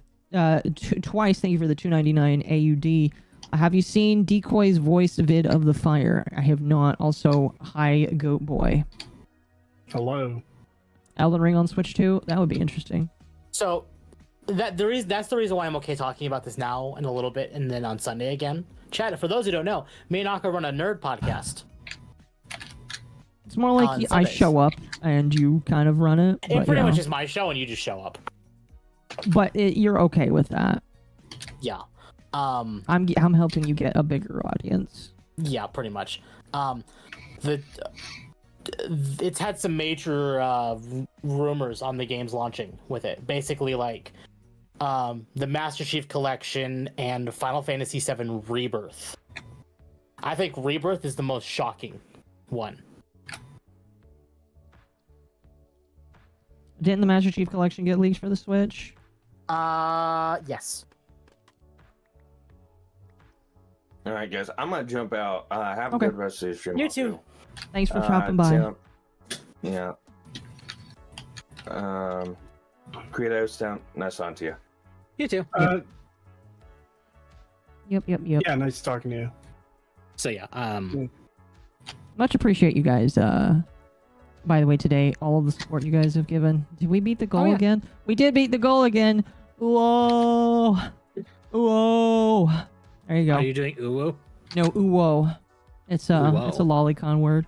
twice. Thank you for the $2.99 AUD. Have you seen Decoy's voice vid of the fire? I have not. Also, hi Goat Boy. Hello. Elden Ring on Switch 2? That would be interesting. So that's the reason why I'm okay talking about this now in a little bit and then on Sunday again. Chat, for those who don't know, me and Aka run a nerd podcast. It's more like I show up and you kind of run it. It pretty much is my show and you just show up. But you're okay with that. Yeah. I'm helping you get a bigger audience. Yeah, pretty much. It's had some major rumors on the game's launching with it. Basically, like the Master Chief Collection and Final Fantasy VII Rebirth. I think Rebirth is the most shocking one. Didn't the Master Chief Collection get leaked for the Switch? Yes. All right, guys, I'm gonna jump out. Have a good rest of the stream. You too. Thanks for dropping by. Tim, yeah. Creatos down. Nice on to you. You too. Yep. Yeah, nice talking to you. So yeah. Much appreciate you guys. By the way, today, all of the support you guys have given. Did we beat the goal again? We did beat the goal again. Whoa. Whoa. There you go. Are you doing uwo? No, uwo. It's a lolicon word.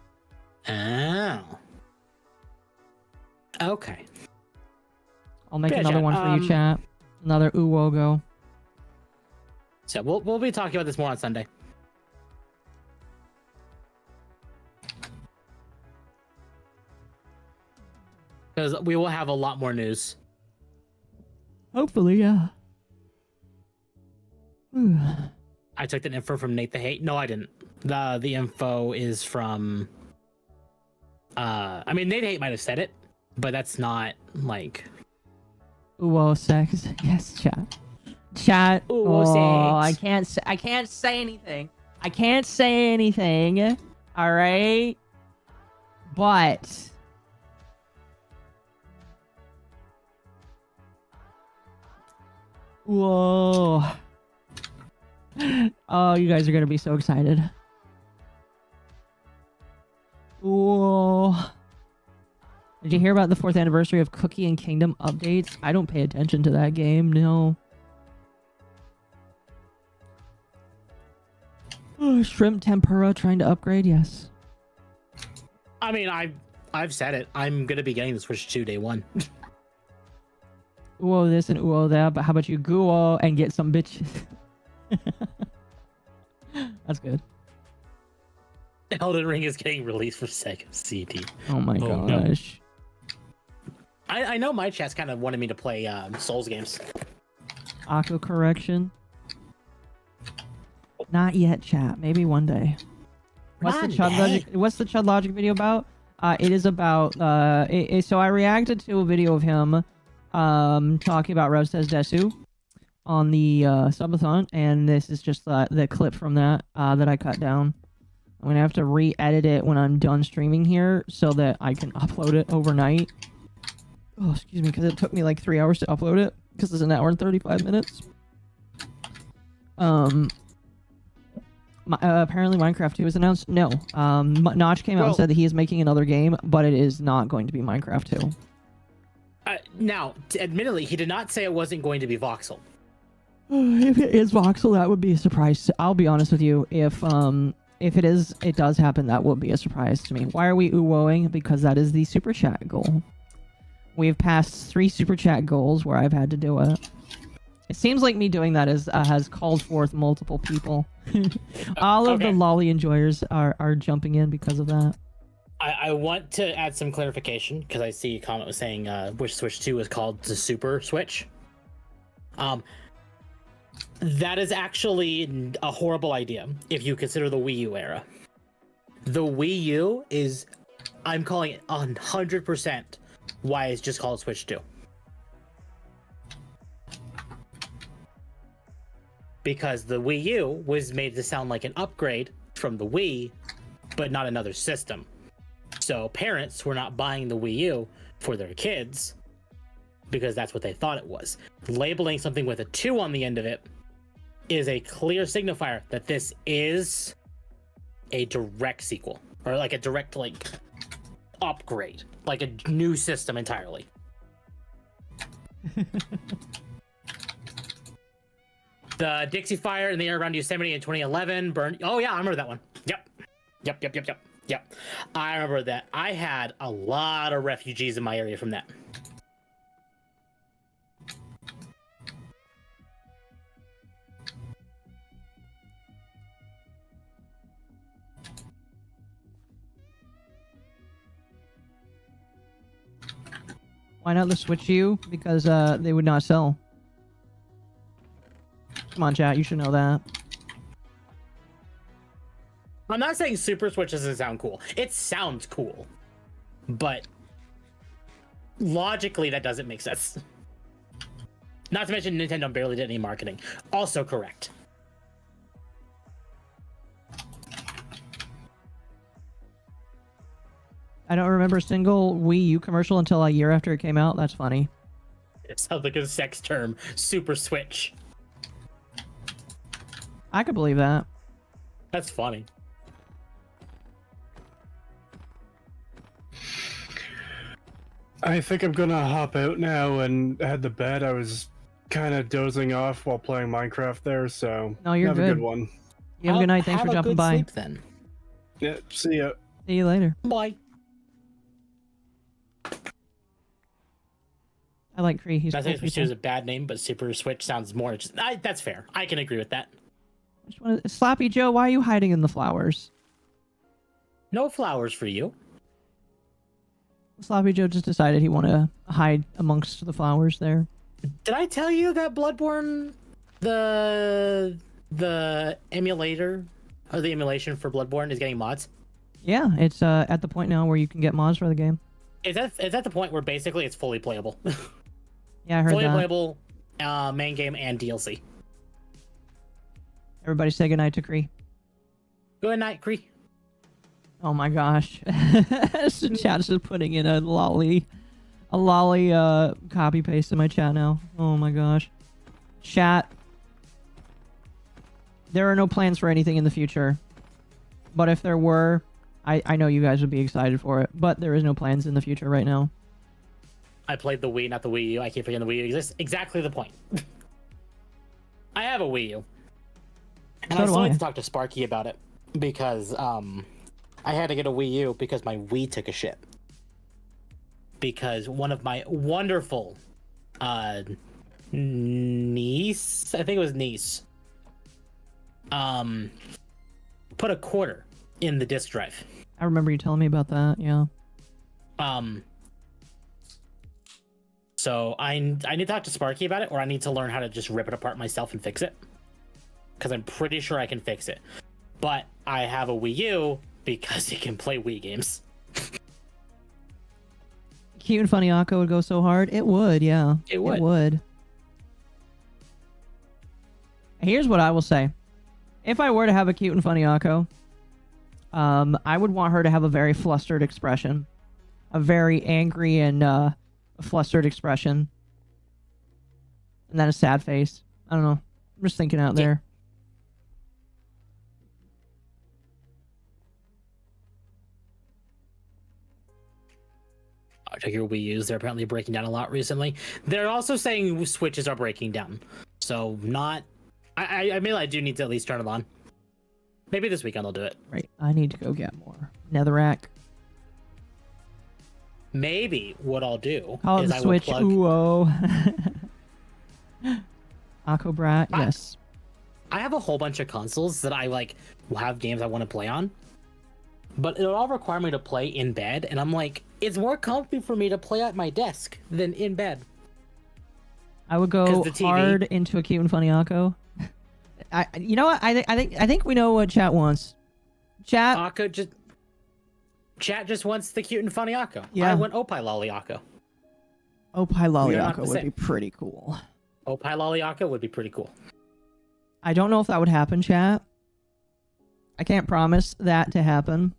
Oh. Okay. I'll make another one for you, chat. Another uwo go. So we'll be talking about this more on Sunday. Because we will have a lot more news. Hopefully, yeah. I took that info from Nate the Hate. No, I didn't. The info is from. I mean, Nate the Hate might have said it, but that's not like. Uwo sex. Yes, chat. Chat. Uwo sex. I can't say anything. I can't say anything. All right. But. Whoa. Oh, you guys are gonna be so excited. Whoa. Did you hear about the 4th anniversary of Cookie and Kingdom updates? I don't pay attention to that game, no. Oh, shrimp tempura trying to upgrade, yes. I mean, I've said it. I'm gonna be getting the Switch 2 day one. Uwo this and uwo that, but how about you guo and get some bitches? That's good. Elden Ring is getting released for Sega CD. Oh my gosh. No. I know my chat's kind of wanted me to play Souls games. Aqua correction. Not yet, chat. Maybe one day. What's the Chud Logic video about? It is about so I reacted to a video of him talking about Rev Says Desu on the subathon, and this is just the clip from that that I cut down. I'm gonna have to re-edit it when I'm done streaming here so that I can upload it overnight. Oh, excuse me, because it took me like 3 hours to upload it because it's an hour and 35 minutes. Apparently Minecraft 2 is announced. No, Notch came out and said that he is making another game, but it is not going to be Minecraft 2. Now, admittedly, he did not say it wasn't going to be voxel. If it is voxel, that would be a surprise. I'll be honest with you. If it does happen, that will be a surprise to me. Why are we uwoing? Because that is the super chat goal. We've passed 3 super chat goals where I've had to do it. It seems like me doing that has called forth multiple people. All of the Okay. lolly enjoyers are jumping in because of that. I want to add some clarification because I see a comment was saying which Switch 2 is called the Super Switch. That is actually a horrible idea if you consider the Wii U era. The Wii U is, I'm calling it 100% why it's just called Switch 2. Because the Wii U was made to sound like an upgrade from the Wii, but not another system. So parents were not buying the Wii U for their kids because that's what they thought it was. Labeling something with a 2 on the end of it is a clear signifier that this is a direct sequel or like a direct like upgrade, like a new system entirely. The Dixie Fire in the air around Yosemite in 2011 burned. Oh yeah, I remember that one. Yep. I remember that. I had a lot of refugees in my area from that. Why not the Switch U? Because they would not sell. Come on, chat. You should know that. I'm not saying Super Switch doesn't sound cool. It sounds cool, but logically that doesn't make sense. Not to mention Nintendo barely did any marketing. Also correct. I don't remember a single Wii U commercial until a year after it came out. That's funny. It sounds like a sex term. Super Switch. I could believe that. That's funny. I think I'm gonna hop out now and head to bed. I was kind of dozing off while playing Minecraft there, so No, you're have a good. good one. You have a good night. Thanks Have for a jumping good by. sleep, then. Yeah, see ya. See you later. Bye. I like Cree. He's I cool think Switch 2 is people. a bad name, but Super Switch sounds more. That's fair. I can agree with that. Sloppy Joe, why are you hiding in the flowers? No flowers for you. Sloppy Joe just decided he wanted to hide amongst the flowers there. Did I tell you that Bloodborne, the emulator or the emulation for Bloodborne is getting mods? Yeah, it's at the point now where you can get mods for the game. It's at the point where basically it's fully playable. Yeah, I heard Fully that. playable, main game and DLC. Everybody say goodnight to Cree. Good night, Cree. Oh my gosh. So chat's just putting in a lolly copy paste in my chat now. Oh my gosh. Chat. There are no plans for anything in the future. But if there were, I know you guys would be excited for it. But there is no plans in the future right now. I played the Wii, not the Wii U. I keep forgetting the Wii U exists. Exactly the point. I have a Wii U. And So I was do I. going to talk to Sparky about it because I had to get a Wii U because my Wii took a shit. Because one of my wonderful niece, I think it was niece, put a quarter in the disk drive. I remember you telling me about that, yeah. So I need to talk to Sparky about it, or I need to learn how to just rip it apart myself and fix it. Because I'm pretty sure I can fix it. But I have a Wii U because it can play Wii games. Cute and funny Akko would go so hard. It would, yeah. It would. It would. Here's what I will say. If I were to have a cute and funny Akko, I would want her to have a very flustered expression. A very angry and flustered expression. And then a sad face. I don't know. I'm just thinking out there. I took your Wii U's. They're apparently breaking down a lot recently. They're also saying Switches are breaking down. So not... I mean, I do need to at least turn it on. Maybe this weekend I'll do it. Right. I need to go get more netherrack. Maybe what I'll do Call it is the I will Switch. plug... Ooh-oh. Akko Brat, yes. I have a whole bunch of consoles that I like will have games I want to play on, but it'll all require me to play in bed, and I'm like, it's more comfy for me to play at my desk than in bed. I would go hard into a cute and funny Akko. You know what? I think we know what chat wants. Chat just wants the cute and funny Akko. Yeah. I want Opie Lolly Akko. Opie Lolly Akko would be pretty cool. Opie Lolly Akko would be pretty cool. I don't know if that would happen, chat. I can't promise that to happen.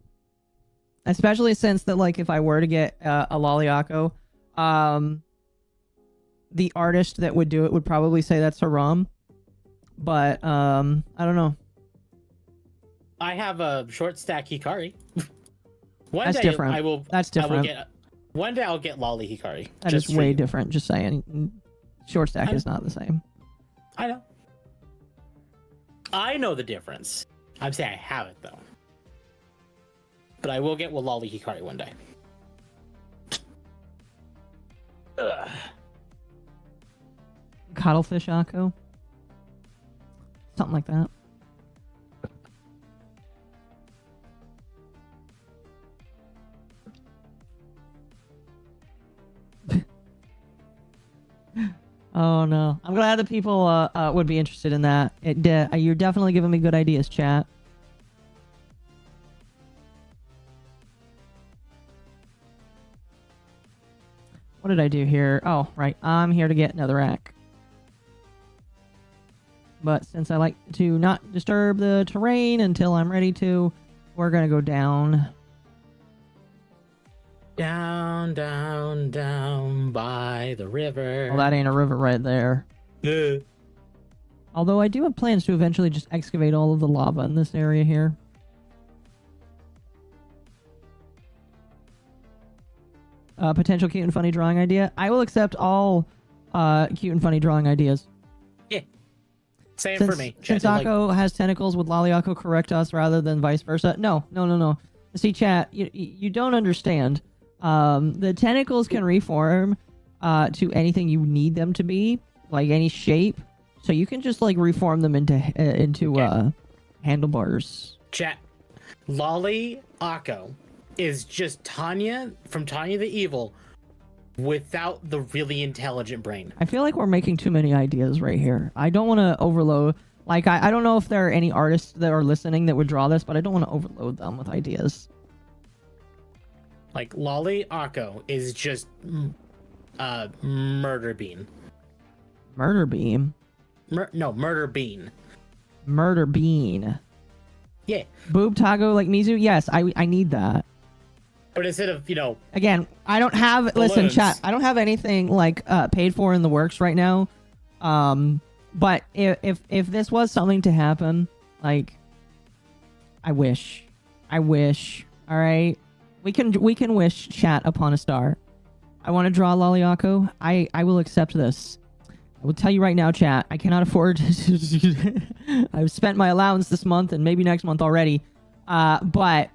Especially since that, like, if I were to get a Lolly Akko, the artist that would do it would probably say that's haram. But, I don't know. I have a short stack Hikari. That's different. That's different. One day I'll get Lolly Hikari. That is way different, just saying. Short stack is not the same. I know. I know the difference. I'm saying I haven't, though. But I will get with Lolly Hikari one day. Ugh. Cuttlefish Akko? Something like that. Oh no. I'm glad that people would be interested in that. You're definitely giving me good ideas, chat. What did I do here? Oh, right. I'm here to get Netherrack. But since I like to not disturb the terrain until I'm ready to, we're gonna go down. Down, down, down by the river. Well, that ain't a river right there. Yeah. Although I do have plans to eventually just excavate all of the lava in this area here. Potential cute and funny drawing idea. I will accept all cute and funny drawing ideas. Yeah. Same for me. Since Akko has tentacles, would Lolly Akko correct us rather than vice versa? No. See, chat, you don't understand. The tentacles can reform to anything you need them to be, like any shape. So you can just like reform them into handlebars. Chat, Lolly Akko is just Tanya from Tanya the Evil without the really intelligent brain. I feel like we're making too many ideas right here. I don't want to overload. Like, I don't know if there are any artists that are listening that would draw this, but I don't want to overload them with ideas. Like, Lolly Akko is just Murder Bean. Murder Beam? Murder Bean. Murder Bean. Yeah. Boob Tago like Mizu? Yes, I need that. But instead of, Again, I don't have... balloons. Listen, chat, I don't have anything, like, paid for in the works right now. But if this was something to happen, like... I wish. Alright? We can wish chat upon a star. I want to draw Lolly Akko. I will accept this. I will tell you right now, chat, I cannot afford to... I've spent my allowance this month and maybe next month already. But...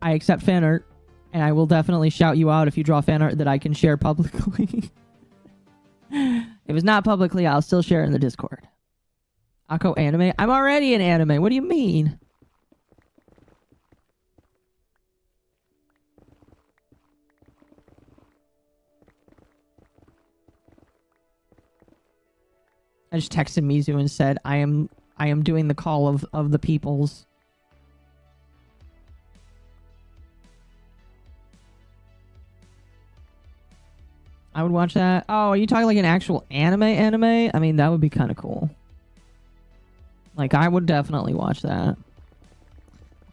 I accept fan art, and I will definitely shout you out if you draw fan art that I can share publicly. If it's not publicly, I'll still share it in the Discord. Akko anime? I'm already in anime. What do you mean? I just texted Mizu and said, I am doing the call of the peoples. I would watch that. Oh, are you talking like an actual anime? I mean, that would be kind of cool. Like, I would definitely watch that.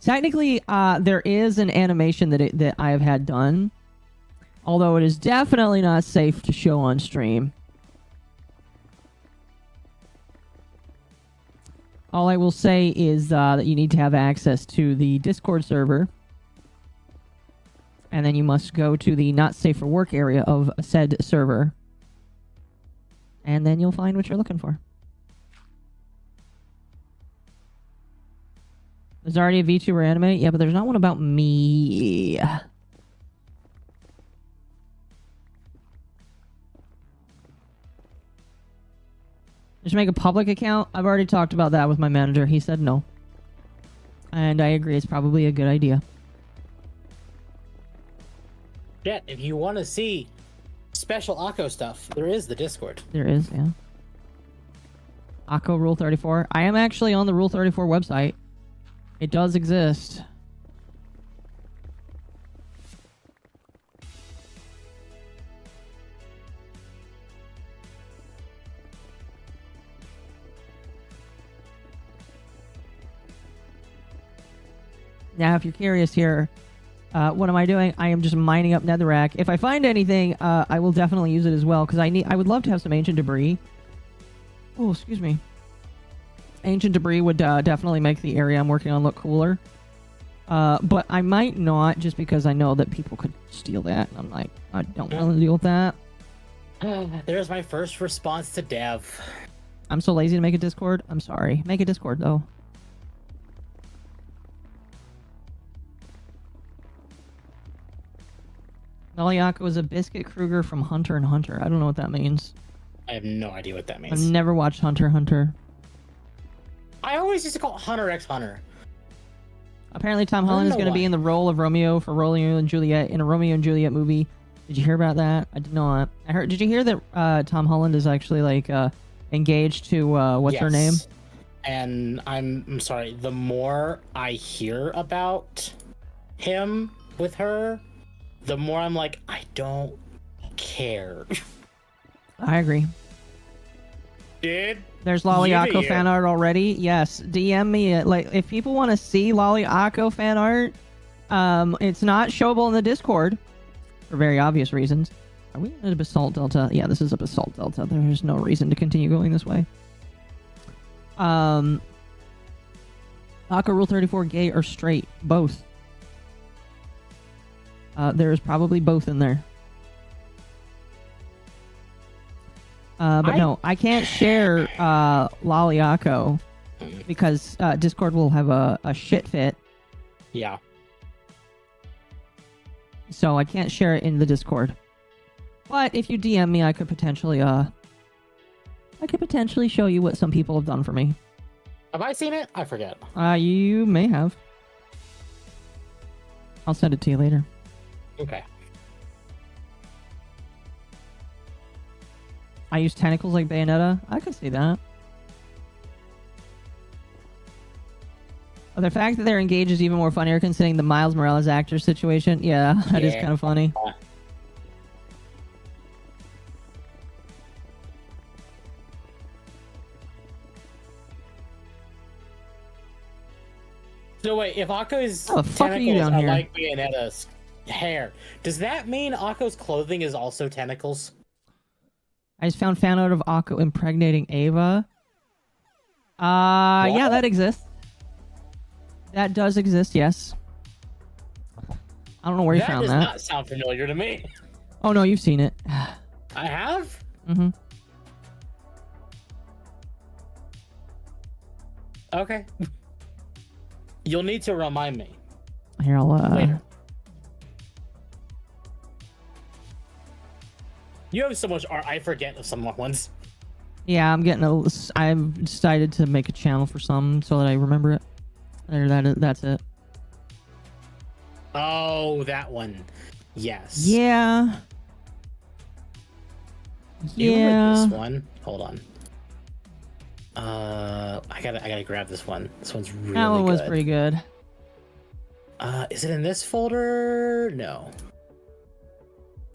Technically, there is an animation that I have had done. Although it is definitely not safe to show on stream. All I will say is that you need to have access to the Discord server. And then you must go to the not safe for work area of said server. And then you'll find what you're looking for. There's already a VTuber anime? Yeah, but there's not one about me. Just make a public account. I've already talked about that with my manager. He said no. And I agree, it's probably a good idea. Yeah, if you want to see special Occo stuff, there is the Discord. There is, yeah. Occo Rule 34. I am actually on the Rule 34 website. It does exist. Now, if you're curious here, what am I doing? I am just mining up netherrack. If I find anything, I will definitely use it as well, because I would love to have some ancient debris. Oh, excuse me. Ancient debris would definitely make the area I'm working on look cooler. But I might not, just because I know that people could steal that. And I'm like, I don't want to deal with that. There's my first response to Dev. I'm so lazy to make a Discord. I'm sorry. Make a Discord, though. MommaOcco is a Biscuit Kruger from Hunter x Hunter. I don't know what that means. I have no idea what that I've means. never watched Hunter x Hunter. I always used to call it Hunter x Hunter. Apparently Tom Holland is going to be in the role of Romeo for Romeo and Juliet in a Romeo and Juliet movie. Did you hear about that? I did not. I heard. Did you hear that Tom Holland is actually like engaged to what's her name? And I'm sorry. The more I hear about him with her, the more I'm like, I don't care. I agree. Dude, there's LollyOcco fan art already. Yes, DM me. Like, if people want to see LollyOcco fan art, it's not showable in the Discord for very obvious reasons. Are we in a basalt delta? Yeah, this is a basalt delta. There's no reason to continue going this way. Occo Rule 34, gay or straight? Both. There's probably both in there. But no, I can't share LollyOcco because Discord will have a shit fit. Yeah. So I can't share it in the Discord. But if you DM me, I could potentially show you what some people have done for me. Have I seen it? I forget. You may have. I'll send it to you later. Okay. I use tentacles like Bayonetta. I could see that. The fact that they're engaged is even more funnier considering the Miles Morales actor situation. Yeah, that is kind of funny. So wait, if Akko's the fuck are you down are here? like Bayonetta's hair, does that mean Akko's clothing is also tentacles? I just found fan art of Occo impregnating Ava. Yeah, that exists. That does exist, yes. I don't know where you found that. That does not sound familiar to me. Oh no, you've seen it. I have? Mm-hmm. Okay. You'll need to remind me. Here, I'll later. You have so much art, I forget of some ones. Yeah, I've decided to make a channel for some so that I remember it. That's it. Oh, that one. Yes. Yeah. You remember this one? Hold on. I gotta grab this one. This one's really good. That one was pretty good. Is it in this folder? No.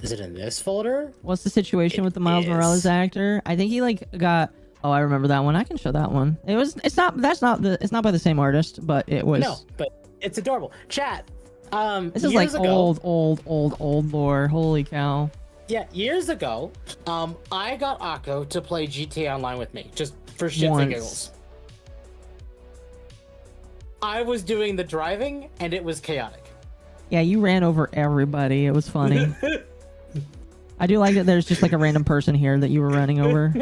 Is it in this folder? What's the situation with the Miles Morales actor? I think he got. Oh, I remember that one. I can show that one. It's not by the same artist, but it was. No, but it's adorable. Chat. This is like old lore. Holy cow. Yeah, years ago, I got Akko to play GTA Online with me, just for shits and giggles. I was doing the driving, and it was chaotic. Yeah, you ran over everybody. It was funny. I do like that there's just like a random person here that you were running over.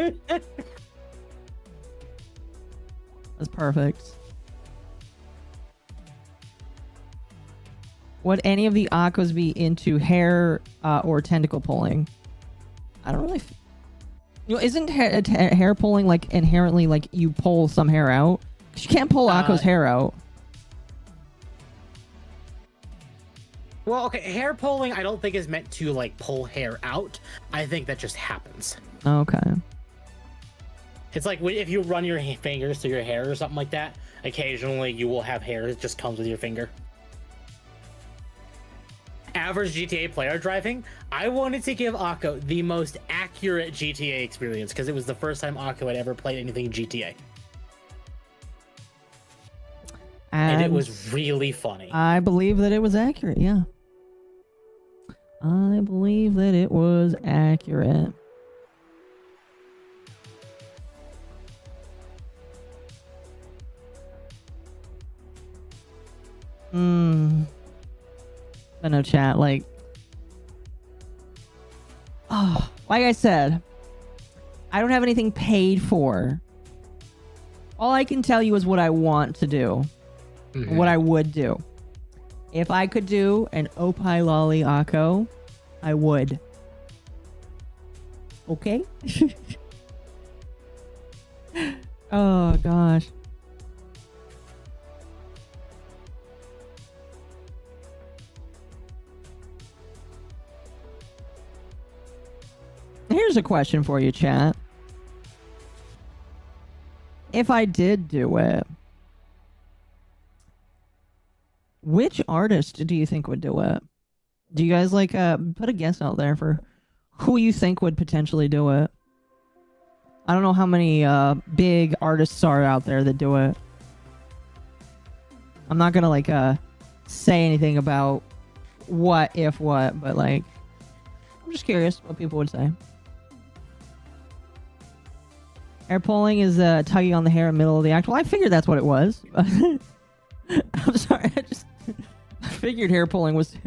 That's perfect. Would any of the Akkos be into hair or tentacle pulling? I don't really... You know, isn't hair pulling like inherently like you pull some hair out? 'Cause you can't pull Akko's hair out. Well, okay, hair pulling I don't think is meant to like pull hair out. I think that just happens. Okay. It's like if you run your fingers through your hair or something like that, occasionally you will have hair that just comes with your finger. Average GTA player driving, I wanted to give Akko the most accurate GTA experience because it was the first time Akko had ever played anything GTA. And it was really funny. I believe that it was accurate, yeah. I believe that it was accurate. I know, chat, like... Oh, like I said, I don't have anything paid for. All I can tell you is what I want to do. Mm-hmm. What I would do. If I could do an Opie Lolly Akko, I would. Okay? Oh, gosh. Here's a question for you, chat. If I did do it, which artist do you think would do it? Do you guys like put a guess out there for who you think would potentially do it? I don't know how many big artists are out there that do it. I'm not gonna like say anything about what if what, but like I'm just curious what people would say. Hair pulling is tugging on the hair in the middle of the act. Well, I figured that's what it was. I'm sorry, I figured hair pulling was...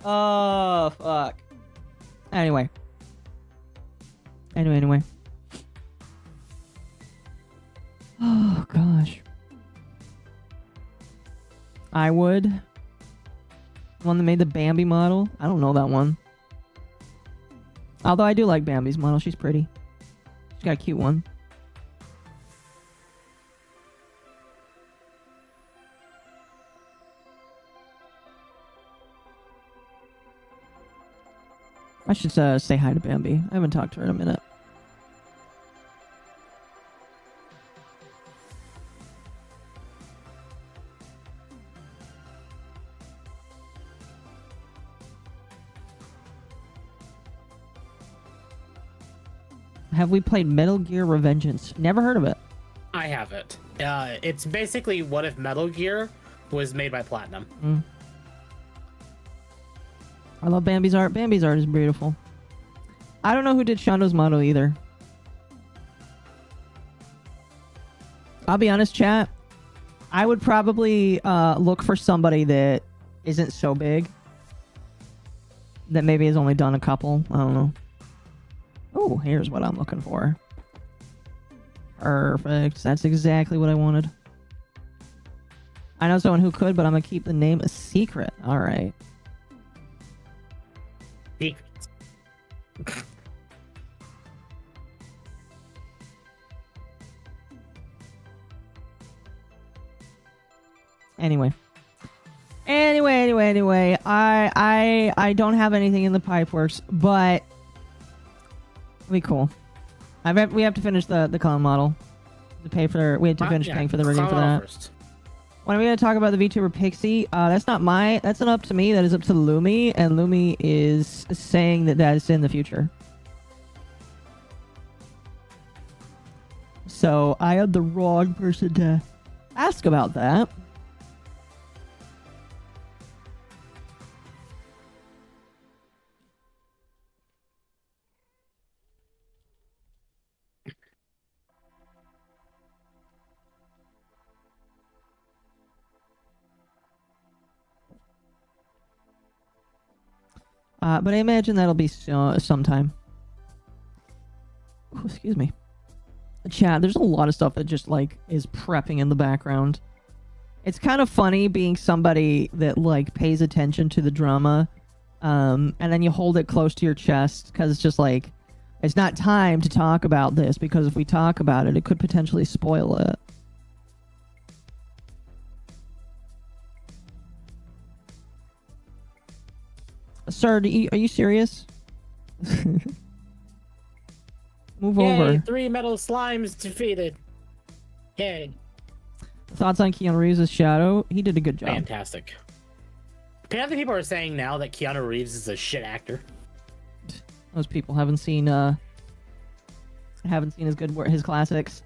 Oh, fuck. Anyway. Oh, gosh. I would. The one that made the Bambi model? I don't know that one. Although I do like Bambi's model. She's pretty. She's got a cute one. I should say hi to Bambi. I haven't talked to her in a minute. Have we played Metal Gear Revengeance? Never heard of it. I haven't. It's basically what if Metal Gear was made by Platinum. I love Bambi's art. Bambi's art is beautiful. I don't know who did Shando's model either. I'll be honest, chat. I would probably look for somebody that isn't so big. That maybe has only done a couple. I don't know. Oh, here's what I'm looking for. Perfect. That's exactly what I wanted. I know someone who could, but I'm going to keep the name a secret. All right. Secret. Anyway. I don't have anything in the pipeworks, but it'll be cool. We have to finish the clone model. We have to finish paying for the rigging for that. First. When are we going to talk about the VTuber Pixie? That's not up to me. That is up to Lumi, and Lumi is saying that is in the future. So I am the wrong person to ask about that. But I imagine that'll be sometime. Ooh, excuse me. Chat, there's a lot of stuff that just, like, is prepping in the background. It's kind of funny being somebody that, like, pays attention to the drama and then you hold it close to your chest because it's just like, it's not time to talk about this because if we talk about it, it could potentially spoil it. Sir, are you serious? Move over. 3 metal slimes defeated. Yay. Thoughts on Keanu Reeves' Shadow? He did a good job. Fantastic. Apparently people are saying now that Keanu Reeves is a shit actor. Those people haven't seen his good work, his classics.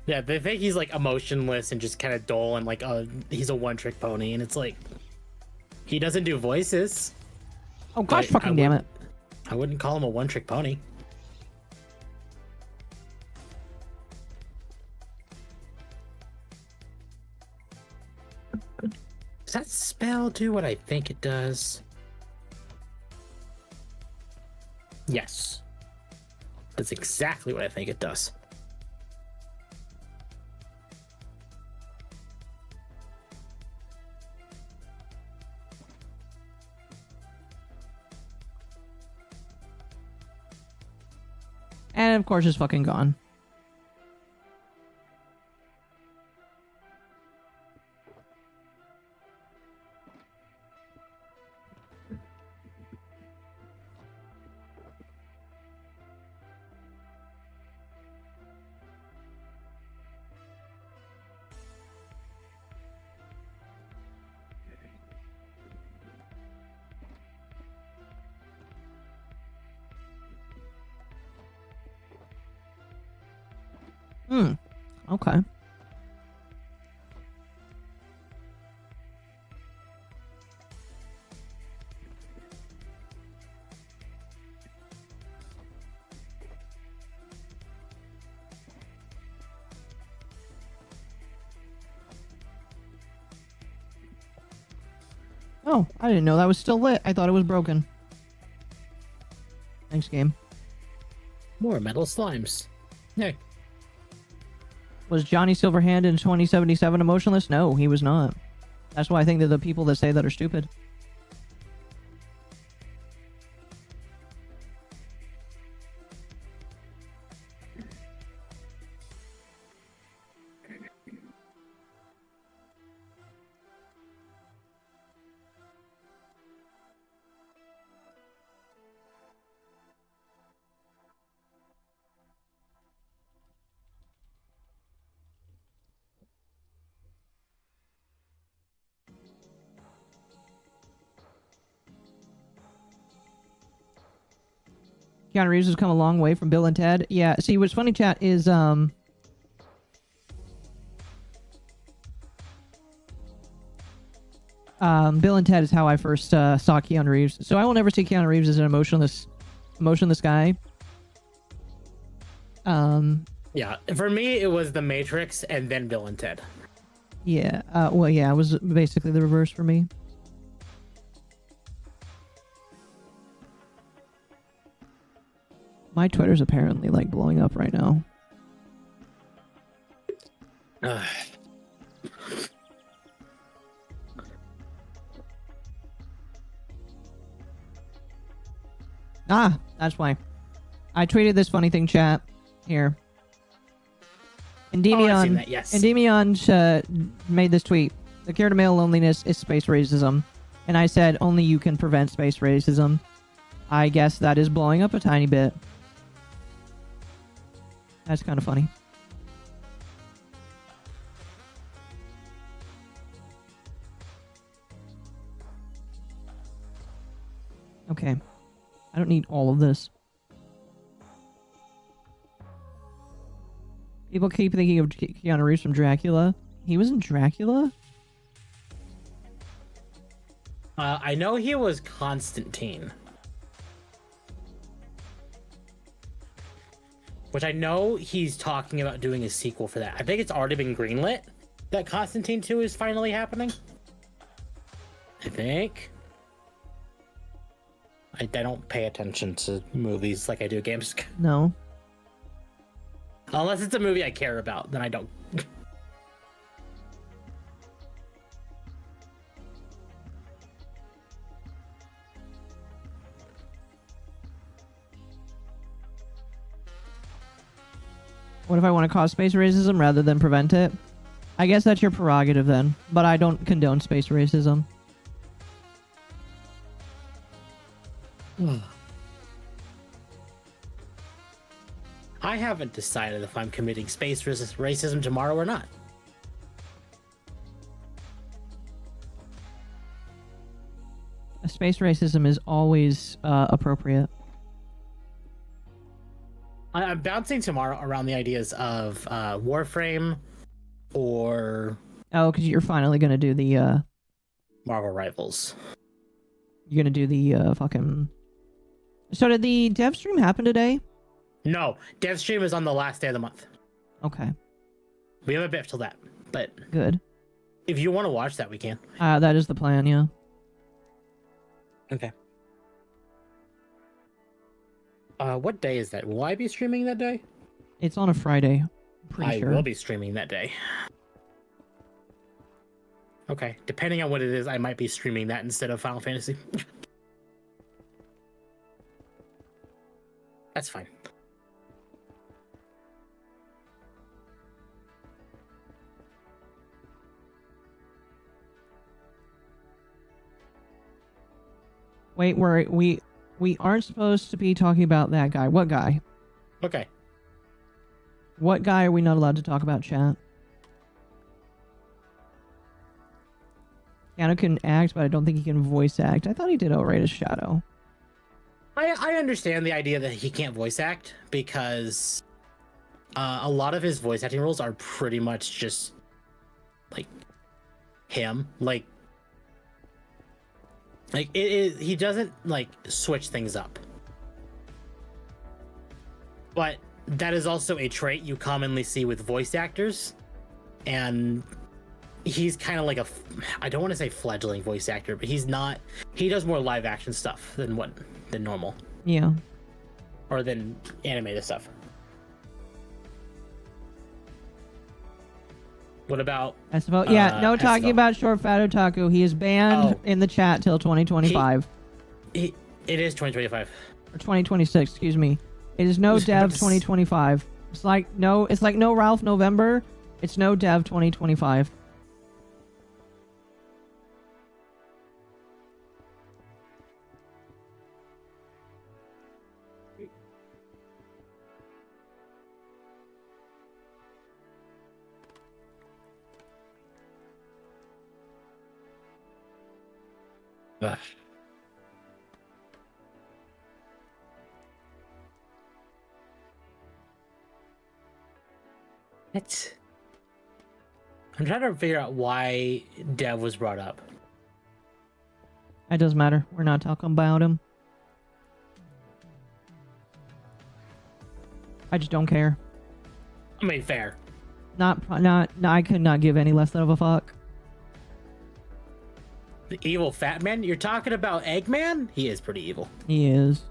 Yeah, they think he's like emotionless and just kind of dull and like he's a one-trick pony, and it's like he doesn't do voices. Oh gosh, But fucking damn it! I wouldn't call him a one-trick pony. Does that spell do what I think it does? Yes. That's exactly what I think it does. And of course, it's fucking gone. Okay. Oh, I didn't know that was still lit. I thought it was broken. Thanks, game. More metal slimes. Hey. Was Johnny Silverhand in 2077 emotionless? No, he was not. That's why I think they're the people that say that are stupid. Keanu Reeves has come a long way from Bill and Ted. Yeah, see, what's funny, chat, is, Bill and Ted is how I first saw Keanu Reeves. So I will never see Keanu Reeves as an emotionless guy. Yeah, for me, it was The Matrix and then Bill and Ted. Yeah, well, yeah, it was basically the reverse for me. My Twitter's apparently, like, blowing up right now. Ah, that's why. I tweeted this funny thing, chat. Here. Endymion, that, yes. Endymion made this tweet. The cure to male loneliness is space racism. And I said, only you can prevent space racism. I guess that is blowing up a tiny bit. That's kind of funny. Okay. I don't need all of this. People keep thinking of Keanu Reeves from Dracula. He was in Dracula? I know he was Constantine. Which I know he's talking about doing a sequel for that. I think it's already been greenlit that Constantine 2 is finally happening. I think. I don't pay attention to movies like I do games. No. Unless it's a movie I care about, then I don't. What if I want to cause space racism rather than prevent it? I guess that's your prerogative then, but I don't condone space racism. I haven't decided if I'm committing space racism tomorrow or not. Space racism is always appropriate. I'm bouncing tomorrow around the ideas of Warframe or Oh, because you're finally gonna do the Marvel Rivals. you're gonna do the fucking. So did the dev stream happen today? No, dev stream is on the last day of the month. Okay, We have a bit till that, but good. if you want to watch that, we can. That is the plan, yeah. Okay. What day is that? Will I be streaming that day? It's on a Friday. I'm pretty I sure. will be streaming that day. Okay, depending on what it is, I might be streaming that instead of Final Fantasy. That's fine. Wait, we aren't supposed to be talking about that guy. What guy? Okay. What guy are we not allowed to talk about, chat? Keanu can act, but I don't think he can voice act. I thought he did alright as Shadow. I understand the idea that he can't voice act because a lot of his voice acting roles are pretty much just like him. Like he doesn't like switch things up. But that is also a trait you commonly see with voice actors, and he's kind of like I don't want to say fledgling voice actor, but he's not. He does more live action stuff than normal. Yeah. Or than animated stuff. What about? I suppose. Yeah. No talking about short fat otaku. He is banned in the chat till 2025. It is 2025 or 2026. Excuse me. It is no dev 2025. It's like no Ralph November. It's no dev 2025. Ugh. What? I'm trying to figure out why Dev was brought up. It doesn't matter. We're not talking about him. I just don't care. I mean, fair. I could not give any less of a fuck. The evil fat man? You're talking about Eggman? He is pretty evil. He is.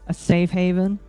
A safe haven.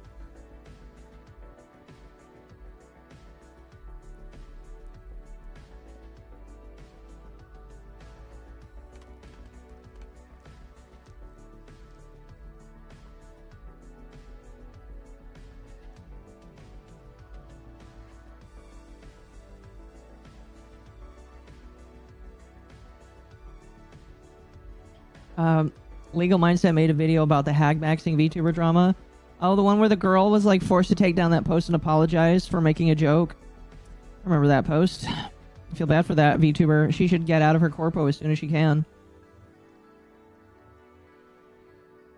Legal Mindset made a video about the hag maxing VTuber drama. Oh, the one where the girl was like forced to take down that post and apologize for making a joke. I remember that post. I feel bad for that VTuber. She should get out of her corpo as soon as she can.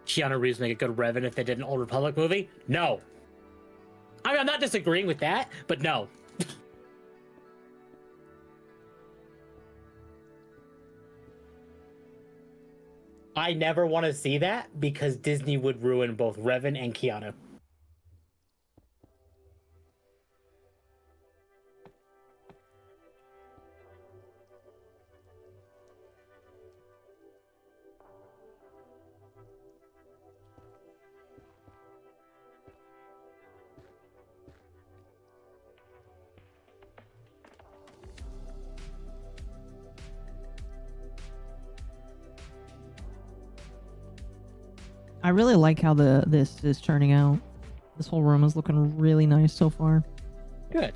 Keanu Reeves make a good Revan if they did an Old Republic movie? No. I mean, I'm not disagreeing with that, but no. I never want to see that because Disney would ruin both Revan and Keanu. I really like how this is turning out. This whole room is looking really nice so far. Good.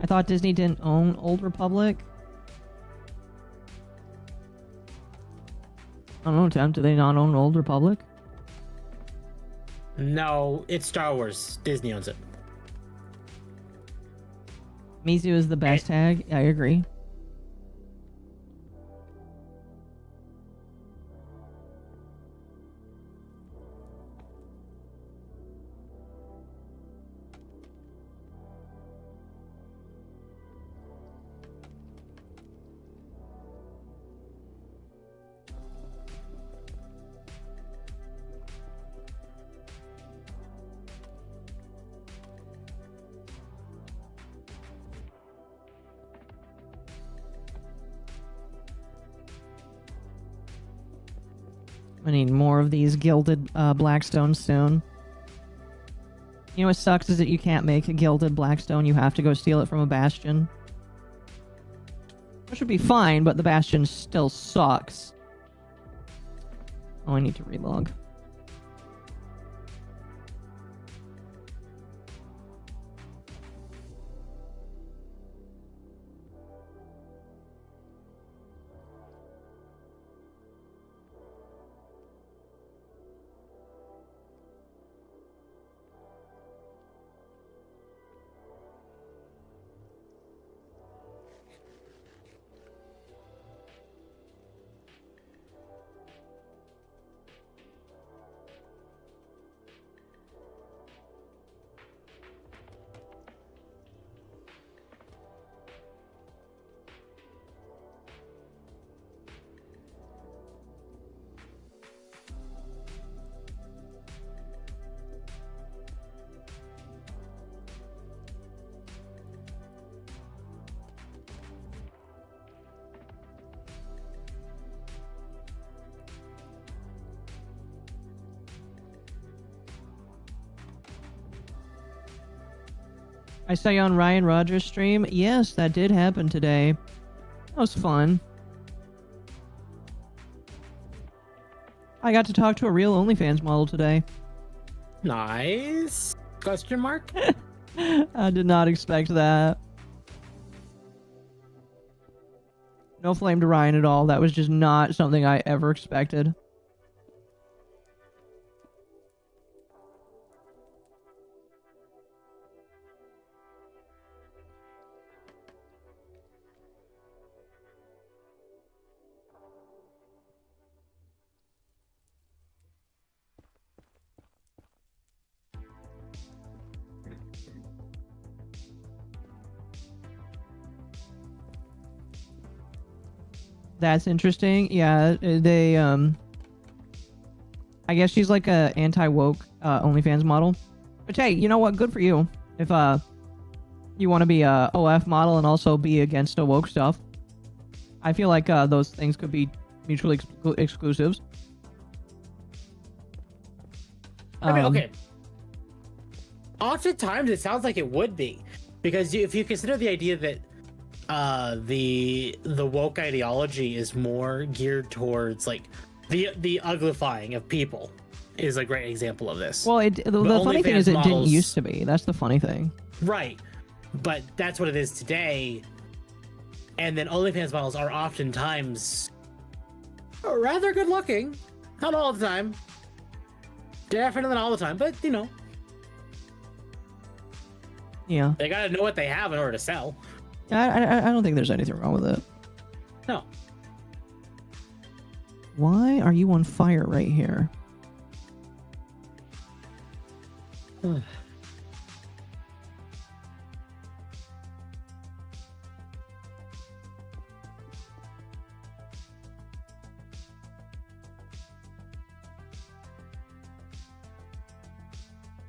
I thought Disney didn't own Old Republic. I don't know, Tim. Do they not own Old Republic? No, it's Star Wars. Disney owns it. Mizu is the best tag. I agree. I need more of these gilded blackstones soon. You know what sucks is that you can't make a gilded blackstone. You have to go steal it from a bastion. Which would be fine, but the bastion still sucks. Oh, I need to relog. I saw you on Ryan Rogers' stream. Yes, that did happen today. That was fun. I got to talk to a real OnlyFans model today. Nice. Question mark? I did not expect that. No flame to Ryan at all. That was just not something I ever expected. That's interesting. Yeah, they, I guess she's like a anti-woke OnlyFans model. But hey, you know what? Good for you. If, you want to be a OF model and also be against the woke stuff. I feel like, those things could be mutually exclusives. I mean, okay. Oftentimes, it sounds like it would be. Because if you consider the idea that the woke ideology is more geared towards like the uglifying of people is a great example of this. Well, the funny thing is it didn't used to be. That's the funny thing. Right. But that's what it is today. And then OnlyFans models are oftentimes rather good looking. Not all the time. Definitely not all the time, but you know. Yeah. They gotta know what they have in order to sell. I don't think there's anything wrong with it. No. Why are you on fire right here?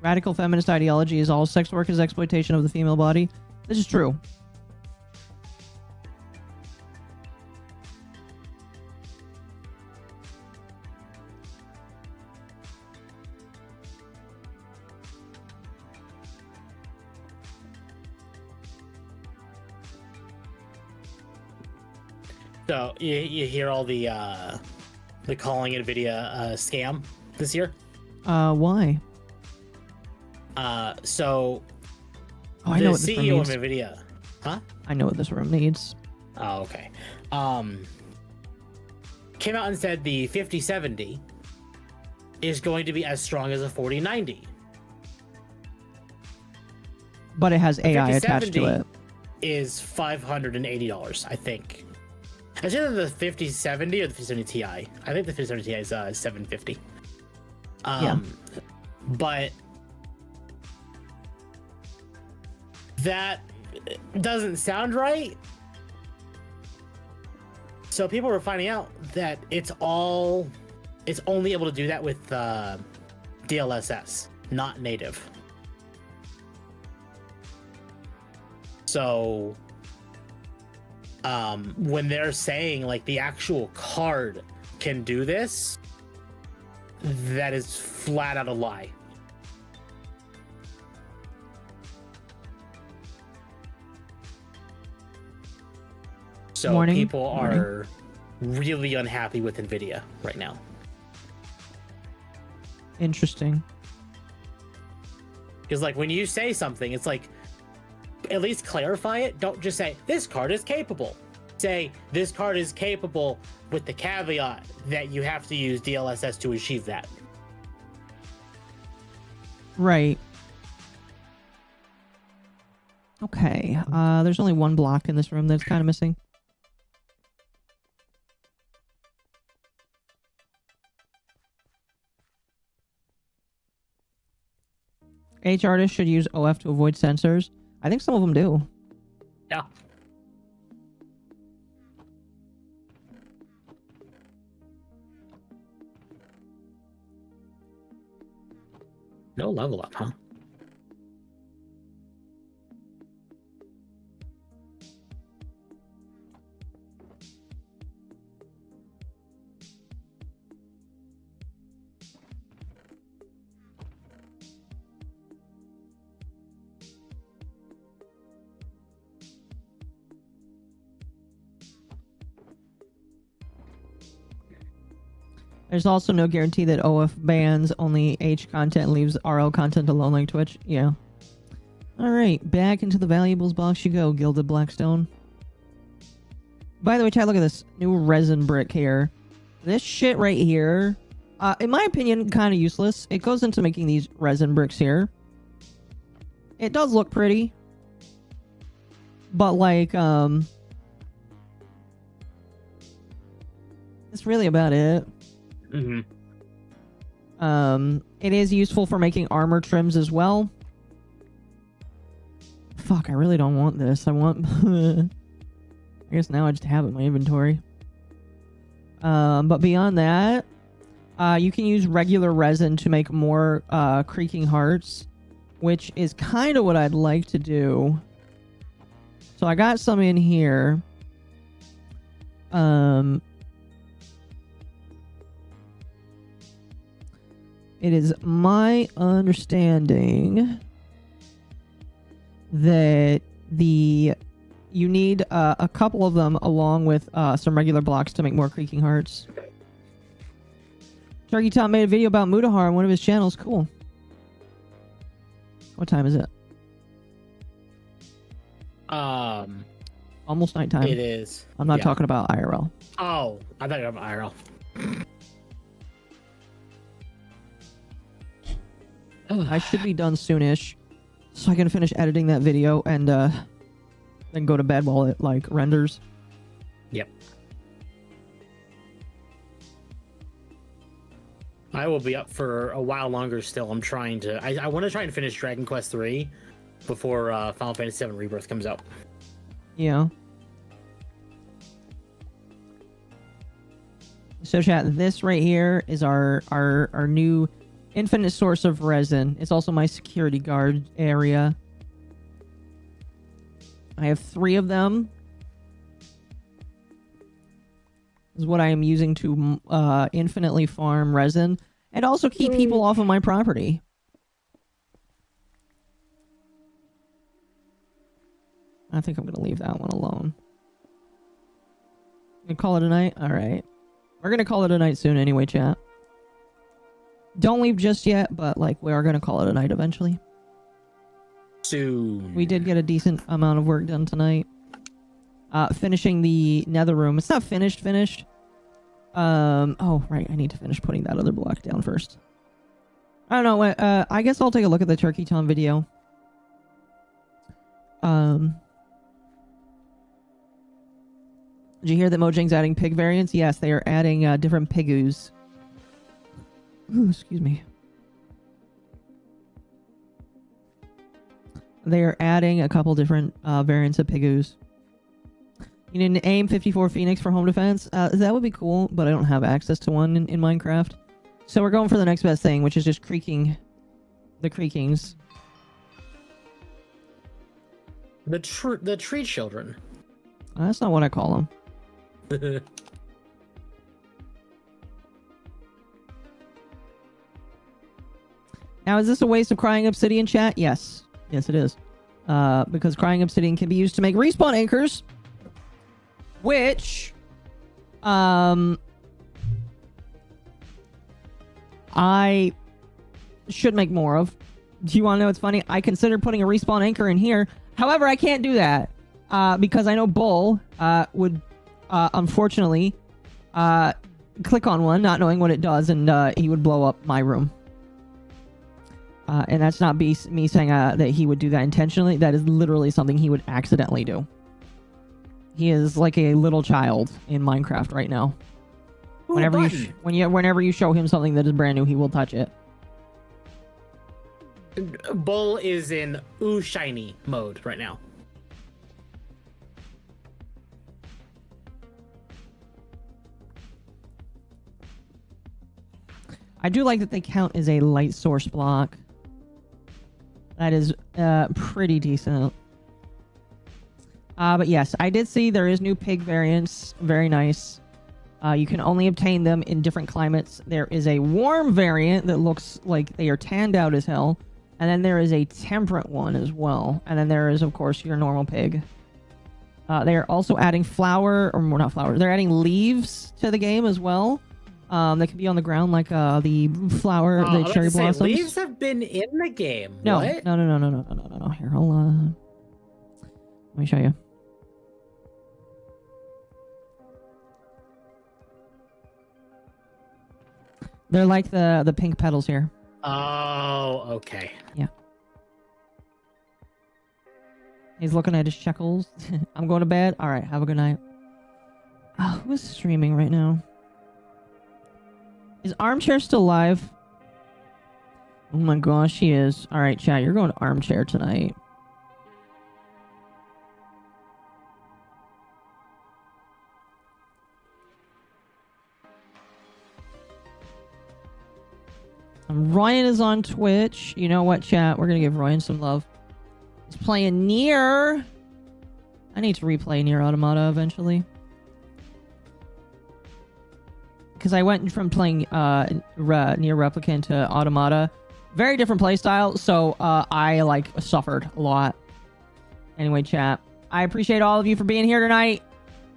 Radical feminist ideology is all sex work is exploitation of the female body. This is true. So you hear all the calling NVIDIA scam this year? Why? So Oh, I the know what this room CEO of needs. NVIDIA, huh? I know what this room needs. Oh, okay. Came out and said the 5070 is going to be as strong as a 4090. But it has AI attached to 5070 it. is $580, I think. It's either the 5070 or the 5070 Ti. I think the 5070 Ti is $750. Yeah. But that doesn't sound right. So people were finding out that it's only able to do that with DLSS, not native. So when they're saying like the actual card can do this, that is flat out a lie. So people are really unhappy with NVIDIA right now. Interesting. Because like when you say something, it's like, at least clarify it. Don't just say, this card is capable. Say, this card is capable with the caveat that you have to use DLSS to achieve that. Right. Okay. There's only one block in this room that's kind of missing. H artists should use OF to avoid sensors. I think some of them do. Yeah. No level up, huh? There's also no guarantee that OF bans only H content, leaves RL content alone like Twitch. Yeah. Alright, back into the valuables box you go, Gilded Blackstone. By the way, chat, look at this new resin brick here. This shit right here, in my opinion, kind of useless. It goes into making these resin bricks here. It does look pretty. But, like, that's really about it. Mm-hmm. It is useful for making armor trims as well. Fuck, I really don't want this. I want... I guess now I just have it in my inventory. But beyond that, you can use regular resin to make more creaking hearts, which is kind of what I'd like to do. So I got some in here. It is my understanding that you need a couple of them along with some regular blocks to make more creaking hearts. Turkey Tom made a video about Mudahar on one of his channels. Cool. What time is it? Almost nighttime. It is. I'm not talking about IRL. Oh, I thought you were about IRL. I should be done soonish, so I can finish editing that video and then go to bed while it like renders. Yep. I will be up for a while longer still. I'm trying to. I want to try and finish Dragon Quest III before Final Fantasy VII Rebirth comes out. Yeah. So chat, this right here is our new infinite source of resin. It's also my security guard area. I have 3 of them. This is what I am using to infinitely farm resin and also keep people off of my property. I think I'm going to leave that one alone. Gonna call it a night? Alright. We're gonna call it a night soon anyway, chat. Don't leave just yet, but like we are gonna call it a night eventually. Soon. We did get a decent amount of work done tonight. Finishing the nether room. It's not finished. Oh, right. I need to finish putting that other block down first. I don't know. I guess I'll take a look at the Turkey Tom video. Did you hear that Mojang's adding pig variants? Yes, they are adding different pigoos. Ooh, excuse me. They are adding a couple different variants of pigoos. You need an AIM 54 Phoenix for home defense? That would be cool, but I don't have access to one in Minecraft. So we're going for the next best thing, which is just creaking. The creakings. The tree children. That's not what I call them. Now, is this a waste of crying obsidian, chat? Yes. Yes, it is. Because crying obsidian can be used to make respawn anchors. Which, I should make more of. Do you want to know what's funny? I considered putting a respawn anchor in here. However, I can't do that. Because I know Bull, would, unfortunately, click on one, not knowing what it does, and, he would blow up my room. And that's not me saying, that he would do that intentionally. That is literally something he would accidentally do. He is like a little child in Minecraft right now. Ooh, Whenever you show him something that is brand new, he will touch it. Bull is in ooh shiny mode right now. I do like that they count as a light source block. That is pretty decent. But yes, I did see there is new pig variants. Very nice. You can only obtain them in different climates. There is a warm variant that looks like they are tanned out as hell. And then there is a temperate one as well. And then there is, of course, your normal pig. They are also adding flower, or more not flower. They're adding leaves to the game as well. They can be on the ground like the flower, the cherry blossoms. Leaves have been in the game. No, what? no. Here, hold on. Let me show you. They're like the pink petals here. Oh, okay. Yeah. He's looking at his shekels. I'm going to bed. All right, have a good night. Oh, who's streaming right now? Is Armchair still live? Oh my gosh, she is. All right, chat, you're going to Armchair tonight. Ryan is on Twitch. You know what, chat? We're going to give Ryan some love. He's playing Nier. I need to replay Nier Automata eventually. Because I went from playing Nier Replicant to Automata. Very different playstyle, so I like suffered a lot. Anyway, chat, I appreciate all of you for being here tonight.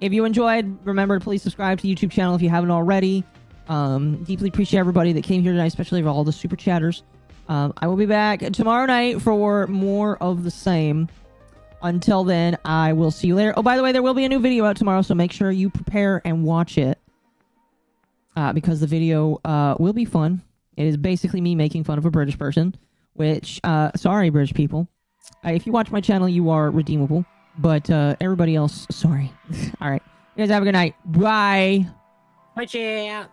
If you enjoyed, remember to please subscribe to the YouTube channel if you haven't already. Deeply appreciate everybody that came here tonight, especially for all the super chatters. I will be back tomorrow night for more of the same. Until then, I will see you later. Oh, by the way, there will be a new video out tomorrow, so make sure you prepare and watch it. Because the video will be fun. It is basically me making fun of a British person, which, sorry, British people. If you watch my channel, you are redeemable. But everybody else, sorry. All right. You guys have a good night. Bye. Bye, chat.